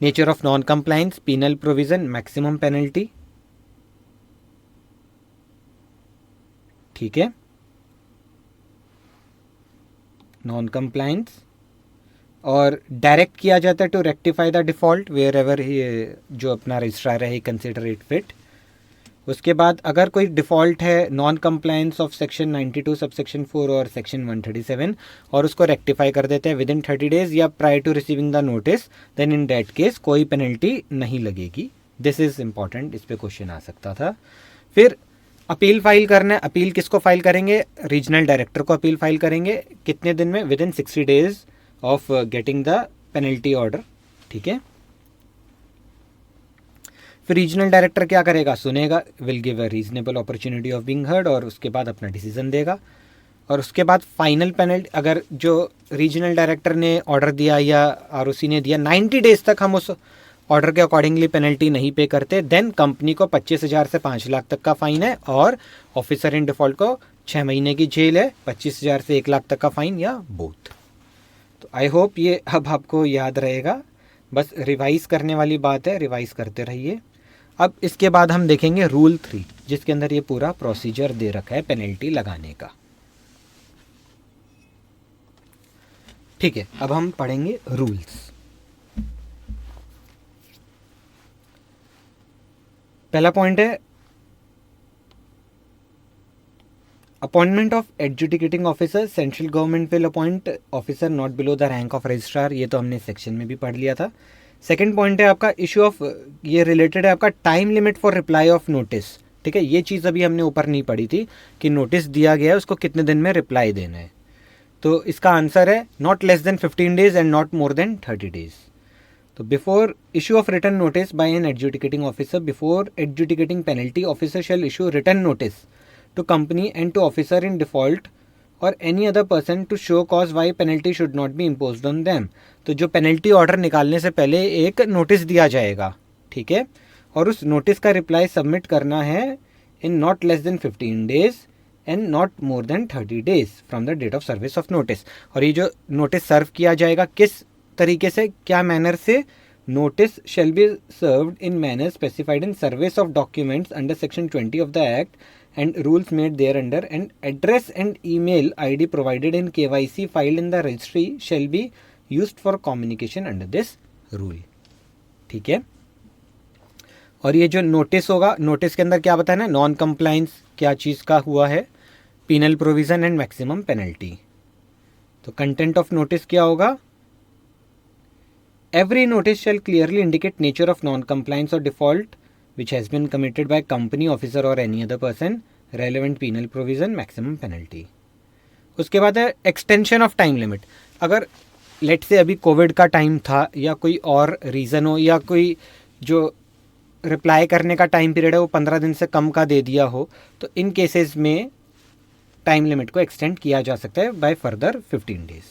nature of non compliance, penal provision, maximum penalty, ठीक है, नॉन कंप्लायंस, और डायरेक्ट किया जाता है to rectify the default wherever जो अपना रजिस्ट्रार है ही कंसिडर इट फिट। उसके बाद अगर कोई डिफ़ॉल्ट है non compliance of section 92 sub section 4 और सेक्शन 137 और उसको रेक्टिफाई कर देते हैं विद इन 30 डेज या prior to receiving the notice, then in that case कोई पेनल्टी नहीं लगेगी। दिस इज़ इंपॉर्टेंट, इस पर क्वेश्चन आ सकता था। फिर अपील फाइल करना है। अपील किसको फाइल करेंगे? रीजनल डायरेक्टर को अपील फाइल करेंगे। कितने दिन में? With in 60 days of getting the penalty order, ठीक है। फिर रीजनल डायरेक्टर क्या करेगा? सुनेगा, will give a reasonable opportunity of being heard, और उसके बाद अपना डिसीजन देगा। और उसके बाद फाइनल पेनल्टी, अगर जो रीजनल डायरेक्टर ने ऑर्डर दिया या आरओसी ने दिया 90 डेज तक हम उस ऑर्डर के अकॉर्डिंगली पेनल्टी नहीं पे करते, देन कंपनी को 25,000 से 5 लाख तक का फाइन है, और ऑफिसर इन डिफॉल्ट को 6 महीने की जेल है, 25,000 से 1 लाख तक का फाइन, या बोथ। तो आई होप ये अब आपको याद रहेगा। बस रिवाइज करने वाली बात है, रिवाइज करते रहिए। अब इसके बाद हम देखेंगे रूल 3, जिसके अंदर ये पूरा प्रोसीजर दे रखा है पेनल्टी लगाने का, ठीक है। अब हम पढ़ेंगे रूल्स। पहला पॉइंट है appointment of adjudicating officer. Central government will appoint officer not below the rank of registrar, ये तो हमने सेक्शन में भी पढ़ लिया था। सेकंड पॉइंट है आपका इशू ऑफ, ये रिलेटेड है आपका time limit for reply off notice, ठीक है। ये चीज़ अभी हमने ऊपर नहीं पढ़ी थी कि नोटिस दिया गया है उसको कितने दिन में रिप्लाई देना है। तो इसका आंसर है not less than 15 days and not more than 30 days. तो before issue of return notice by an adjudicating officer, before adjudicating penalty, officer shall issue return notice to company and to officer in default or any other person to show cause why penalty should not be imposed on them. तो जो penalty order निकालने से पहले एक notice दिया जाएगा, ठीक है, और उस नोटिस का रिप्लाई सबमिट करना है in not less than 15 days and not more than 30 days from the date of service of notice. और ये जो नोटिस सर्व किया जाएगा किस तरीके से, क्या मैनर से? Notice shall be served in manner specified in service of documents under section 20 of the act and rules made thereunder, and address and email ID provided in KYC filed in the registry shall be used for communication under this rule, ठीक है। और ये जो notice होगा, notice के अंदर क्या बताया ना, नॉन कंप्लायंस क्या चीज़ का हुआ है, penal provision and maximum penalty. तो कंटेंट ऑफ नोटिस क्या होगा? Every notice shall clearly indicate nature of non compliance और default which has been committed by company officer or any other person, relevant penal provision, maximum penalty। उसके बाद है extension of time limit. अगर late से अभी Covid का time था या कोई और रीज़न हो, या कोई जो रिप्लाई करने का टाइम पीरियड है वो 15 दिन से कम का दे दिया हो, तो इन केसेस में टाइम लिमिट को एक्सटेंड किया जा सकता है by further 15 days.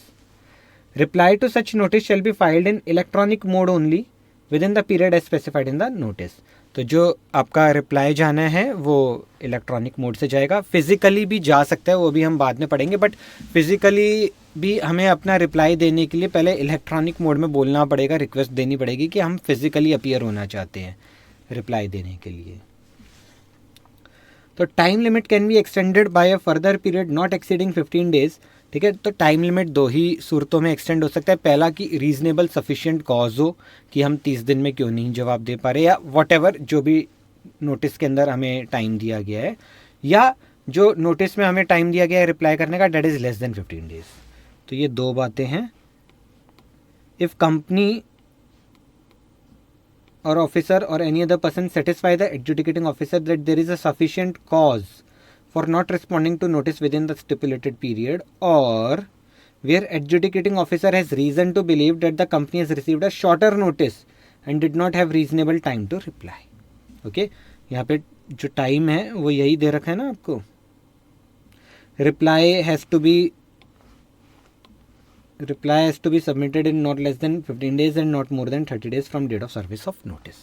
Reply to such notice shall be filed in electronic mode only within the period as specified in the notice. तो जो आपका रिप्लाई जाना है वो इलेक्ट्रॉनिक मोड से जाएगा। फिजिकली भी जा सकता है, वो भी हम बाद में पढ़ेंगे, बट फिजिकली भी हमें अपना रिप्लाई देने के लिए पहले इलेक्ट्रॉनिक मोड में बोलना पड़ेगा, रिक्वेस्ट देनी पड़ेगी कि हम फिजिकली अपीयर होना चाहते हैं रिप्लाई देने के लिए। तो time limit can be extended by a further period not exceeding 15 days, ठीक है। तो टाइम लिमिट दो ही सूरतों में एक्सटेंड हो सकता है। पहला कि रीजनेबल सफिशिएंट कॉज हो कि हम 30 दिन में क्यों नहीं जवाब दे पा रहे, या वॉट जो भी नोटिस के अंदर हमें टाइम दिया गया है, या जो नोटिस में हमें टाइम दिया गया है रिप्लाई करने का, that is less than 15 days. तो ये दो बातें हैं। If company or officer or any other person satisfy the adjudicating officer that there is a sufficient cause for not responding to notice within the stipulated period, or where adjudicating officer has reason to believe that the company has received a shorter notice and did not have reasonable time to reply। Okay, यहाँ पे जो time है वो यही दे रखा है ना आपको। reply has to be submitted in not less than 15 days and not more than 30 days from date of service of notice।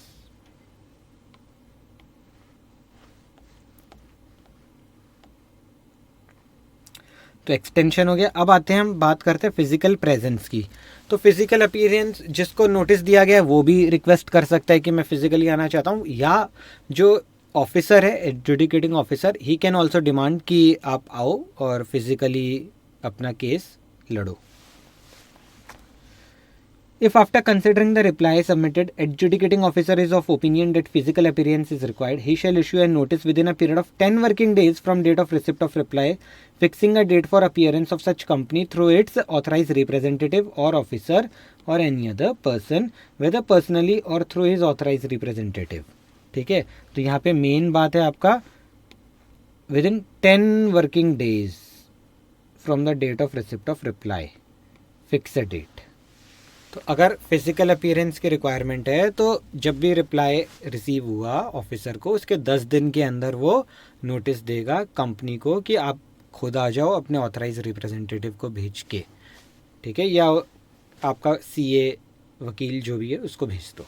तो एक्सटेंशन हो गया। अब आते हैं हम बात करते हैं फिजिकल प्रेजेंस की। तो फिजिकल अपीयरेंस जिसको नोटिस दिया गया है वो भी रिक्वेस्ट कर सकता है कि मैं फिजिकली आना चाहता हूँ, या जो ऑफिसर है adjudicating officer, he can also demand कि आप आओ और फिजिकली अपना केस लड़ो। If after considering the reply submitted, adjudicating officer is of opinion that physical appearance is required, he shall issue a notice within a period of 10 working days from date of receipt of reply, fixing a date for appearance of such company through its authorized representative or officer or any other person, whether personally or through his authorized representative. ठीक है, तो यहाँ पे main बात है आपका within 10 working days from the date of receipt of reply, fix a date. तो अगर फिजिकल अपीयरेंस की रिक्वायरमेंट है तो जब भी रिप्लाई रिसीव हुआ ऑफिसर को, उसके 10 दिन के अंदर वो नोटिस देगा कंपनी को कि आप खुद आ जाओ अपने ऑथराइज रिप्रेजेंटेटिव को भेज के, ठीक है, या आपका सीए वकील जो भी है उसको भेज दो।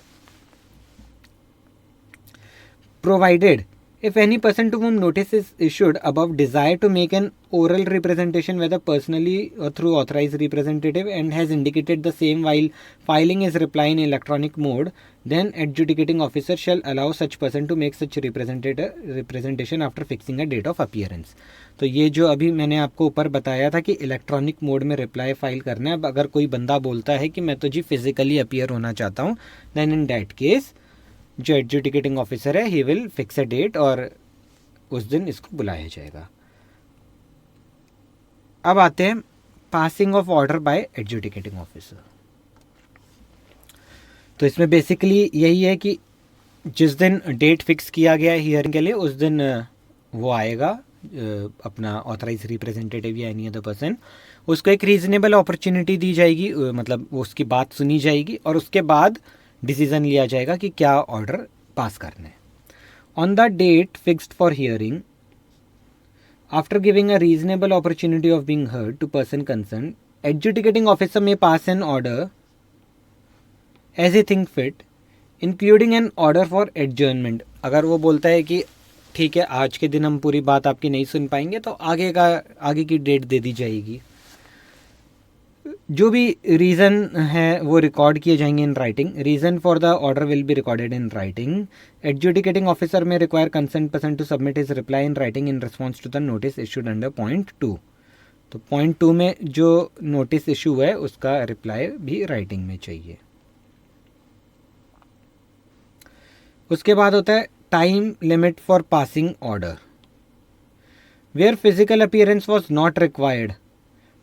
Provided if any person to whom notice is issued above desire to make an oral representation whether personally or through authorized representative and has indicated the same while filing his reply in electronic mode, then adjudicating officer shall allow such person to make such representation after fixing a date of appearance. तो ये जो अभी मैंने आपको ऊपर बताया था कि इलेक्ट्रॉनिक मोड में रिप्लाई फाइल करना है, अब अगर कोई बंदा बोलता है कि मैं तो जी फिजिकली अपीयर होना चाहता हूँ, देन इन दैट केस जो एडजुडिकेटिंग ऑफिसर है he will fix a date और उस दिन इसको बुलाया जाएगा। अब आते हैं passing of order by adjudicating officer. तो इसमें बेसिकली यही है कि जिस दिन डेट फिक्स किया गया है हियरिंग के लिए, उस दिन वो आएगा अपना ऑथराइज रिप्रेजेंटेटिव या एनी अदर पर्सन, उसको एक रीजनेबल अपॉर्चुनिटी दी जाएगी, मतलब उसकी बात सुनी जाएगी और उसके बाद डिसीजन लिया जाएगा कि क्या ऑर्डर पास करना है। On the date fixed for hearing, after giving a reasonable opportunity of being heard to person concern, adjudicating officer may pass an order as a think fit including an order for adjournment. अगर वो बोलता है कि ठीक है आज के दिन हम पूरी बात आपकी नहीं सुन पाएंगे तो आगे की डेट दे दी जाएगी। जो भी रीज़न है वो रिकॉर्ड किए जाएंगे in writing. Reason for the order will be recorded in writing. Adjudicating officer may require concern person to submit his reply in writing in response to the notice issued under point 2। तो point 2 में जो notice issue है उसका reply भी writing में चाहिए। उसके बाद होता है time limit for passing order. Where physical appearance was not required,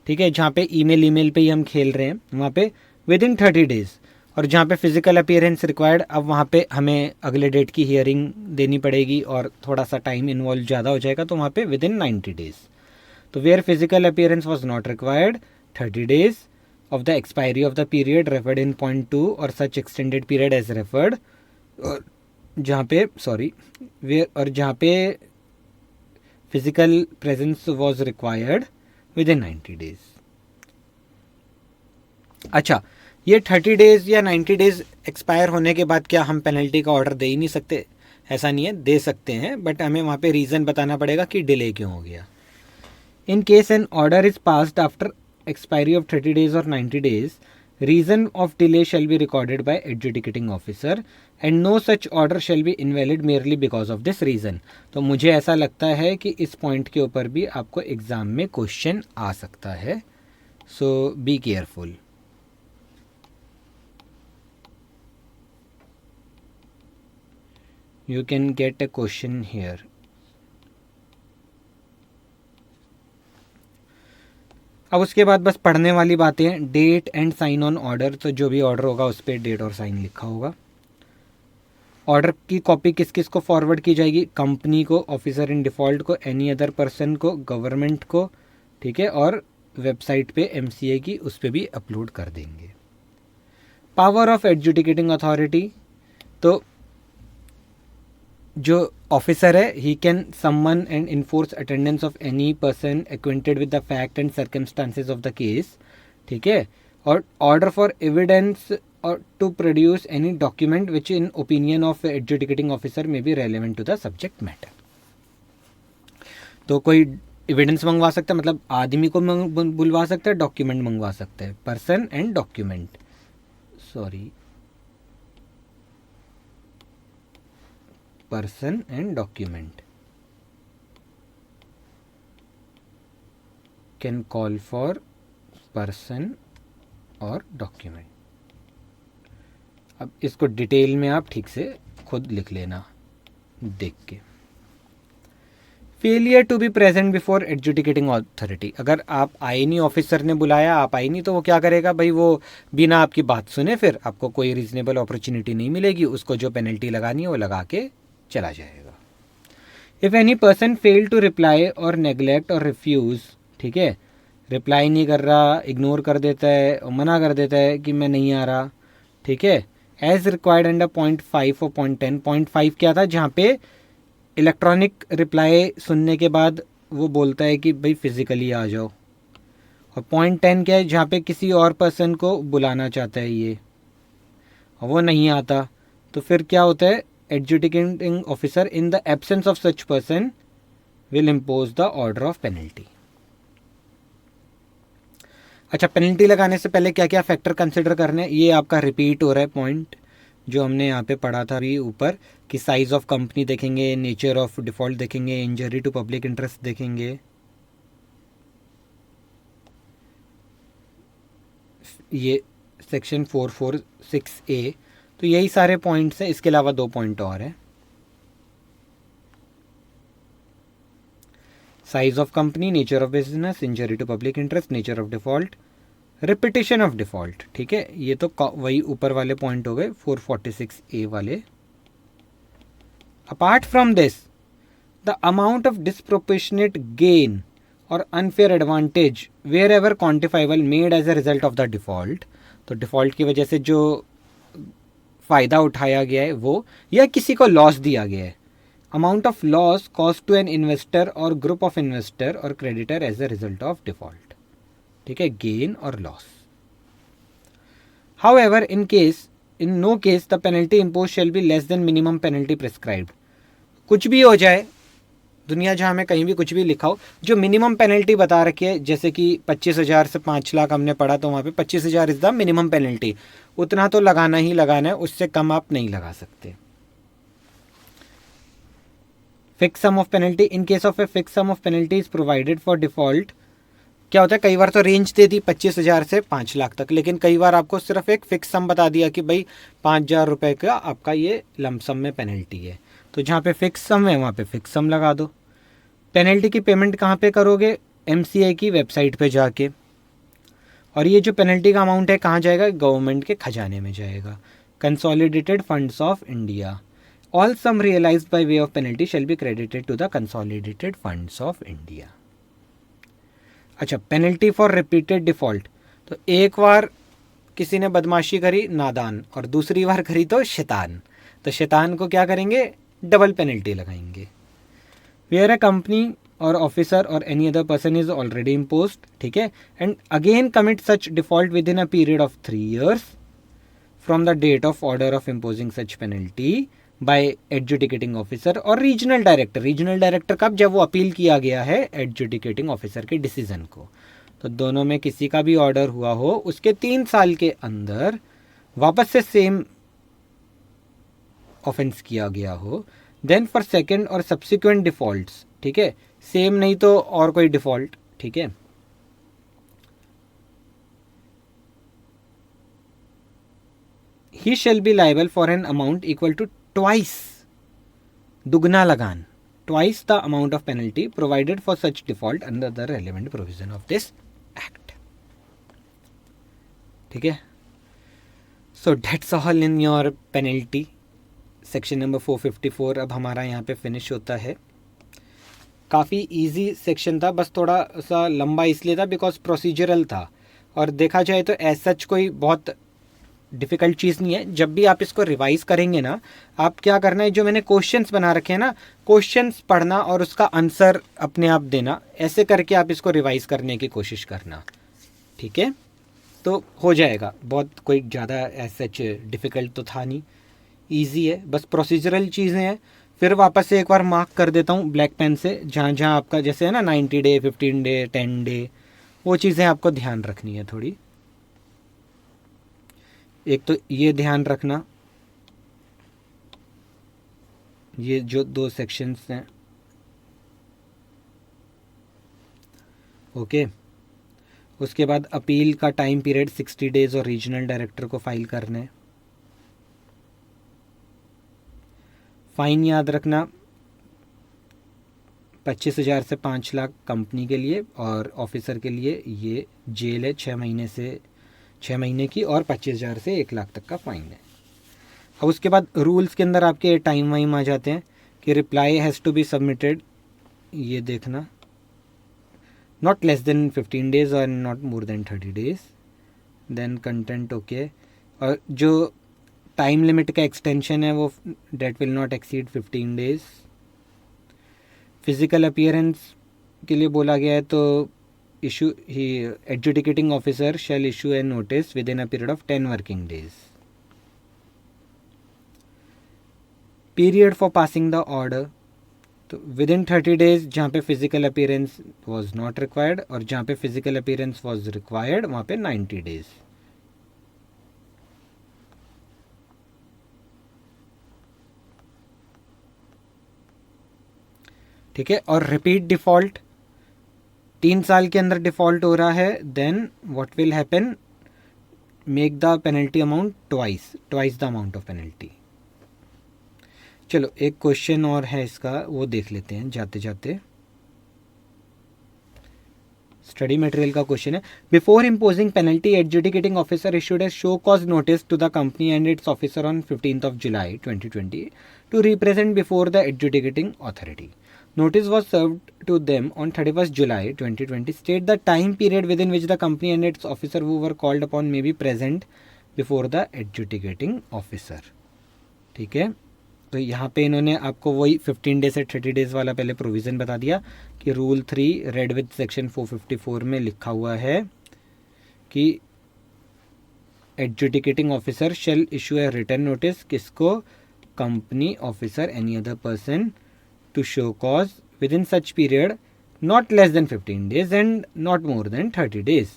ठीक है, जहाँ पे ईमेल पे ही हम खेल रहे हैं वहाँ पे विद इन 30 डेज, और जहाँ पे फिजिकल अपीयरेंस रिक्वायर्ड अब वहाँ पे हमें अगले डेट की हियरिंग देनी पड़ेगी और थोड़ा सा टाइम इन्वॉल्व ज़्यादा हो जाएगा, तो वहाँ पे विद इन 90 डेज। तो where physical appearance was not required 30 days of the expiry of the period referred in point 2 और such extended period as referred, जहाँ पे physical presence was required within 90 days. अच्छा, ये 30 days या 90 days expire होने के बाद क्या हम पेनल्टी का ऑर्डर दे ही नहीं सकते? ऐसा नहीं है, दे सकते हैं, बट हमें वहाँ पे रीज़न बताना पड़ेगा कि डिले क्यों हो गया। In case an order is passed after expiry of 30 days और 90 days, reason of delay shall be recorded by adjudicating officer and no such order shall be invalid merely because of this reason. तो मुझे ऐसा लगता है कि इस point के ऊपर भी आपको एग्जाम में क्वेश्चन आ सकता है, so be careful. You can get a question here. अब उसके बाद बस पढ़ने वाली बातें हैं। Date and sign on order, तो जो भी ऑर्डर होगा उस पर डेट और साइन लिखा होगा। ऑर्डर की कॉपी किस किस को फॉरवर्ड की जाएगी? कंपनी को, ऑफिसर इन डिफ़ॉल्ट को, एनी अदर पर्सन को, गवर्नमेंट को, ठीक है, और वेबसाइट पे एमसीए की उस पर भी अपलोड कर देंगे। पावर ऑफ एडजुडिकेटिंग अथॉरिटी, तो जो ऑफिसर है he can summon and enforce attendance of any person acquainted with the fact and circumstances of the case, ठीक है, और order for evidence or to produce any document which in opinion of adjudicating officer may be relevant to the subject matter. तो कोई evidence मंगवा सकता है, मतलब आदमी को बुलवा सकता है, डॉक्यूमेंट मंगवा सकता है, person and document, sorry, person and document can call for person और डॉक्यूमेंट। अब इसको डिटेल में आप ठीक से खुद लिख लेना देख के। Failure to be present before adjudicating authority, अगर आप आए नहीं, ऑफिसर ने बुलाया, आप आए नहीं, तो वो क्या करेगा भाई, वो बिना आपकी बात सुने फिर आपको कोई रीजनेबल अपॉर्चुनिटी नहीं मिलेगी, उसको जो पेनल्टी लगानी है वो लगा के चला जाएगा। If any person fail to reply और नेग्लेक्ट और रिफ्यूज़, ठीक है, रिप्लाई नहीं कर रहा, इग्नोर कर देता है और मना कर देता है कि मैं नहीं आ रहा, ठीक है, एज रिक्वायर्ड अंडर .5 और .10। .5 क्या था, जहाँ पे इलेक्ट्रॉनिक रिप्लाई सुनने के बाद वो बोलता है कि भाई फिजिकली आ जाओ, और .10 क्या है, जहाँ पे किसी और पर्सन को बुलाना चाहता है ये, और वो नहीं आता, तो फिर क्या होता है, adjudicating officer in the absence of such person will impose the order of penalty. अच्छा, पेनल्टी लगाने से पहले क्या क्या फैक्टर कंसिडर करने, ये आपका रिपीट हो रहा है पॉइंट जो हमने यहाँ पे पढ़ा था अभी ऊपर, कि साइज ऑफ कंपनी देखेंगे, नेचर ऑफ डिफ़ॉल्ट देखेंगे, इंजरी टू पब्लिक इंटरेस्ट देखेंगे, ये सेक्शन 446A। तो यही सारे पॉइंट्स हैं, इसके अलावा 2 पॉइंट और हैं, size of company, nature of business, injury to public interest, nature of default, repetition of default, ठीक है, ये तो वही ऊपर वाले पॉइंट हो गए 446A वाले। Apart from this, the amount of disproportionate gain or unfair advantage wherever quantifiable made as a result of the default, तो डिफ़ॉल्ट की वजह से जो फ़ायदा उठाया गया है वो, या किसी को लॉस दिया गया है, amount of loss cost to an investor और ग्रुप ऑफ इन्वेस्टर और creditor as a result of default, ठीक है, गेन और loss. However in no case the penalty impose shall be less than minimum penalty prescribed. कुछ भी हो जाए दुनिया जहाँ में कहीं भी कुछ भी लिखा हो, जो मिनिमम पेनल्टी बता रखी है, जैसे कि 25,000 से 5 लाख हमने पढ़ा, तो वहाँ पे 25,000 इज द मिनिमम पेनल्टी, उतना तो लगाना ही लगाना है, उससे कम आप नहीं लगा सकते। Fix sum of penalty, in case of a fix sum of penalty is provided for default, क्या होता है, कई बार तो रेंज दे दी 25,000 से 5 लाख तक, लेकिन कई बार आपको सिर्फ एक फिक्स सम बता दिया कि भाई 5,000 रुपये का आपका ये लमसम में पेनल्टी है, तो जहाँ पे फिक्स सम है वहाँ पे फिक्स सम लगा दो। पेनल्टी की पेमेंट कहाँ पे करोगे, MCA की वेबसाइट पे जाके, और ये जो पेनल्टी का अमाउंट है कहाँ जाएगा, गवर्नमेंट के खजाने में जाएगा, consolidated funds of India. All sum realised by way of penalty shall be credited to the consolidated funds of India. अच्छा, पेनल्टी फॉर रिपीटेड डिफ़ॉल्ट, तो एक बार किसी ने बदमाशी करी नादान, और दूसरी बार करी तो शैतान, तो शैतान को क्या करेंगे, डबल पेनल्टी लगाएंगे। वेयर अ कंपनी और officer or any other person is already imposed, ठीक है, and again commit such default within a period of 3 years from the date of order of imposing such penalty by adjudicating officer or regional director. Regional director कब, जब वो appeal किया गया है adjudicating officer के decision को, तो दोनों में किसी का भी ऑर्डर हुआ हो, उसके 3 साल के अंदर वापस से सेम ऑफेंस किया गया हो, देन फॉर सेकेंड और सब्सिक्वेंट डिफ़ॉल्ट्स, ठीक है, सेम नहीं तो और कोई डिफ़ॉल्ट, ठीक है, he shall be liable for an amount equal to twice, दुगना लगान, twice the amount of penalty provided for such default under the relevant provision of this act, ठीक है। So that's all in your penalty section number 454 अब हमारा यहाँ पे finish होता है। काफ़ी इजी सेक्शन था, बस थोड़ा सा लंबा इसलिए था बिकॉज प्रोसीजरल था, और देखा जाए तो एज सच कोई बहुत डिफ़िकल्ट चीज़ नहीं है। जब भी आप इसको रिवाइज़ करेंगे ना, आप क्या करना है, जो मैंने क्वेश्चंस बना रखे हैं ना, क्वेश्चंस पढ़ना और उसका आंसर अपने आप देना, ऐसे करके आप इसको रिवाइज़ करने की कोशिश करना, ठीक है, तो हो जाएगा। बहुत कोई ज़्यादा एज सच डिफ़िकल्ट तो था नहीं, ईजी है, बस प्रोसीजरल चीज़ें हैं। फिर वापस से एक बार मार्क कर देता हूँ ब्लैक पेन से, जहाँ जहाँ आपका जैसे है ना 90 डे, 15 डे, 10 डे, वो चीज़ें आपको ध्यान रखनी है थोड़ी। एक तो ये ध्यान रखना, ये जो 2 सेक्शंस हैं, ओके। उसके बाद अपील का टाइम पीरियड 60 डेज़ और रीजनल डायरेक्टर को फाइल करने। फ़ाइन याद रखना 25,000 से 5 लाख कंपनी के लिए, और ऑफिसर के लिए ये जेल है 6 महीने की, और 25,000 से 1 लाख तक का फ़ाइन है। अब उसके बाद रूल्स के अंदर आपके टाइम वाइम आ जाते हैं कि reply has to be submitted, ये देखना, नॉट लेस देन 15 डेज़ और not more than 30 days. Then content okay, और जो टाइम लिमिट का एक्सटेंशन है वो date will not exceed 15 days. Physical appearance के लिए बोला गया है तो इशू ही adjudicating officer shall issue a notice within a period of 10 working days. Period for passing the order, तो विद इन 30 डेज जहाँ पे physical appearance was not required, और जहाँ पे फिजिकल अपीयरेंस वॉज रिक्वायर्ड वहाँ पे 90 days. ठीक है। और रिपीट डिफ़ॉल्ट, 3 साल के अंदर डिफ़ॉल्ट हो रहा है, then what will happen, make the penalty amount twice the amount of penalty. चलो एक क्वेश्चन और है इसका, वो देख लेते हैं जाते जाते। स्टडी मटेरियल का क्वेश्चन है, before imposing penalty adjudicating officer issued a show cause notice to the company and its officer on 15 July 2020 to represent before the adjudicating authority. Notice was served to them on 31st July 2020. State the time period within which the company and its officer who were called upon may be present before the adjudicating officer. ठीक है, तो यहाँ पे इन्होंने आपको वही 15 day से 30 days वाला पहले प्रोविज़न बता दिया कि रूल 3 रेड विद सेक्शन 454 में लिखा हुआ है कि adjudicating officer shall issue a written notice, किसको, company, officer, any other person, to show cause within such period not less than 15 days and not more than 30 days.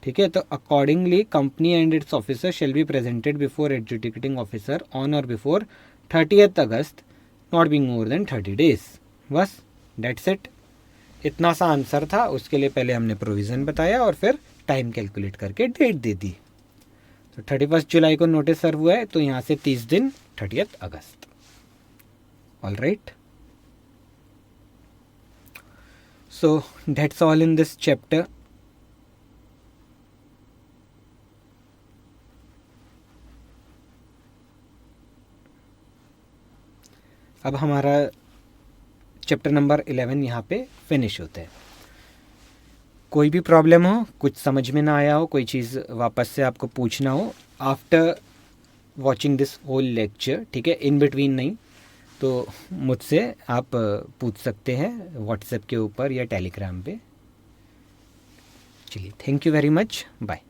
ठीक है, तो accordingly company and its officer shall be presented before adjudicating officer on or before 30th August not being more than 30 days. बस that's it, इतना सा answer था। उसके लिए पहले हमने प्रोविज़न बताया और फिर टाइम कैलकुलेट करके डेट दे दी। तो 31 जुलाई को नोटिस सर्व हुआ है, तो यहाँ से 30 दिन 30th August. All right, so that's all in this chapter. अब हमारा चैप्टर नंबर 11 यहाँ पे फिनिश होता है। कोई भी प्रॉब्लम हो, कुछ समझ में ना आया हो, कोई चीज़ वापस से आपको पूछना हो after watching this whole lecture, ठीक है, इन बिटवीन नहीं, तो मुझसे आप पूछ सकते हैं व्हाट्सएप के ऊपर या टेलीग्राम पे। चलिए, thank you very much, bye.